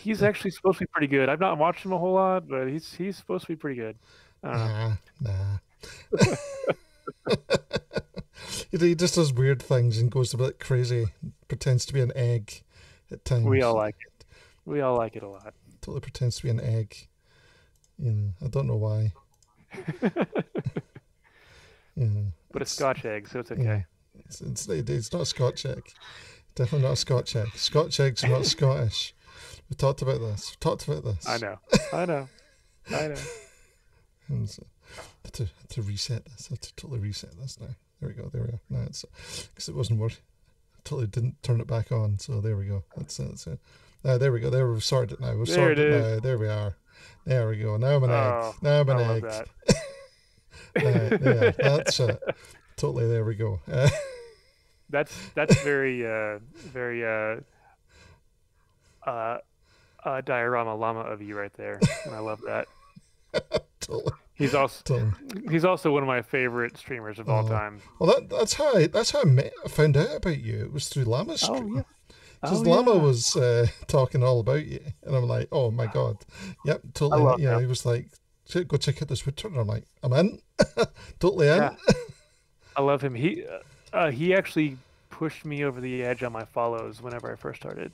He's actually supposed to be pretty good. I've not watched him a whole lot, but he's supposed to be pretty good. I don't know. Nah. He just does weird things and goes a bit crazy. Pretends to be an egg at times. We all like it. We all like it a lot. Totally pretends to be an egg. I don't know why. But it's Scotch egg, so it's okay. Yeah. It's not a Scotch egg. Definitely not a Scotch egg. Scotch eggs are not Scottish. We talked about this. I know. And so, to reset this. I have to totally reset this now. There we go. There we are. Now it's because it wasn't working. Totally didn't turn it back on. So there we go. That's it. There we go. There we've sorted it now. We've sorted it now. There we are. There we go. Now I'm an egg. Now I'm an egg. Yeah, that's it. Totally. There we go. That's very diorama llama of you right there, and I love that. Totally. He's also one of my favorite streamers of all time. Well, that's how I found out about you. It was through Llama's stream. Oh, Because Oh Llama yeah, was talking all about you, and I'm like, oh my god, yep, I totally. love You know, him. he was like, go check out this Woodturner. I'm like, I'm in, totally Yeah, in. I love him. He actually pushed me over the edge on my follows whenever I first started.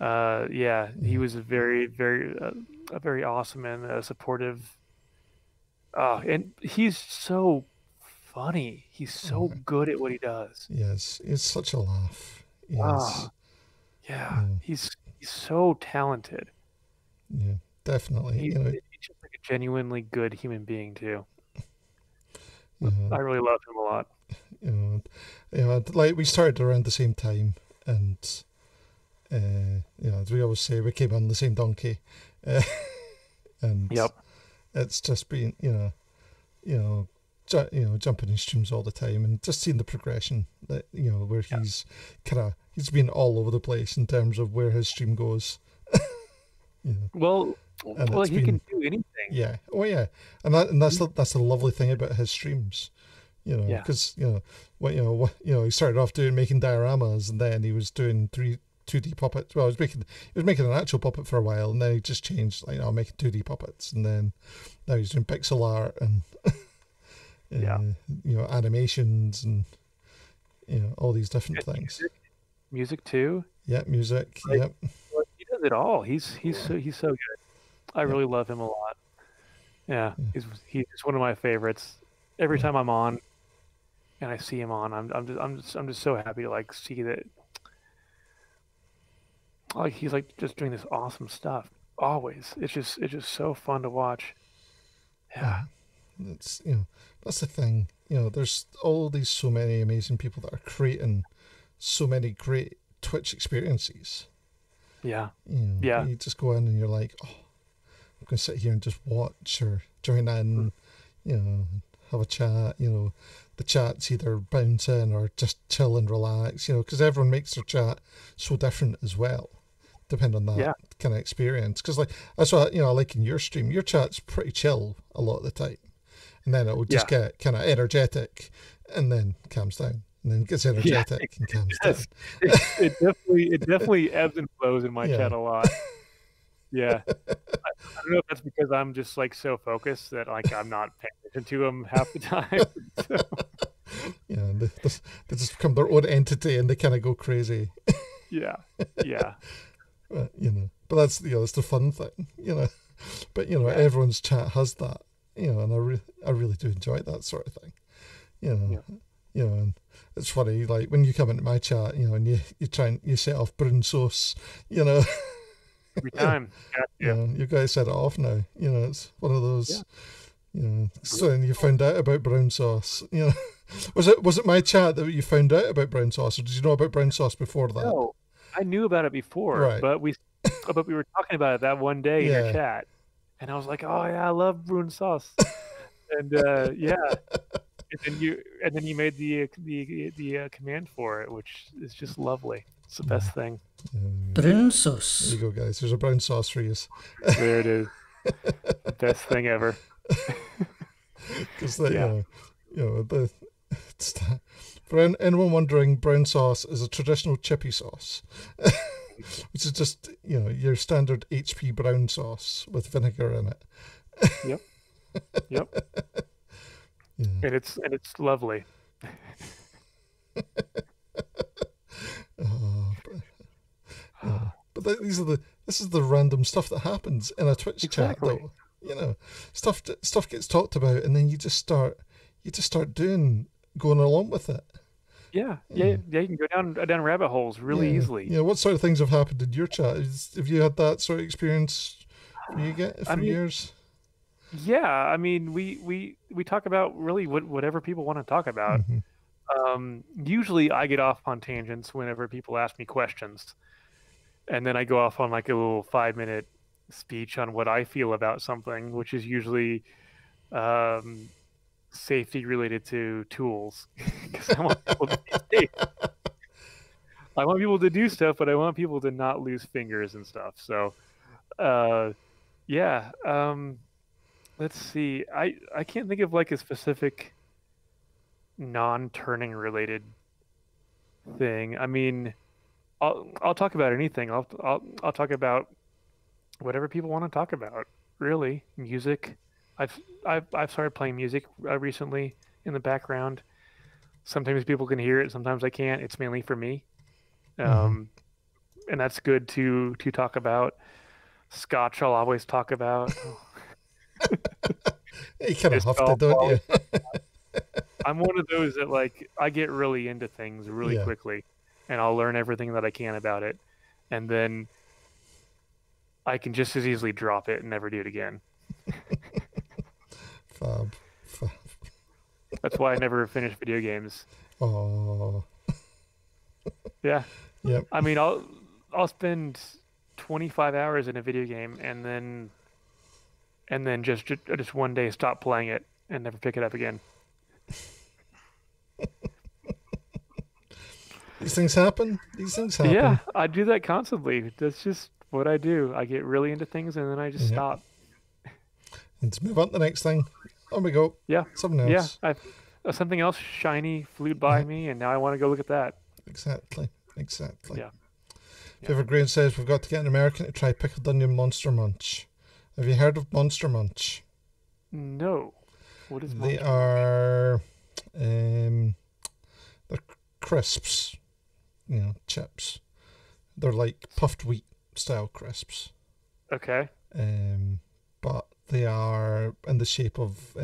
Yeah, he Yeah, was a very awesome and supportive. And he's so funny. He's so oh, good at what he does. yes, it's such a laugh. Ah, Yes, yeah, yeah, he's so talented. yeah, definitely. He's You know, he's just like a genuinely good human being too. yeah, I really love him a lot. you know, like we started around the same time, and you know, as we always say, we came on the same donkey, uh, and Yep. it's just been, you know, jumping in streams all the time, and just seeing the progression that, you know, where Yeah. he's been all over the place in terms of where his stream goes, you know, Well, and well, it's he can been, do anything. yeah, oh yeah, and that's the lovely thing about his streams, you know, Yeah. because he started off doing making dioramas, and then he was doing 2D puppets. Well, he was making an actual puppet for a while, and then he just changed, like, making 2D puppets, and then now he's doing pixel art and Yeah. animations and all these different And things. music too. Yeah, music. Like, Yep. like, he does it all. He's so good. I Yep. really love him a lot. Yeah, Yeah. he's just one of my favorites. Every Yeah. time I'm on and I see him on, I'm just so happy to like see that like he's like just doing this awesome stuff. Always. It's just so fun to watch. Yeah. Yeah. That's that's the thing. There's all these so many amazing people that are creating so many great Twitch experiences. Yeah. Yeah. You just go in and you're like, oh, I'm gonna sit here and just watch or join in, have a chat. The chat's either bouncing or just chill and relax. Because everyone makes their chat so different as well, depending on that Yeah. kind of experience. Because like that's what I like in your stream. Your chat's pretty chill a lot of the time, and then it will just Yeah. get kind of energetic, and then calms down, and then gets Yeah. energetic and calms down. Yes. It definitely ebbs and flows in my Yeah. chat a lot. Yeah. I don't know if that's because I'm just like so focused that like I'm not paying attention to them half the time. So, They just become their own entity and they kind of go crazy. yeah. Yeah. But that's the fun thing. But Yeah. everyone's chat has that. And I really do enjoy that sort of thing. Yeah. And it's funny, like when you come into my chat, and you try and you set off brown sauce, Every time. Yeah. you guys set it off now. It's one of those. Yeah. So then you found out about brown sauce. Was it my chat that you found out about brown sauce, or did you know about brown sauce before that? No, I knew about it before, Right. but we were talking about it that one day in Yeah. your chat, and I was like, "Oh yeah, I love brune sauce," and yeah, and then you made the command for it, which is just lovely. It's the best thing. There Brun sauce. you go, guys. There's a brown sauce for you. There it is, the best thing ever. Because that, Yeah. for anyone wondering, brown sauce is a traditional chippy sauce, which is just your standard HP brown sauce with vinegar in it. Yep. Yep. Yeah. And it's lovely. But this is the random stuff that happens in a Twitch Exactly. chat, though. Stuff gets talked about, and then you just start going along with it. Yeah. You can go down rabbit holes really easily. What sort of things have happened in your chat? Have you had that sort of experience for years? Yeah, I mean, we talk about really whatever people want to talk about. Usually, I get off on tangents whenever people ask me questions, and then I go off on like a little 5-minute speech on what I feel about something, which is usually safety related to tools, because I want people to be safe. I want people to do stuff, but I want people to not lose fingers and stuff. So, yeah. Let's see. I can't think of like a specific non-turning related thing. I mean, I'll talk about anything. I'll talk about whatever people want to talk about. Really, music. I've started playing music recently in the background. Sometimes people can hear it, sometimes I can't. It's mainly for me, Mm-hmm. um, and that's good to talk about. Scotch, I'll always talk about. Oh, You kind of disc have to, golf, I'll don't always you? talk. I'm one of those that like I get really into things really Yeah. quickly, and I'll learn everything that I can about it, and then I can just as easily drop it and never do it again. Fab. Fab. That's why I never finish video games. Oh. Yeah, Yep. I mean I'll spend 25 hours in a video game and then just one day stop playing it and never pick it up again. These things happen. These things Yeah, happen. I do that constantly. That's just what I do. I get really into things and then I just Yep. stop. Let's move on to the next thing. On we go. Yeah, Something yeah. else. Something else shiny flew by Yep. me, and now I want to go look at that. Exactly. Exactly. Yeah, yeah. Favorite Grain says we've got to get an American to try pickled onion Monster Munch. Have you heard of Monster Munch? No. What is They Monster? are they're crisps, chips. They're like puffed wheat style crisps. Okay. But they are in the shape of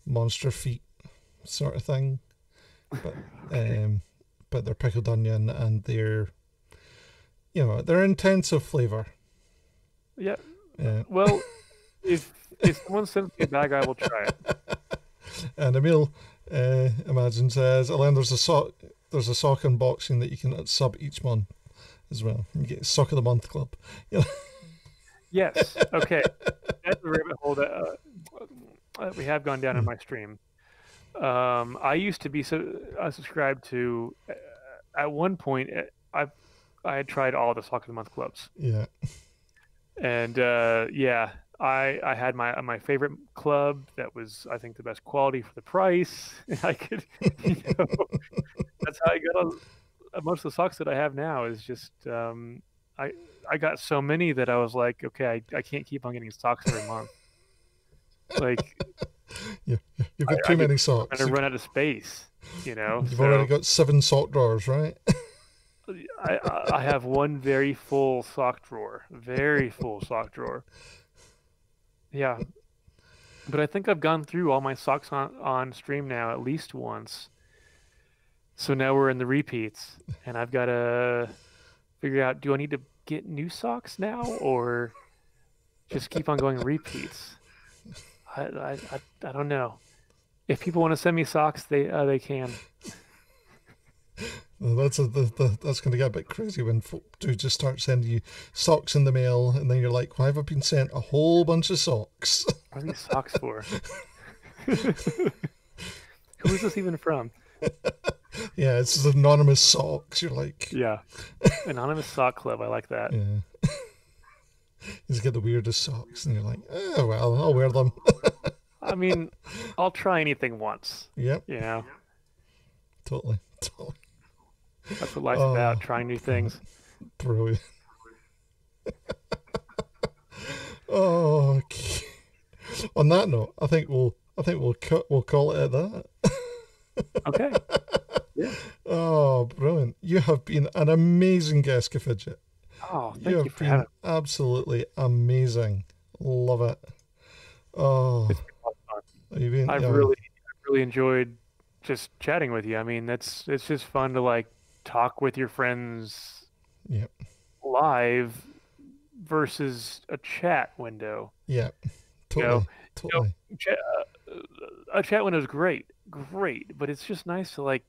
monster feet sort of thing. But but they're pickled onion and they're intensive flavour. Yeah. Yeah. Well, if someone sends me a bag, I will try it. And Emil Imagine says, Alan, there's a sock unboxing that you can sub each month as well. You get Sock of the Month Club. Yes. Okay. That's a rabbit hole that we have gone down in my stream. I used to be subscribed to. At one point, I had tried all the Sock of the Month clubs, Yeah. and yeah, I had my favorite club that was, I think, the best quality for the price. I could, that's how I got most of the socks that I have now. Is just I got so many that I was like, okay, I can't keep on getting socks every month. Like, Yeah. You've got too many socks. I'm gonna run out of space, You've already got 7 sock drawers, right? I have one very full sock drawer, very full sock drawer. Yeah, but I think I've gone through all my socks on stream now at least once. So now we're in the repeats, and I've got to figure out, do I need to get new socks now or just keep on going repeats? I don't know. If people want to send me socks, they can. That's going to get a bit crazy when folk do just start sending you socks in the mail, and then you're like, why have I been sent a whole bunch of socks? What are these socks for? Who is this even from? Yeah, it's anonymous socks. You're like, Yeah, anonymous sock club. I like that. yeah. You just get the weirdest socks, and you're like, oh well, I'll wear them. I mean, I'll try anything once. Yep, Totally. totally. That's what life's about, trying new things. Brilliant. Okay. On that note, I think we'll call it at that. Okay. Yeah. Oh, brilliant! You have been an amazing guest, Caffidget. Oh, You thank you have for having been absolutely amazing. Love it. Oh, me. It's been a lot of fun. you've been. I've Yeah, really enjoyed just chatting with you. I mean, it's just fun to like talk with your friends yeah, live versus a chat window. yeah. You know, Totally. a chat window is great, but it's just nice to like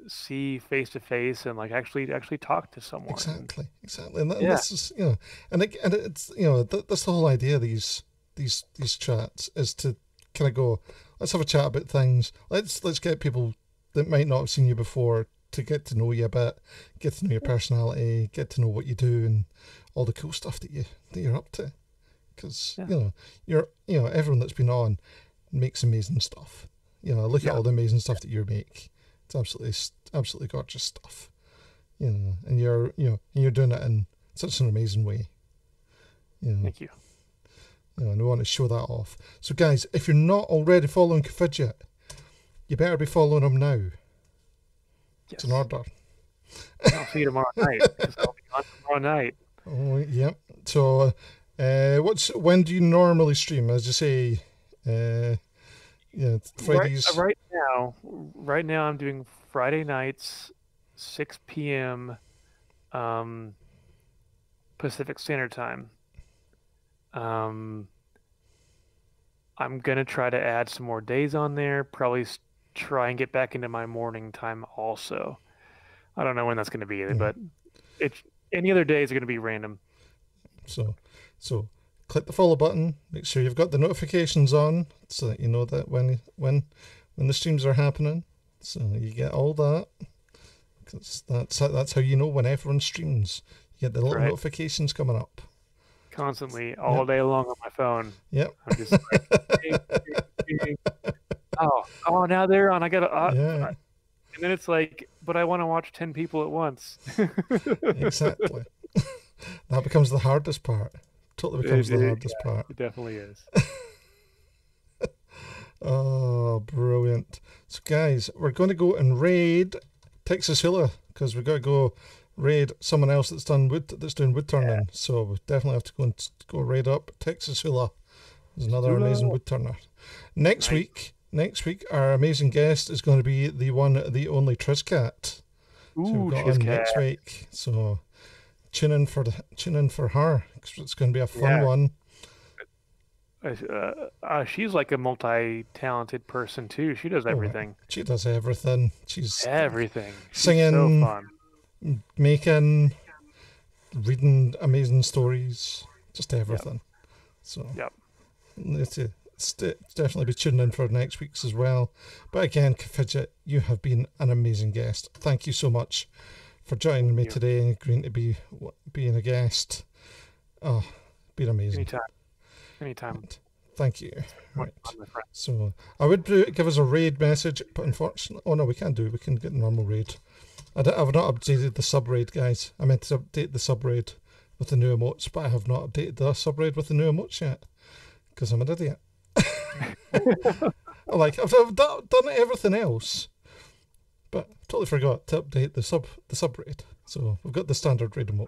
see face to face and like actually talk to someone. Exactly. And Yeah. this is, and it's, that's the whole idea of these chats is to kind of go, let's have a chat about things. Let's get people that might not have seen you before to get to know you a bit, get to know your personality, get to know what you do, and all the cool stuff that you're up to. Because everyone that's been on makes amazing stuff. Look at Yeah. all the amazing stuff that you make. It's absolutely gorgeous stuff. and you're doing it in such an amazing way. Thank you. And we want to show that off. So, guys, if you're not already following Caffidget, you better be following him now. Yes. It's an order. I'll see you tomorrow night. 'Cause I'll be on tomorrow night. Oh, yep. So, when do you normally stream? As you say, Fridays. Right now, I'm doing Friday nights, 6 p.m. Pacific Standard Time. I'm gonna try to add some more days on there. Probably try and get back into my morning time also. I don't know when that's gonna be either, but any other days are gonna be random. So click the follow button. Make sure you've got the notifications on so that you know that when the streams are happening. So you get all that. 'Cause that's how you know when everyone streams. You get the little notifications coming up. Constantly, all day long on my phone. Yep. I'm just like, ding. Oh, now they're on. I gotta. And then it's like, but I want to watch 10 people at once. Exactly. That becomes the hardest part. Totally becomes the hardest part. It definitely is. Oh, brilliant. So, guys, we're going to go and raid Texas Hula because we've got to go raid someone else that's doing woodturning. Yeah. So we definitely have to go raid up Texas Hula. There's another amazing woodturner. Next week, our amazing guest is going to be the one, the only Triscat. Ooh, so we've got on next week. So tune in for her. It's going to be a fun one. She's like a multi-talented person too. She does everything. She does everything. She's everything. Singing, so fun. Making, reading amazing stories, just everything. So it's definitely be tuning in for next week's as well. But again, Caffidget, you have been an amazing guest. Thank you so much for joining me today and agreeing to being a guest. Oh, been amazing. Anytime. Thank you. Right. So I would give us a raid message, but unfortunately, we can't do it. We can get a normal raid. I've not updated the sub-raid, guys. I meant to update the sub-raid with the new emotes, but I have not updated the sub-raid with the new emotes yet because I'm an idiot. I've done everything else, but totally forgot to update the sub-raid. So we've got the standard raid emote.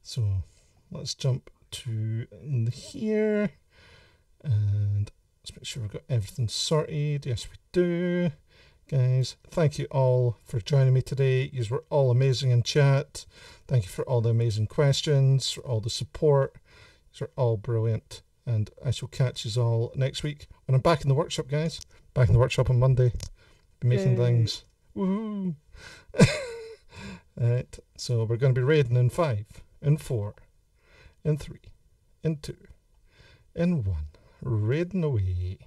So let's jump to here and let's make sure we've got everything sorted. Yes, we do. Guys, thank you all for joining me today. You were all amazing in chat. Thank you for all the amazing questions, for all the support. You were all brilliant. And I shall catch you all next week when I'm back in the workshop, guys. Back in the workshop on Monday. Be making things. Woohoo! Alright, so we're going to be raiding in 5, in 4, in 3, in 2, in 1. Raiding away.